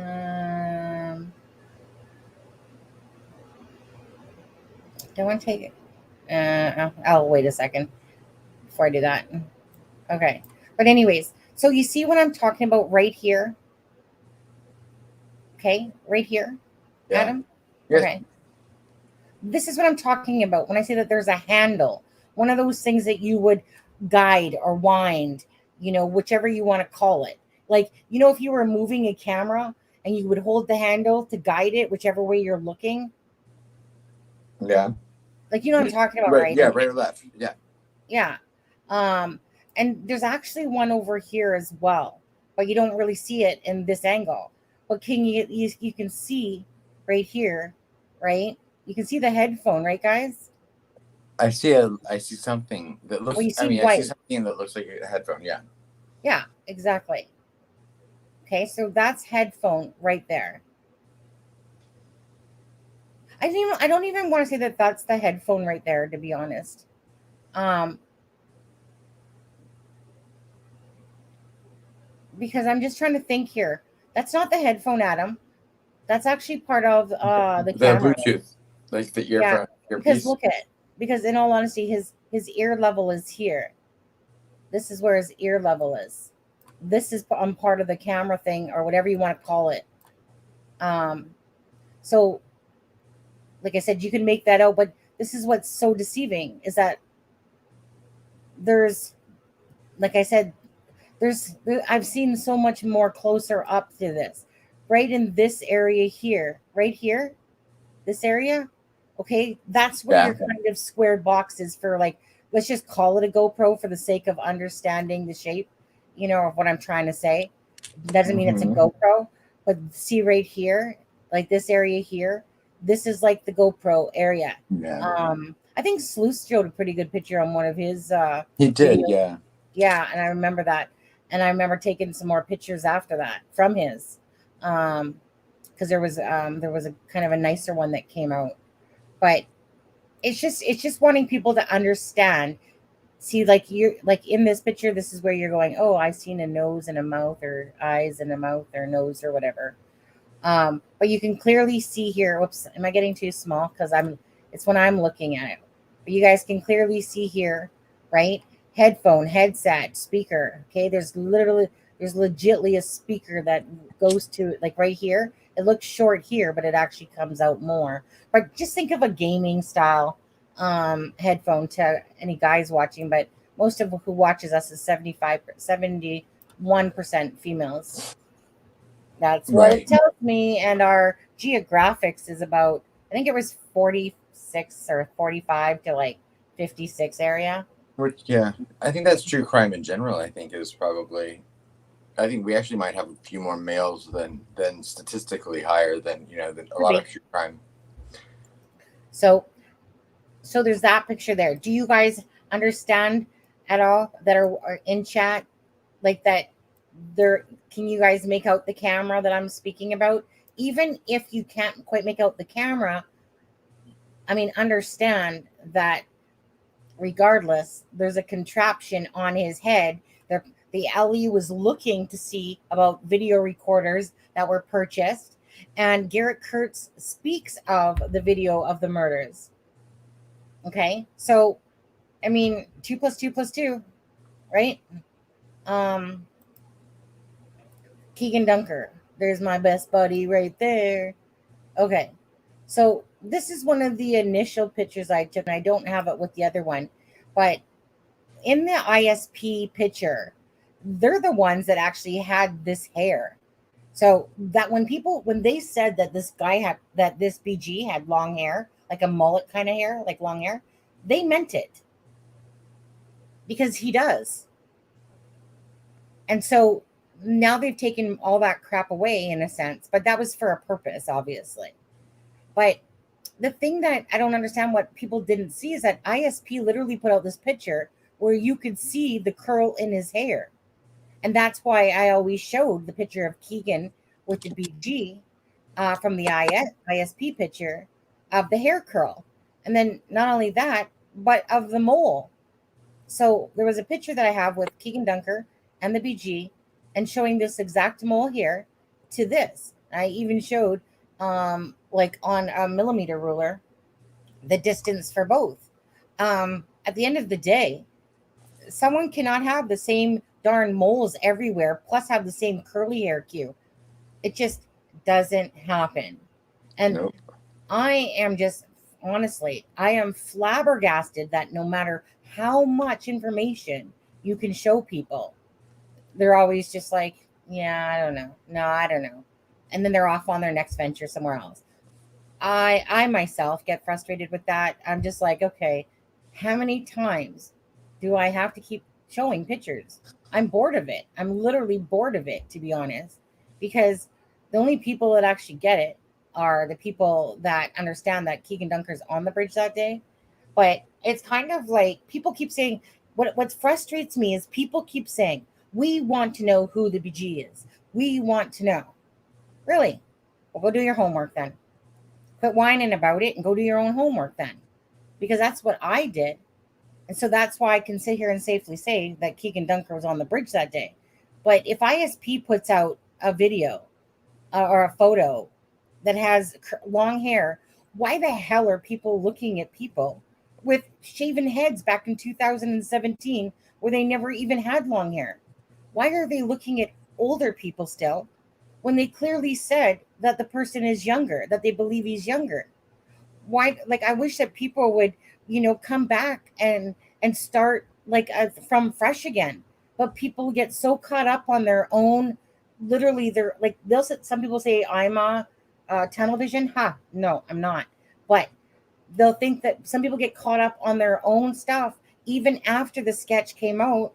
I want to take it? I'll wait a second before I do that. Okay. But anyways, so you see what I'm talking about right here? Okay, right here, yeah. Adam? Yes. Okay. This is what I'm talking about when I say that there's a handle. One of those things that you would guide or wind, whichever you want to call it. Like, if you were moving a camera and you would hold the handle to guide it, whichever way you're looking. Yeah. Like, what I'm talking about, right? Yeah, right or left. Yeah. Yeah. And there's actually one over here as well, but you don't really see it in this angle. But you can see right here, right? You can see the headphone, right, guys? I see something that looks. I see something that looks like a headphone. Yeah. Yeah, exactly. Okay, so that's headphone right there. I don't even want to say that that's the headphone right there, to be honest. Because I'm just trying to think here. That's not the headphone, Adam. That's actually part of the camera. Bluetooth, like the earphone. Yeah, earpiece. because look at it. Because in all honesty, his ear level is here. Okay, so that's headphone right there. Yeah. This is where his ear level is. This is on part of the camera thing or whatever you want to call it. So like I said, you can make that out, but this is what's so deceiving is that there's, like I said, I've seen so much more closer up to this, right in this area here, right here, this area. Okay, that's where Yeah. your kind of squared box is for, like, let's just call it a GoPro for the sake of understanding the shape, of what I'm trying to say. Doesn't mean it's a Mhm. GoPro, but see right here, like this area here, this is like the GoPro area. Yeah. I think Sleuth showed a pretty good picture on one of his He did. videos. Yeah. Yeah, and I remember that. And I remember taking some more pictures after that from his. Because there was a kind of a nicer one that came out. But it's just wanting people to understand. See, like you're like in this picture, this is where you're going, oh, I seen a nose and a mouth, or eyes and a mouth, or nose, or whatever. But you can clearly see here. Whoops, am I getting too small? Because it's when I'm looking at it. But you guys can clearly see here, right? Headphone, headset, speaker. Okay, there's legitly a speaker that goes to, like, right here. It looks short here, but it actually comes out more. But just think of a gaming style headphone to any guys watching. But most of who watches us is 71% females. That's what it Right. tells me. And our geographics is about, I think it was 46 or 45 to like 56 area. Which, yeah, I think that's true crime in general. I think is probably. I think we actually might have a few more males than statistically higher than than a Could lot of be. true crime. So there's that picture there. Do you guys understand at all that are in chat, like that? There, can you guys make out the camera that I'm speaking about? Even if you can't quite make out the camera, I mean, understand that regardless, there's a contraption on his head. The LE was looking to see about video recorders that were purchased, and Garrett Kurtz speaks of the video of the murders. Okay, so I mean, 2 + 2 + 2, right? Um, Keegan Dunker, there's my best buddy right there. Okay, so this is one of the initial pictures I took, and I don't have it with the other one, but in the ISP picture, they're the ones that actually had this hair. So that when they said that this BG had long hair, like a mullet kind of hair, like long hair, they meant it because he does. And so now they've taken all that crap away in a sense, but that was for a purpose, obviously. But the thing that I don't understand what people didn't see is that ISP literally put out this picture where you could see the curl in his hair. And that's why I always showed the picture of Keegan with the BG from the ISP picture of the hair curl. And then not only that, but of the mole. So there was a picture that I have with Keegan Dunker and the BG and showing this exact mole here to this. I even showed like on a millimeter ruler the distance for both. At the end of the day, someone cannot have the same darn moles everywhere, plus have the same curly hair cue. It just doesn't happen. And Nope. I am just, honestly, I am flabbergasted that no matter how much information you can show people, they're always just like, yeah, I don't know. No, I don't know. And then they're off on their next venture somewhere else. I myself get frustrated with that. I'm just like, okay, how many times do I have to keep showing pictures? I'm bored of it. I'm literally bored of it, to be honest, because the only people that actually get it are the people that understand that Keegan Dunker's on the bridge that day. But it's kind of like people keep saying, what frustrates me is people keep saying, we want to know who the BG is. We want to know. Really? Well, go do your homework then. Quit whining about it and go do your own homework then, because that's what I did. And so that's why I can sit here and safely say that Keegan Dunker was on the bridge that day. But if ISP puts out a video or a photo that has long hair, why the hell are people looking at people? with shaven heads back in 2017 where they never even had long hair? Why are they looking at older people still when they clearly said that the person is younger, that they believe he's younger? Why? Like, I wish that people would, come back and start like from fresh again. But people get so caught up on their own. Literally, they're like, some people say I'm a tunnel vision. No, I'm not. But they'll think that some people get caught up on their own stuff even after the sketch came out,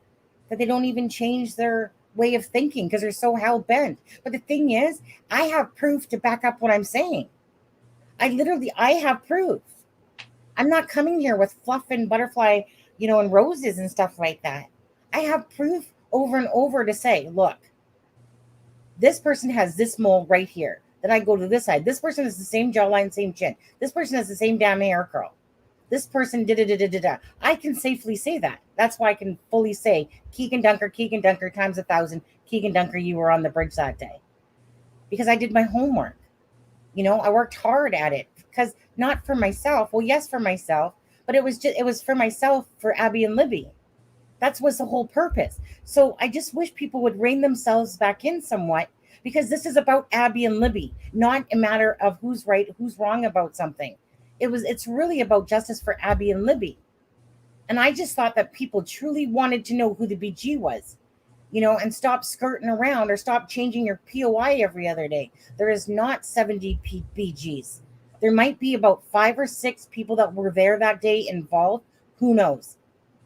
that they don't even change their way of thinking because they're so hell bent. But the thing is, I have proof to back up what I'm saying. I have proof. I'm not coming here with fluff and butterfly, and roses and stuff like that. I have proof over and over to say, look, this person has this mole right here. Then I go to this side. This person has the same jawline, same chin. This person has the same damn hair curl. This person da. I can safely say that. That's why I can fully say Keegan Dunker times 1,000. Keegan Dunker, you were on the bridge that day. Because I did my homework. I worked hard at it, because not for myself. Well, yes, for myself, but it was for myself, for Abby and Libby. That was the whole purpose. So I just wish people would rein themselves back in somewhat, because this is about Abby and Libby, not a matter of who's right, who's wrong about something. It's really about justice for Abby and Libby. And I just thought that people truly wanted to know who the BG was, and stop skirting around, or stop changing your POI every other day. There is not 70 BGs. There might be about 5 or 6 people that were there that day involved. Who knows?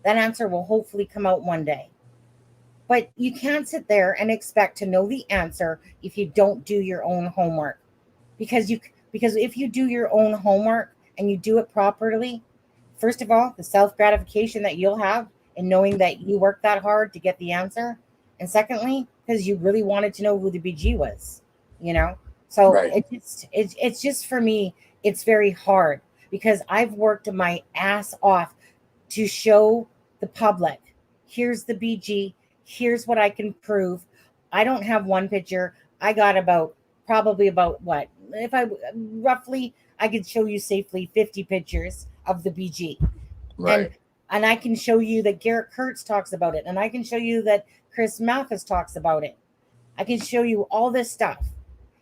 That answer will hopefully come out one day. But you can't sit there and expect to know the answer if you don't do your own homework. Because if you do your own homework and you do it properly, first of all, the self-gratification that you'll have in knowing that you worked that hard to get the answer. And secondly, because you really wanted to know who the BG was, So Right. it's just, for me, it's very hard, because I've worked my ass off to show the public, here's the BG, here's what I can prove. I don't have one picture. I got probably about what? If I could show you safely 50 pictures of the BG. Right. And I can show you that Garrett Kurtz talks about it. And I can show you that Chris Mathis talks about it. I can show you all this stuff.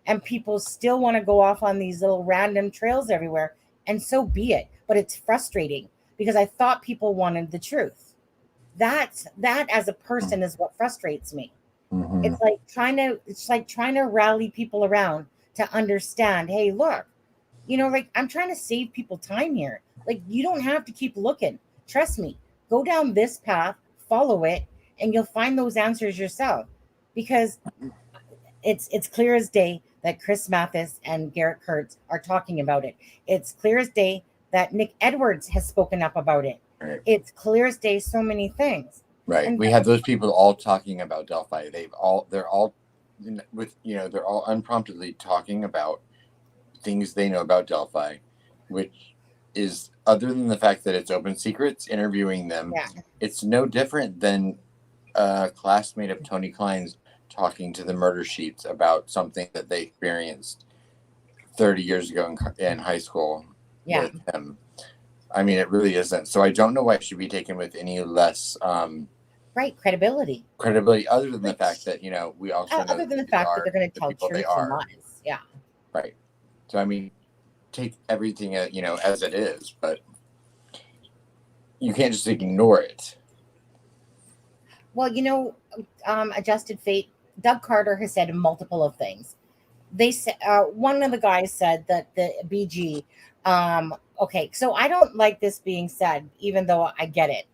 And people still want to go off on these little random trails everywhere. And so be it. But it's frustrating, because I thought people wanted the truth. That as a person is what frustrates me. Mm-hmm. It's like trying to rally people around to understand, hey, look, like, I'm trying to save people time here. Like, you don't have to keep looking. Trust me. Go down this path, follow it, and you'll find those answers yourself. Because it's clear as day that Chris Mathis and Garrett Kurtz are talking about it. It's clear as day that Nick Edwards has spoken up about it. Right. It's clear as day, so many things. Right. And we have those people all talking about Delphi. They're all unpromptedly talking about things they know about Delphi, which is, other than the fact that it's open secrets, interviewing them, it's no different than a classmate of Tony Klein's talking to the murder sheets about something that they experienced 30 years ago in high school with him. I mean, it really isn't. So I don't know why it should be taken with any less credibility. Other than the fact that, we also know other than the fact that they're going to tell truth and lies. Yeah. Right. So, I mean, take everything, as it is, but you can't just ignore it. Well, Adjusted Fate, Doug Carter has said multiple of things. They said, one of the guys said that the BG, okay, so I don't like this being said, even though I get it.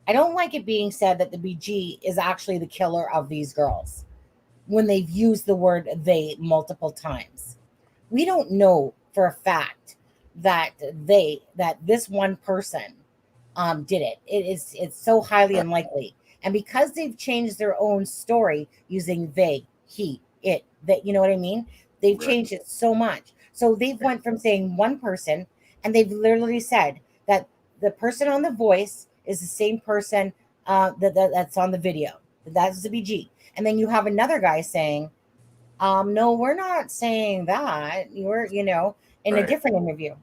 I don't like it being said that the BG is actually the killer of these girls when they've used the word they multiple times. We don't know for a fact that this one person did it. It's so highly unlikely. And because they've changed their own story using they, he, it, that, you know what I mean? They've changed it so much. So they've went from saying one person, and they've literally said that the person on The Voice is the same person that's on the video. That's the BG. And then you have another guy saying, no, we're not saying that. You're, in a different interview.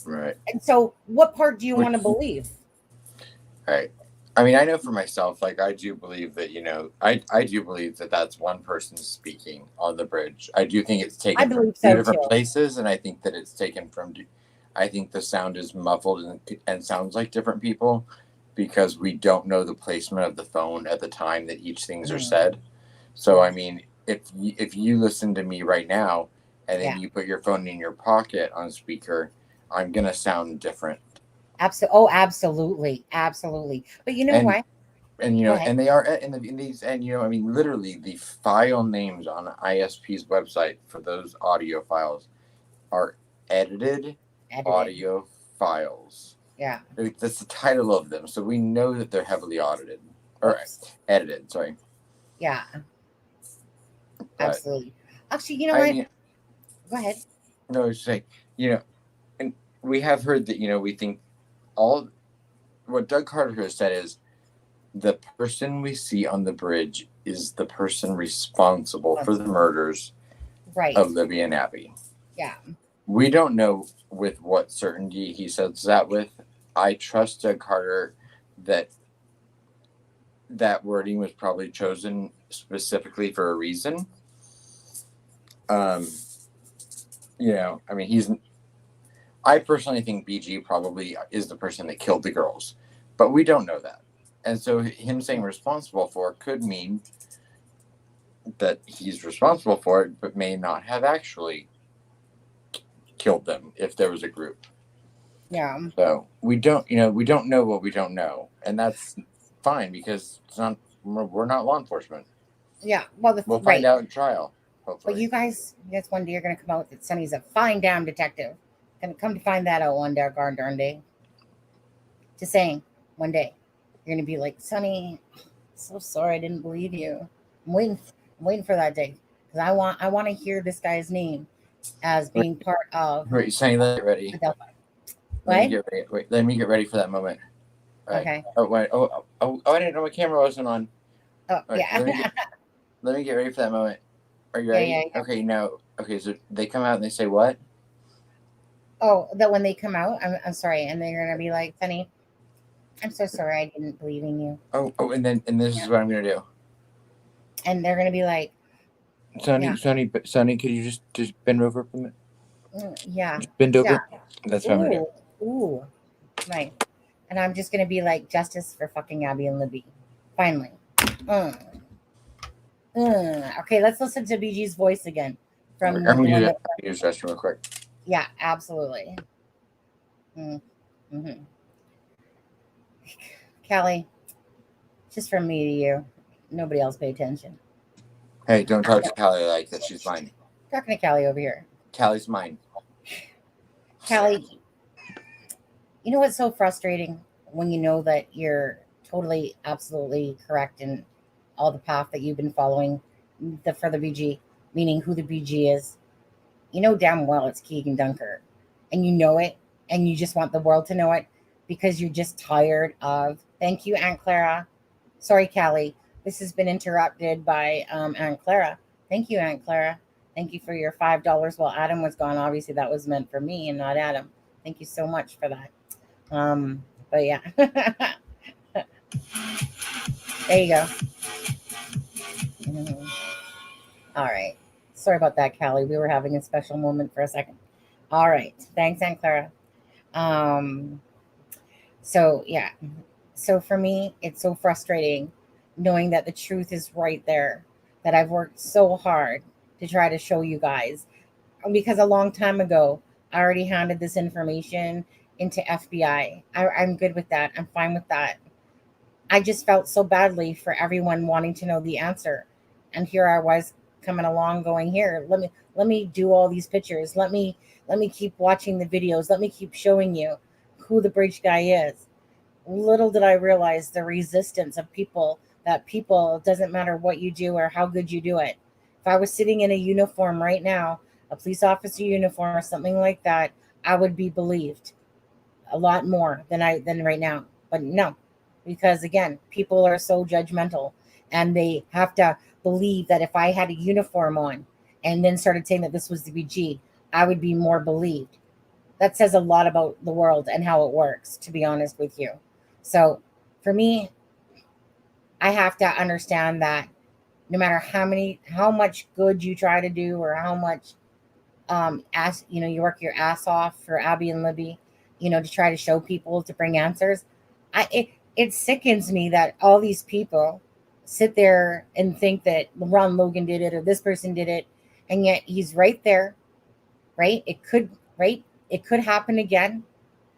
Right. And so, what part do you Which, want to believe? right. I mean, I know for myself, like I do believe that, I do believe that that's one person speaking on the bridge. I do think it's I taken from believe two so different too. places, and I think that it's taken from, I think the sound is muffled and sounds like different people because we don't know the placement of the phone at the time that each things are said. So, I mean, if you listen to me right now and then Yeah. you put your phone in your pocket on speaker, I'm gonna sound different. Absolutely, absolutely. But you know And what? and Go ahead. and they are in these, and I mean, literally the file names on ISP's website for those audio files are edited Edited. audio files. Yeah. That's the title of them, so we know that they're heavily audited or Oops. edited. Sorry. Yeah. But Absolutely. Actually, you know I what? mean, Go ahead. no, it's like, and we have heard that, we think all what Doug Carter has said is the person we see on the bridge is the person responsible for the murders Right. of Libby and Abby. Yeah. We don't know with what certainty he says that with. I trust Doug Carter that that wording was probably chosen specifically for a reason. I mean, I personally think BG probably is the person that killed the girls, but we don't know that. And so him saying responsible for could mean that he's responsible for it, but may not have actually killed them if there was a group. Yeah. So we don't know what we don't know, and that's fine because we're not law enforcement. Yeah. Well, We'll find out in trial, hopefully. But you guys one day you're gonna come out that Sonny's a fine damn detective. Gonna come to find that out one darn day. Just saying, one day you're gonna be like, Sonny, so sorry I didn't believe you. I'm waiting for that day because I want to hear this guy's name as being part of. Wait, Sonny, let me get ready. Let me get ready. Wait, let me get ready for that moment. All right. Okay. Oh wait. I didn't know my camera wasn't on. Oh Right, yeah. let me get ready for that moment. Are you ready? Yeah. Okay. No. Okay. So they come out and they say what? Oh, that when they come out, I'm sorry, and they're gonna be like, Sonny, I'm so sorry I didn't believe in you. And this is what I'm gonna do. And they're gonna be like, Sonny, could you just bend over for a minute? Yeah. Just bend over. Yeah. That's what I'm gonna do. Ooh. Right. And I'm just gonna be like, justice for fucking Abby and Libby. Finally. Okay, let's listen to BG's voice again. I'm gonna use the restroom real quick. Yeah, absolutely. Mm-hmm. Callie, just from me to you. Nobody else pay attention. Hey, don't talk to Callie like that. She's mine. Talking to Callie over here. Callie's mine. Callie, you know what's so frustrating when you know that you're totally, absolutely correct in all the path that you've been following for the BG, meaning who the BG is. You know damn well it's Keegan Dunker, and you know it, and you just want the world to know it because you're just tired of. Thank you, Aunt Clara. Sorry, Callie. This has been interrupted by Aunt Clara. Thank you, Aunt Clara. Thank you for your $5 while Adam was gone. Obviously, that was meant for me and not Adam. Thank you so much for that. But yeah. There you go. All right. Sorry about that, Callie. We were having a special moment for a second. All right. Thanks, Aunt Clara. So yeah. So for me, it's so frustrating knowing that the truth is right there, that I've worked so hard to try to show you guys. Because a long time ago, I already handed this information into FBI. I'm good with that. I'm fine with that. I just felt so badly for everyone wanting to know the answer. And here I was coming along going, here, let me do all these pictures. Let me keep watching the videos. Let me keep showing you who the bridge guy is. Little did I realize the resistance of people, that people, doesn't matter what you do or how good you do it. If I was sitting in a uniform right now, a police officer uniform or something like that, I would be believed a lot more than right now. But no, because again, people are so judgmental and they have to believe that if I had a uniform on and then started saying that this was the BG, I would be more believed. that says a lot about the world and how it works, to be honest with you. So for me, I have to understand that no matter how much good you try to do, or how much you work your ass off for Abby and Libby, to try to show people, to bring answers. It sickens me that all these people sit there and think that Ron Logan did it or this person did it, and yet he's right there, right? It could happen again,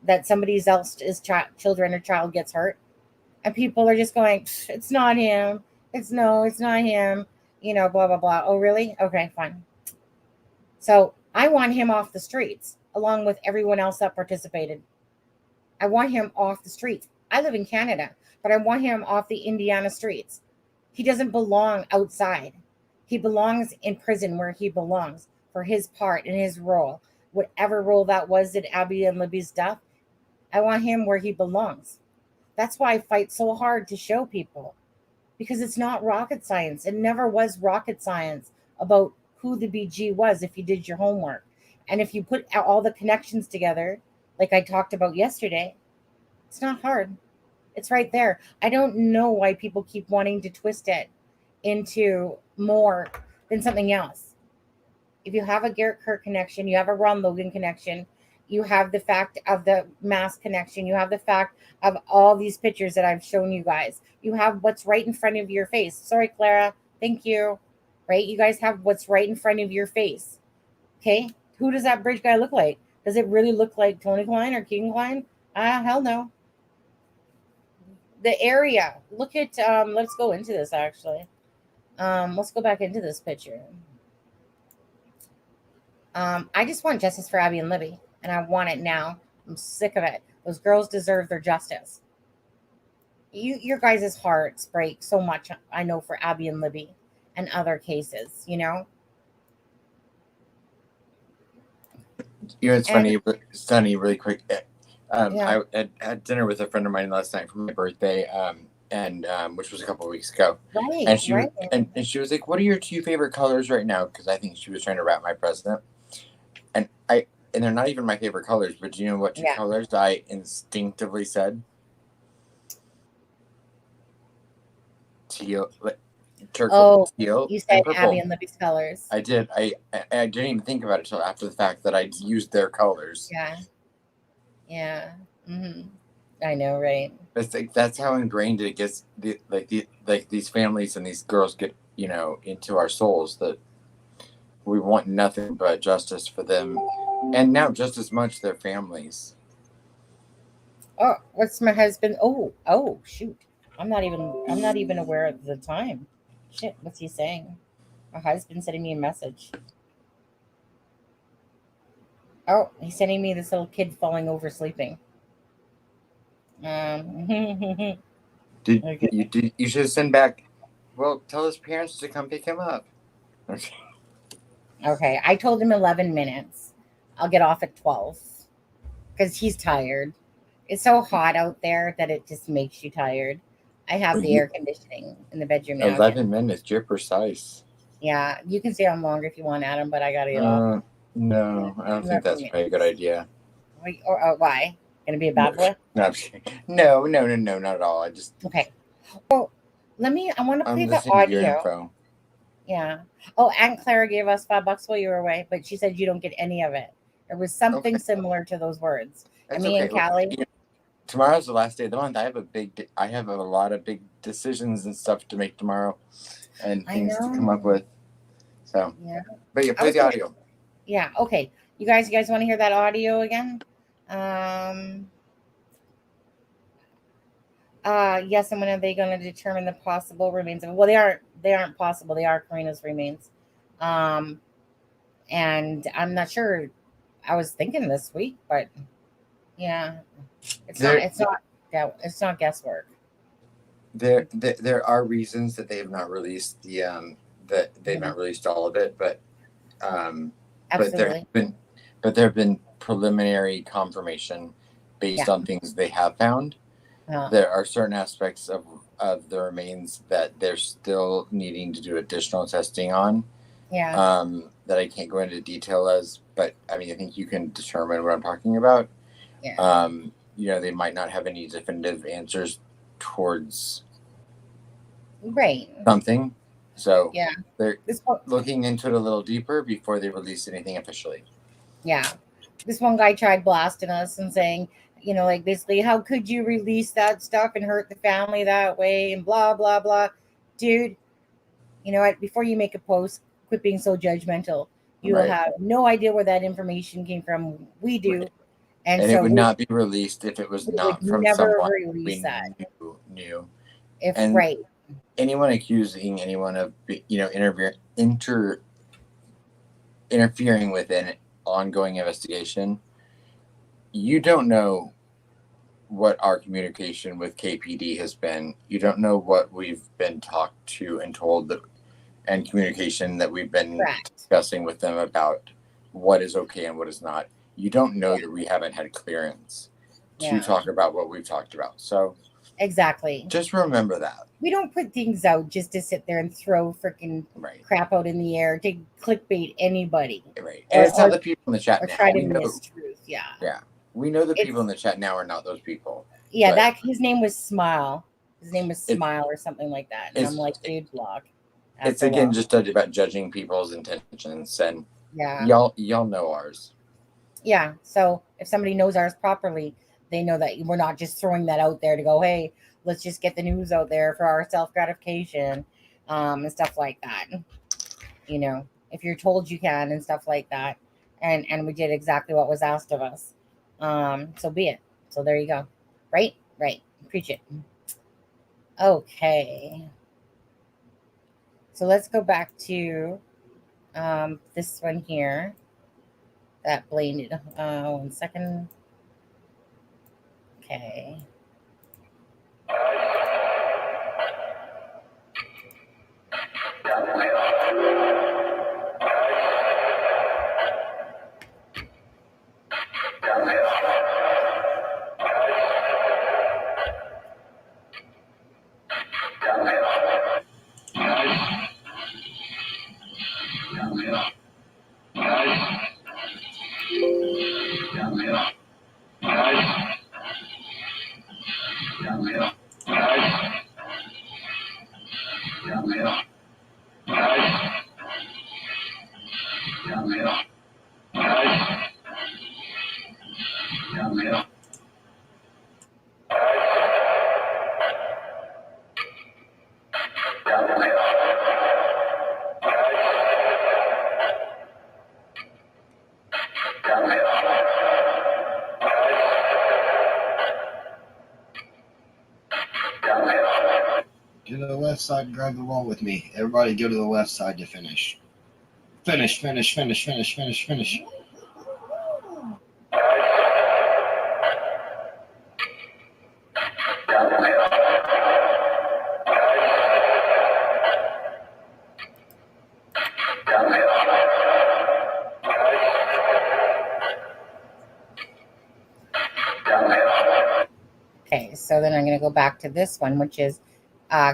that somebody else's children or child gets hurt, and people are just going, it's not him. It's not him. Blah blah blah. Oh really? Okay, fine. So I want him off the streets along with everyone else that participated. I want him off the streets. I live in Canada, but I want him off the Indiana streets. He doesn't belong outside. He belongs in prison, where he belongs, for his part and his role. Whatever role that was in Abby and Libby's death, I want him where he belongs. That's why I fight so hard to show people, because it's not rocket science. It never was rocket science about who the BG was if you did your homework. And if you put all the connections together, like I talked about yesterday, it's not hard. It's right there. I don't know why people keep wanting to twist it into more than something else. If you have a Garrett Kirk connection, you have a Ron Logan connection, you have the fact of the mask connection, you have the fact of all these pictures that I've shown you guys. You have what's right in front of your face. Sorry, Clara. Thank you. Right? You guys have what's right in front of your face. Okay? Who does that bridge guy look like? Does it really look like Tony Klein or King Klein? Hell no. The area. Look at, let's go into this actually. Let's go back into this picture. I just want justice for Abby and Libby, and I want it now. I'm sick of it. Those girls deserve their justice. Your guys' hearts break so much, I know, for Abby and Libby and other cases, It's funny, Sunny, really quick. I had dinner with a friend of mine last night for my birthday, and which was a couple of weeks ago. Right. And she and she was like, "What are your two favorite colors right now?" Because I think she was trying to rap my president. And they're not even my favorite colors, but do you know what two colors I instinctively said? Teal, turquoise, teal. You said Abby and Libby's colors. I did. I didn't even think about it until after the fact that I used their colors. Yeah. Mm-hmm. I know, right? It's like that's how ingrained it gets. These families and these girls get, into our souls, that we want nothing but justice for them, and now just as much their families. Oh, what's my husband? Oh, shoot! I'm not even aware of the time. Shit, what's he saying? My husband sending me a message. Oh, he's sending me this little kid falling over sleeping. You should send back. Well, tell his parents to come pick him up. Okay, I told him 11 minutes. I'll get off at 12 because he's tired. It's so hot out there that it just makes you tired. I have the air conditioning in the bedroom now. 11 minutes, you're precise. Yeah, you can stay on longer if you want, Adam, but I got to get off. No, I don't think that's probably a good idea. Why? Gonna be a bad boy? No, no, not at all. I just... Okay. Well, I want to play the audio. Yeah. Oh, Aunt Clara gave us $5 while you were away, but she said you don't get any of it. It was something similar to those words. That's and Callie. Tomorrow's the last day of the month. I have a lot of big decisions and stuff to make tomorrow, and things to come up with. So, but play the audio. Yeah. Okay. You guys want to hear that audio again? Yes. And when are they going to determine the possible remains of? Well, they aren't possible. They are Karina's remains. And I'm not sure. I was thinking this week, but yeah, it's not guesswork. There are reasons that they have not released that they've not released all of it, but Absolutely. but there have been preliminary confirmation based on things they have found. There are certain aspects of the remains that they're still needing to do additional testing on. That I can't go into detail but I mean, I think you can determine what I'm talking about. Yeah. You know, they might not have any definitive answers towards Right. something. So Yeah. they're This one, looking into it a little deeper before they release anything officially. yeah. This one guy tried blasting us and saying, like basically, how could you release that stuff and hurt the family that way and blah, blah, blah. Dude, you know what? Before you make a post, quit being so judgmental. You Right. have no idea where that information came from. We do. Right. And And it so would not be released if it was we would not from never someone release we that. knew. If And right. anyone accusing anyone of, interfering with an ongoing investigation, you don't know what our communication with KPD has been. You don't know what we've been talked to and told, and communication that we've been Correct. discussing with them about what is okay and what is not. You don't know that we haven't had clearance to talk about what we've talked about. So exactly. just remember that. We don't put things out just to sit there and throw freaking crap out in the air to clickbait anybody. Right. And it's not the people in the chat now. Try to mistruth. Yeah. Yeah. We know the people in the chat now are not those people. Yeah, that his name was Smile. His name was Smile or something like that. And I'm like, dude, block. It's again just about judging people's intentions, and y'all know ours. Yeah. So if somebody knows ours properly, they know that we're not just throwing that out there to go, hey, let's just get the news out there for our self gratification, and stuff like that. If you're told you can and stuff like that, and we did exactly what was asked of us, so be it. So there you go. Right. Preach it. Okay. So let's go back to this one here. That bladed. 1 second. Okay. To the left side, grab the wall with me. Everybody go to the left side to finish. Finish. Okay, so then I'm going to go back to this one, which is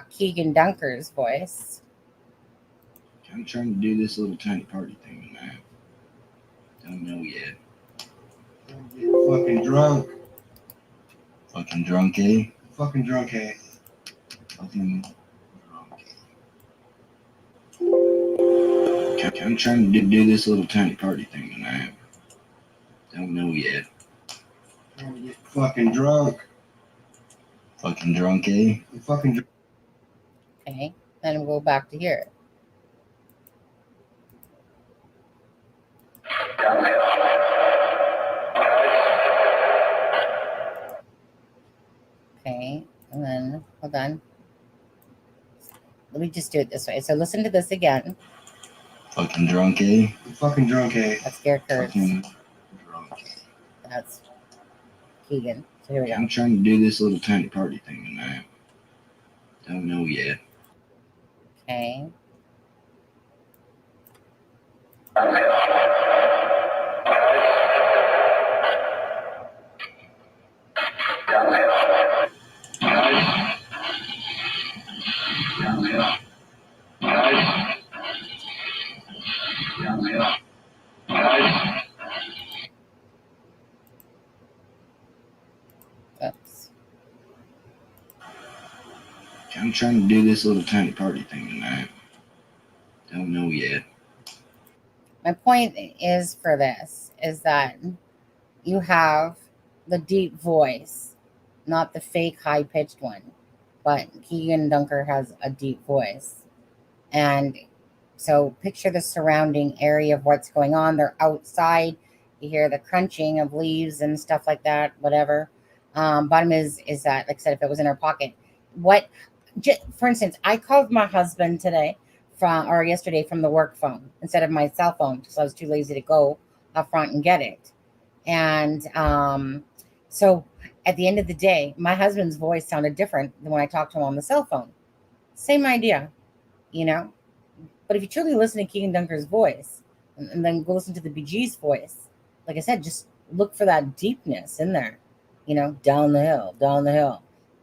Keegan Dunker's voice. I'm trying to do this little tiny party thing tonight. Don't know yet. Get fucking drunk. Fucking drunk, eh? Fucking drunk, eh? Fucking drunk. I'm trying to do this little tiny party thing tonight. Don't know yet. Trying to get fucking drunk. Fucking drunk, eh? Fucking drunk. Okay, then we'll go back to here. Okay, and then hold on. Let me just do it this way. So listen to this again. Fucking drunk, eh? Fucking drunk, eh? That's Garrett Kurtz. Fucking drunk. That's Keegan. So here we go. I'm trying to do this little tiny party thing tonight. Don't know yet. Okay. I'm trying to do this little tiny party thing tonight. Don't know yet. My point is for this is that you have the deep voice, not the fake high pitched one. But Keegan Dunker has a deep voice. And so picture the surrounding area of what's going on. They're outside. You hear the crunching of leaves and stuff like that, whatever. Bottom is that, like I said, if it was in her pocket. What, for instance, I called my husband today or yesterday from the work phone instead of my cell phone because I was too lazy to go up front and get it. And so at the end of the day, my husband's voice sounded different than when I talked to him on the cell phone. Same idea, you know? But if you truly listen to Keegan Dunker's voice and then go listen to the BG's voice, like I said, just look for that deepness in there, you know, down the hill.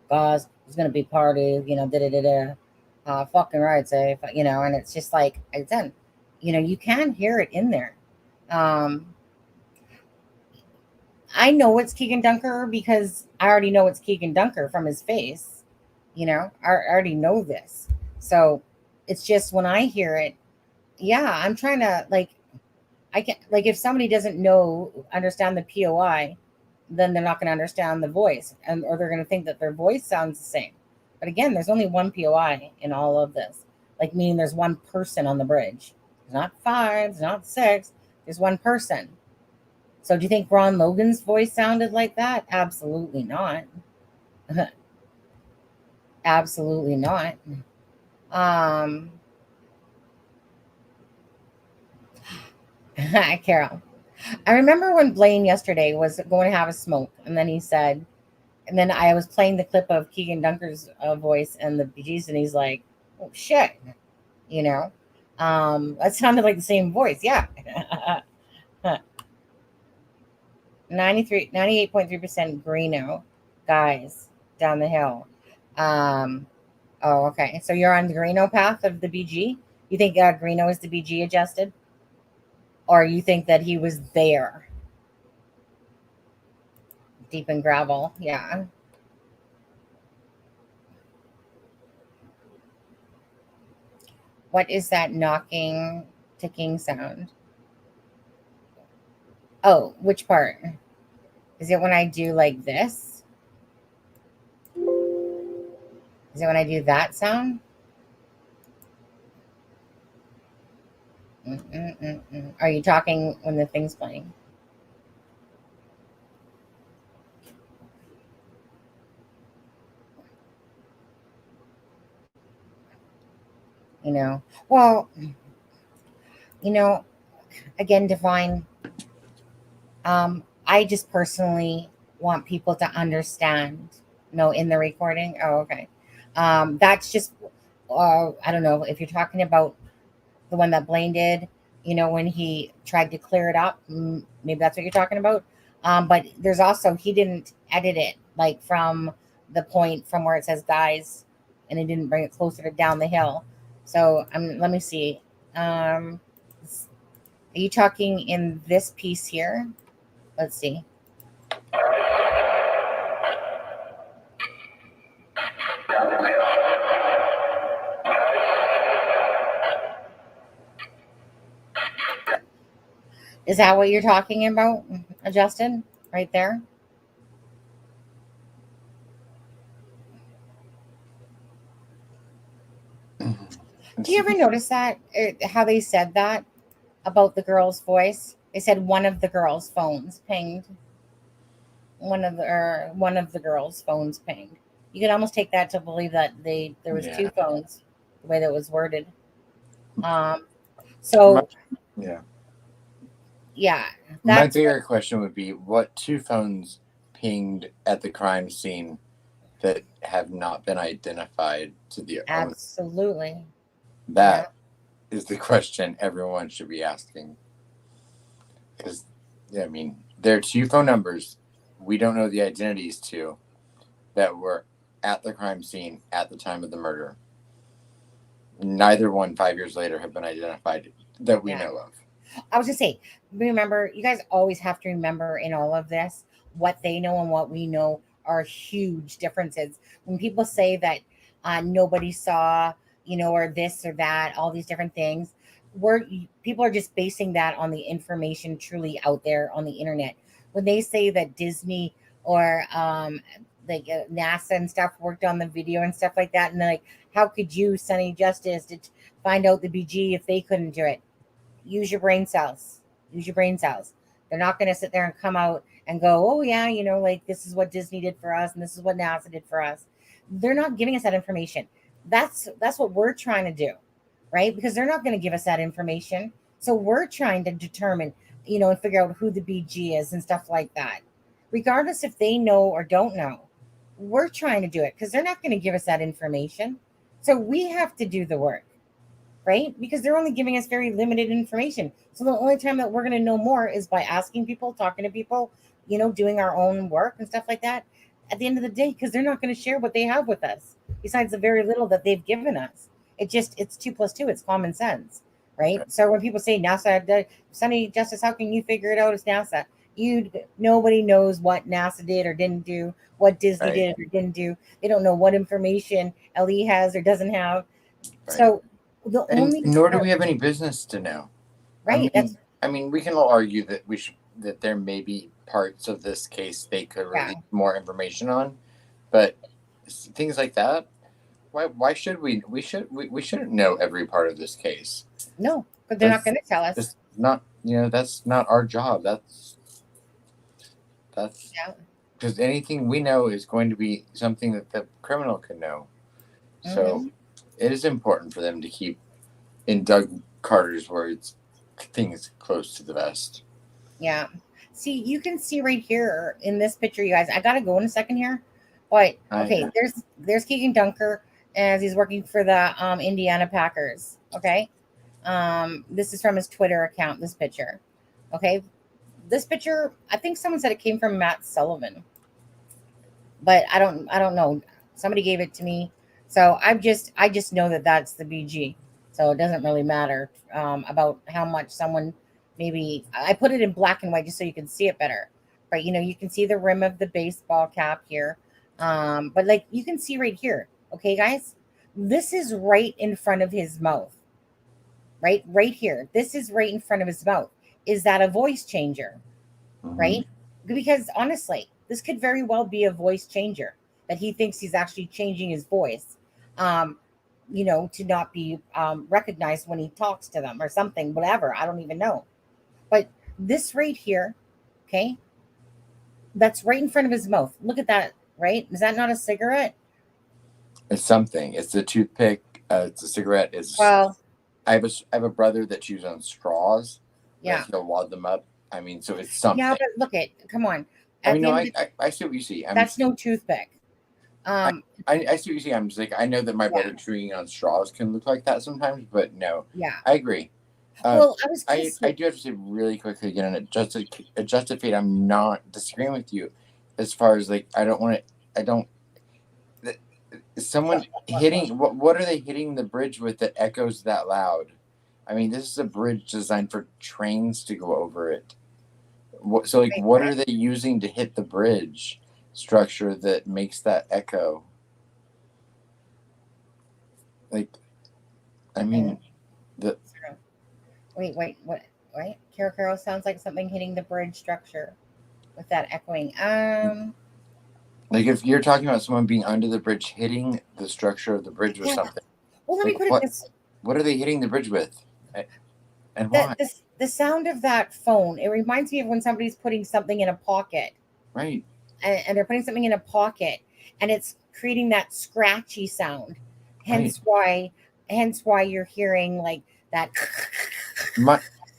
Guys, there's going to be party, you know, fucking right, say, you know, and it's just like, again, you know, you can hear it in there. I know it's Keegan Dunker because I already know it's Keegan Dunker from his face. You know, I already know this. So it's just when I hear it, yeah, I'm trying to I can if somebody doesn't understand the POI, then they're not going to understand the voice or they're going to think that their voice sounds the same. But again, there's only one POI in all of this. Like meaning there's one person on the bridge. There's not 5, there's not 6, there's one person. So do you think Ron Logan's voice sounded like that? Absolutely not. Absolutely not. Carol, I remember when Blaine yesterday was going to have a smoke, and then he said, and then I was playing the clip of Keegan Dunker's voice and the BGs, and he's like, "Oh shit," you know, that sounded like the same voice, yeah. 98.3% Greeno guys down the hill. Oh, okay. So you're on the Greeno path of the BG. You think Greeno is the BG adjusted, or you think that he was there, deep in gravel? Yeah. What is that knocking, ticking sound? Oh, which part? Is it when I do like this? Is it when I do that sound? Are you talking when the thing's playing? You know, well, you know, again, Divine, I just personally want people to understand. No, in the recording. Oh, okay. That's just, I don't know if you're talking about the one that Blaine did, you know, when he tried to clear it up. Maybe that's what you're talking about. But there's also, he didn't edit it like from the point from where it says guys, and he didn't bring it closer to down the hill. So let me see. Are you talking in this piece here? Let's see. Is that what you're talking about, Justin? Right there? Do you ever notice that? How they said that about the girl's voice? They said one of the girls' phones pinged. One of the girls' phones pinged. You could almost take that to believe that there was two phones, the way that was worded. So yeah. My bigger question would be, what 2 phones pinged at the crime scene that have not been identified to the owner? Absolutely. That is the question everyone should be asking. Because, I mean, there are 2 phone numbers we don't know the identities to that were at the crime scene at the time of the murder. Neither one 5 years later have been identified that we know of. I was going to say, remember, you guys always have to remember in all of this, what they know and what we know are huge differences. When people say that nobody saw, or this or that, all these different things. People are just basing that on the information truly out there on the internet. When they say that Disney or NASA and stuff worked on the video and stuff like that, and they're like, how could you, Sunny Justice, to find out the BG if they couldn't do it? Use your brain cells. Use your brain cells. They're not going to sit there and come out and go, oh yeah, like this is what Disney did for us and this is what NASA did for us. They're not giving us that information. That's what we're trying to do, right? Because they're not going to give us that information. So we're trying to determine, and figure out who the BG is and stuff like that. Regardless if they know or don't know, we're trying to do it because they're not going to give us that information. So we have to do the work, right? Because they're only giving us very limited information. So the only time that we're going to know more is by asking people, talking to people, doing our own work and stuff like that at the end of the day, because they're not going to share what they have with us besides the very little that they've given us. It's 2 + 2. It's common sense, right? So when people say NASA, Sunny Justice, how can you figure it out as NASA? Nobody knows what NASA did or didn't do, what Disney did or didn't do. They don't know what information LE has or doesn't have. Right. So nor do we have any business to know. Right. I mean, we can all argue that that there may be parts of this case they could release more information on, but things like that, why should we shouldn't know every part of this case. No, but they're not going to tell us. It's not, that's not our job. That's because anything we know is going to be something that the criminal can know. So it is important for them to keep, in Doug Carter's words, things close to the vest. Yeah. See, you can see right here in this picture, you guys. I gotta go in a second here, but okay. There's Keegan Dunker as he's working for the Indiana Packers. Okay. This is from his Twitter account. This picture. Okay. This picture, I think someone said it came from Matt Sullivan, but I don't know. Somebody gave it to me, so I just know that that's the BG. So it doesn't really matter about how much someone. Maybe I put it in black and white just so you can see it better, right? You can see the rim of the baseball cap here, but like you can see right here. Okay, guys, this is right in front of his mouth, right here. This is right in front of his mouth. Is that a voice changer, right? Because honestly, this could very well be a voice changer that he thinks he's actually changing his voice, to not be recognized when he talks to them or something, whatever. I don't even know. But this right here, okay, that's right in front of his mouth. Look at that, right? Is that not a cigarette? It's something. It's a toothpick. It's a cigarette. I have a brother that chews on straws. Yeah. He'll wad them up. I mean, so it's something. Yeah, but come on. I see what you see. That's no toothpick. I see what you see. I'm just like, I know that my brother chewing on straws can look like that sometimes, but no. Yeah. I agree. Well, I do have to say really quickly again, adjusted fate. I'm not disagreeing with you, as far as like someone hitting. What are they hitting the bridge with that echoes that loud? I mean, this is a bridge designed for trains to go over it. What are they using to hit the bridge structure that makes that echo? Like, I mean, Wait, what? Wait, Carol sounds like something hitting the bridge structure with that echoing. Like if you're talking about someone being under the bridge hitting the structure of the bridge or something. Well, let me put it this. What are they hitting the bridge with? And why? The sound of that phone, it reminds me of when somebody's putting something in a pocket. Right. And they're putting something in a pocket and it's creating that scratchy sound. Hence why you're hearing like that.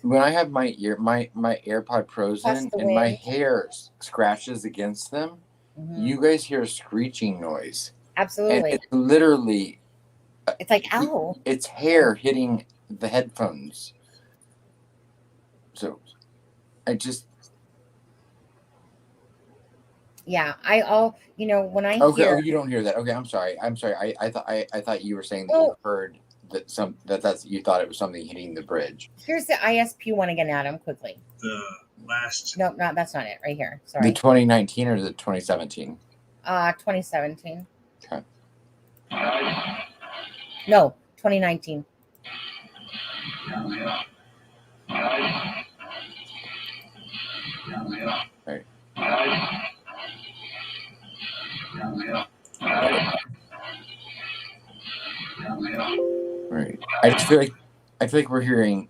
When I have my AirPod Pros in and my hair scratches against them, you guys hear a screeching noise. Absolutely. And it's literally. It's like ow. It's hair hitting the headphones. So, I just. Yeah, when I hear. Okay, you don't hear that. Okay, I'm sorry. I thought you were saying that you heard that you thought it was something hitting the bridge. Here's the ISP one again, Adam, quickly. The last. No, that's not it. Right here. Sorry. The 2019 or the 2017? 2017. Okay. No, 2019. Right. Right. I feel like we're hearing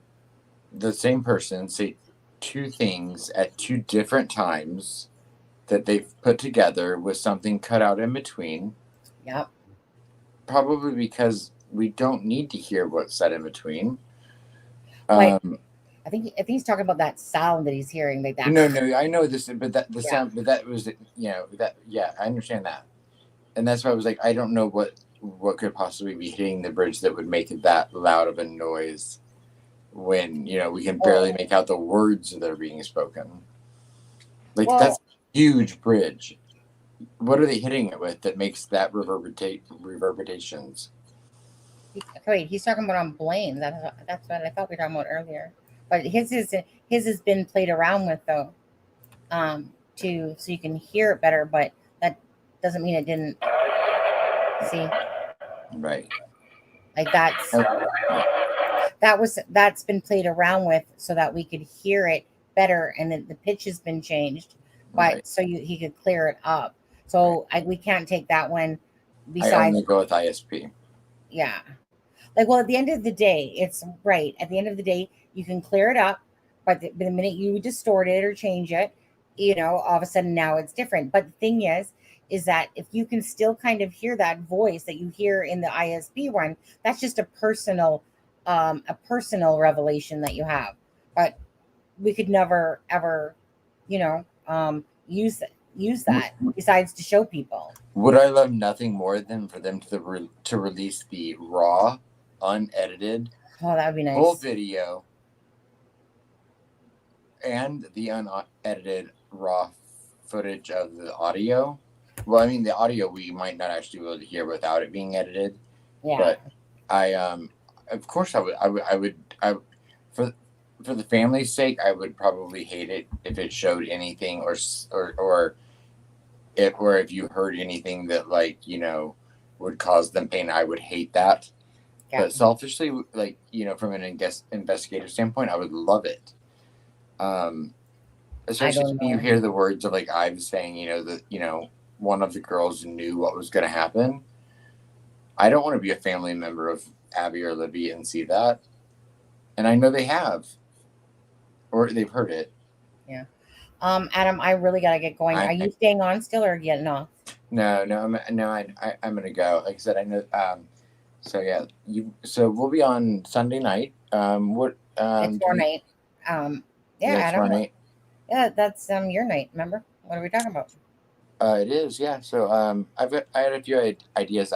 the same person say two things at two different times that they've put together with something cut out in between. Yep. Probably because we don't need to hear what's said in between. But I think he's talking about that sound that he's hearing, like that. No, I know this, but that the Yeah. sound, but that was, that, yeah, I understand that, and that's why I was like, I don't know what could possibly be hitting the bridge that would make it that loud of a noise when we can barely make out the words that are being spoken. Like that's a huge bridge. What are they hitting it with that makes that reverberations? Wait, he's talking about on Blaine's. That's what I thought we were talking about earlier. But his has been played around with though, so you can hear it better. But that doesn't mean it didn't. See, Right. like that's been played around with so that we could hear it better, and then the pitch has been changed, but Right. so he could clear it up. So we can't take that one. Besides, I only go with ISP. Yeah. Like, well, at the end of the day, it's right. At the end of the day, you can clear it up, but the minute you distort it or change it, all of a sudden now it's different. But the thing is that if you can still kind of hear that voice that you hear in the ISP one, that's just a personal revelation that you have. But we could never ever, use that besides to show people. Would I love nothing more than for them to release the raw, unedited, that would be nice, full video and the unedited raw footage of the audio. Well, I mean, the audio we might not actually be able to hear without it being edited. Yeah. But of course, I would for the family's sake, I would probably hate it if it showed anything or if you heard anything that would cause them pain. I would hate that. Yeah. But selfishly, from an investigative standpoint, I would love it. Especially when you hear the words of Ives saying, that one of the girls knew what was going to happen. I don't want to be a family member of Abby or Libby and see that. And I know they have, or they've heard it. Yeah. Adam, I really gotta get going. Are you staying on still or getting off? No, I'm gonna go. Like I said, I know. So yeah, So we'll be on Sunday night. What? It's your night. Yeah, Adam. Night. Yeah, that's your night. Remember? What are we talking about? It is. Yeah. So I had a few ideas.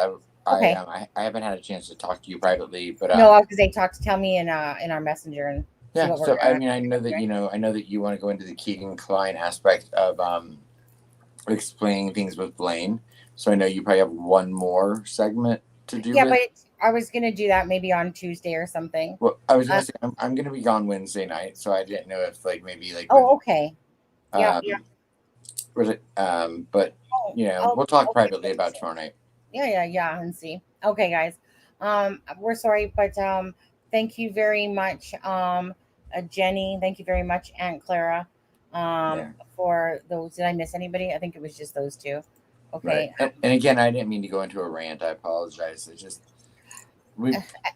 I haven't had a chance to talk to you privately, but no, because they tell me in our messenger and. Yeah, so I mean, I know that you want to go into the Keegan Klein aspect of explaining things with Blaine. So I know you probably have one more segment to do. Yeah, but I was gonna do that maybe on Tuesday or something. Well, I was gonna say I'm gonna be gone Wednesday night, so I didn't know if maybe okay. Yeah. Was it? But we'll talk privately about tomorrow night. Yeah, and see. Okay, guys. We're sorry, but thank you very much, Jenny. Thank you very much, Aunt Clara, for those. Did I miss anybody? I think it was just those two. Okay. Right. And again, I didn't mean to go into a rant. I apologize. It's just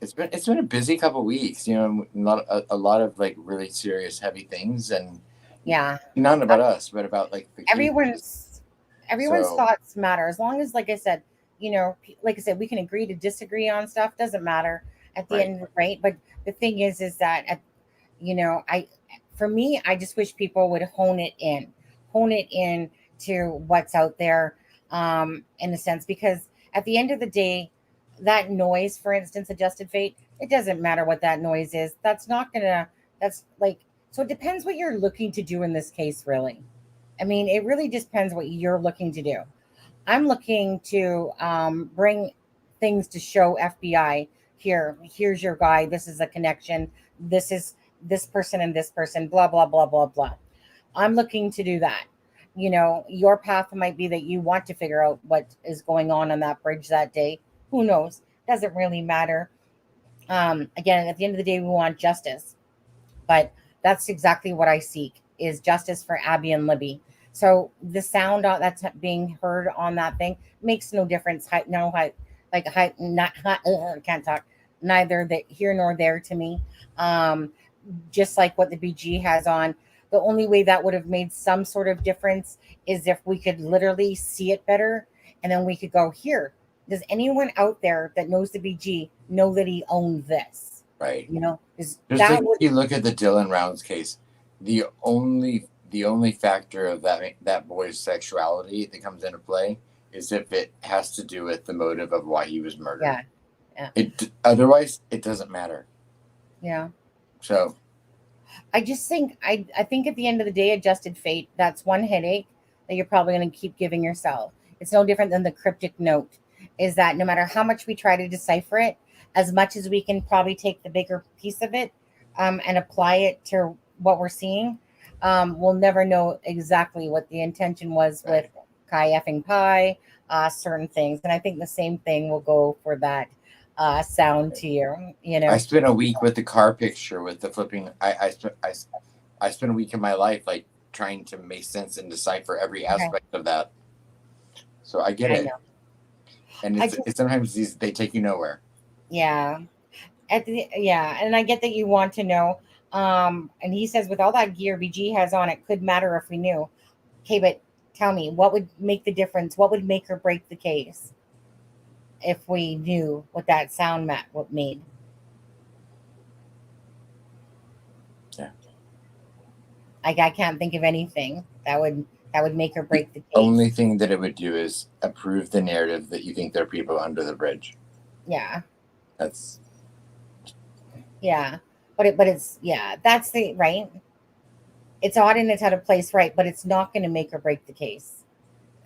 it's been a busy couple of weeks. A lot of really serious, heavy things, and not about us, but about everyone's thoughts matter. As long as, like I said, we can agree to disagree on stuff. Doesn't matter at the end, right? But the thing is that for me, I just wish people would hone it in to what's out there, in a sense, because at the end of the day, that noise, for instance, adjusted fate, it doesn't matter what that noise is. So it depends what you're looking to do in this case, really. I mean, it really just depends what you're looking to do. I'm looking to bring things to show FBI. Here's your guy. This is a connection. This is this person and this person, blah, blah, blah, blah, blah. I'm looking to do that. Your path might be that you want to figure out what is going on that bridge that day. Who knows? doesn't really matter. Again, at the end of the day, we want justice, but that's exactly what I seek is justice for Abby and Libby. So the sound that's being heard on that thing makes no difference. Can't talk. Neither here nor there to me. Just like what the BG has on. The only way that would have made some sort of difference is if we could literally see it better, and then we could go here. Does anyone out there that knows the BG know that he owned this? Right. You know, Just like if you look at the Dylan Rounds case, the only factor of that boy's sexuality that comes into play is if it has to do with the motive of why he was murdered. Yeah. Otherwise, it doesn't matter. Yeah. So I just think I think at the end of the day, adjusted fate, that's one headache that you're probably going to keep giving yourself. It's no different than the cryptic note, is that no matter how much we try to decipher it, as much as we can probably take the bigger piece of it and apply it to what we're seeing, we'll never know exactly what the intention was with Kai effing Pie, certain things. And I think the same thing will go for that sound to you know. I spent a week with the car picture with the flipping. I spent a week of my life like trying to make sense and decipher every aspect of that. So I get it. And it's sometimes they take you nowhere. Yeah. And I get that you want to know. And he says with all that gear BG has on, it could matter if we knew. Okay, but tell me, what would make the difference? What would make or break the case if we knew what that sound what made? Yeah. I can't think of anything that would make or break the case. The only thing that it would do is approve the narrative that you think there are people under the bridge. Yeah. That's. Yeah. But it's that's the right. It's odd and it's out of place, right? But it's not going to make or break the case.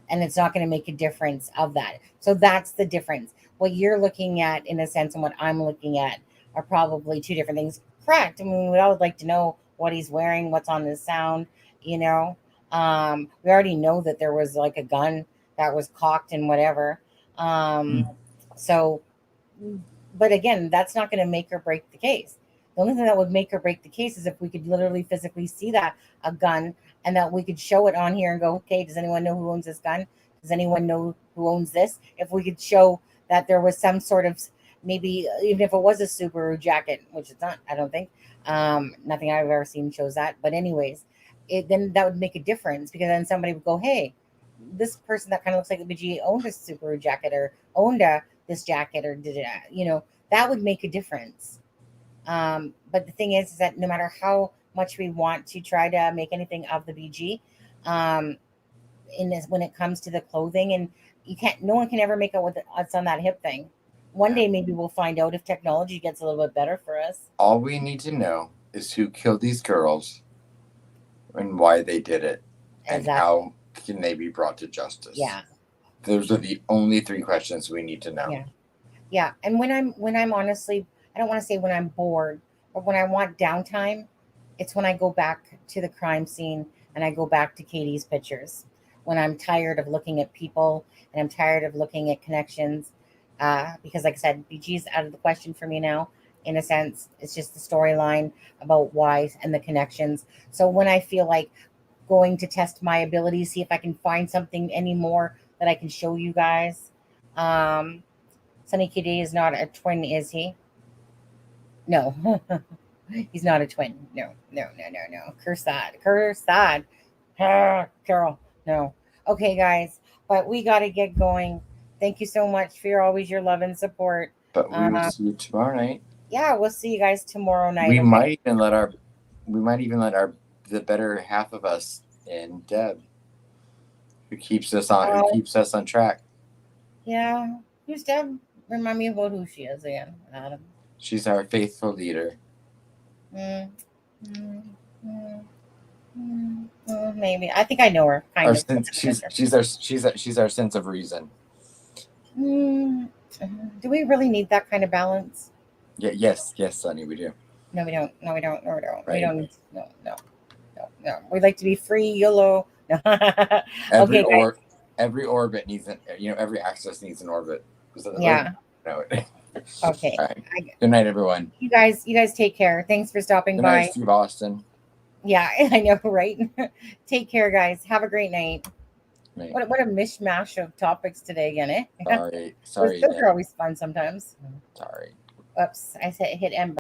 And it's not going to make a difference of that. So that's the difference. What you're looking at, in a sense, and what I'm looking at are probably two different things. Correct. I mean, we all would like to know what he's wearing, what's on his sound, you know. We already know that there was like a gun that was cocked and whatever. So, but again, that's not going to make or break the case. The only thing that would make or break the case is if we could literally physically see a gun, and that we could show it on here and go, okay, does anyone know who owns this gun? Does anyone know who owns this? If we could show that there was some sort of, maybe even if it was a Subaru jacket, which it's not, I don't think, nothing I've ever seen shows that. But anyways, then that would make a difference, because then somebody would go, hey, this person that kind of looks like the BG owned a Subaru jacket or owned this jacket or did it, you know, that would make a difference. But the thing is that no matter how much we want to try to make anything of the BG, when it comes to the clothing, and no one can ever make out what's on that hip thing. One day maybe we'll find out if technology gets a little bit better for us. All we need to know is who killed these girls and why they did it, and how can they be brought to justice. Yeah, those are the only three questions we need to know. Yeah. And when I'm honestly, I don't want to say when I'm bored, but when I want downtime, it's when I go back to the crime scene and I go back to Katie's pictures. When I'm tired of looking at people and I'm tired of looking at connections, because like I said, BG's out of the question for me now. In a sense, it's just the storyline about why and the connections. So when I feel like going to test my abilities, see if I can find something anymore that I can show you guys. Sunny KD is not a twin, is he? No. He's not a twin. No. Curse that. Carol. No. Okay, guys. But we got to get going. Thank you so much for always your love and support. But we will see you tomorrow night. Yeah, we'll see you guys tomorrow night. We might even let the better half of us in, Deb, who keeps us on track. Yeah. Who's Deb? Remind me about who she is again, Adam. She's our faithful leader. Maybe. I think I know her. She's our sense of reason. Do we really need that kind of balance? Yeah. Yes, Sonny, we do. No, we don't. Right. We don't. No. We'd like to be free, YOLO. Every orbit needs every axis needs an orbit. Yeah. Okay. All right. Good night, everyone. You guys take care. Thanks for stopping Good by. night, Steve Austin. Yeah, I know, right? Take care, guys. Have a great night. Night. What a mishmash of topics today again, eh? Sorry. Those are always fun sometimes. Sorry. Oops, I said hit end.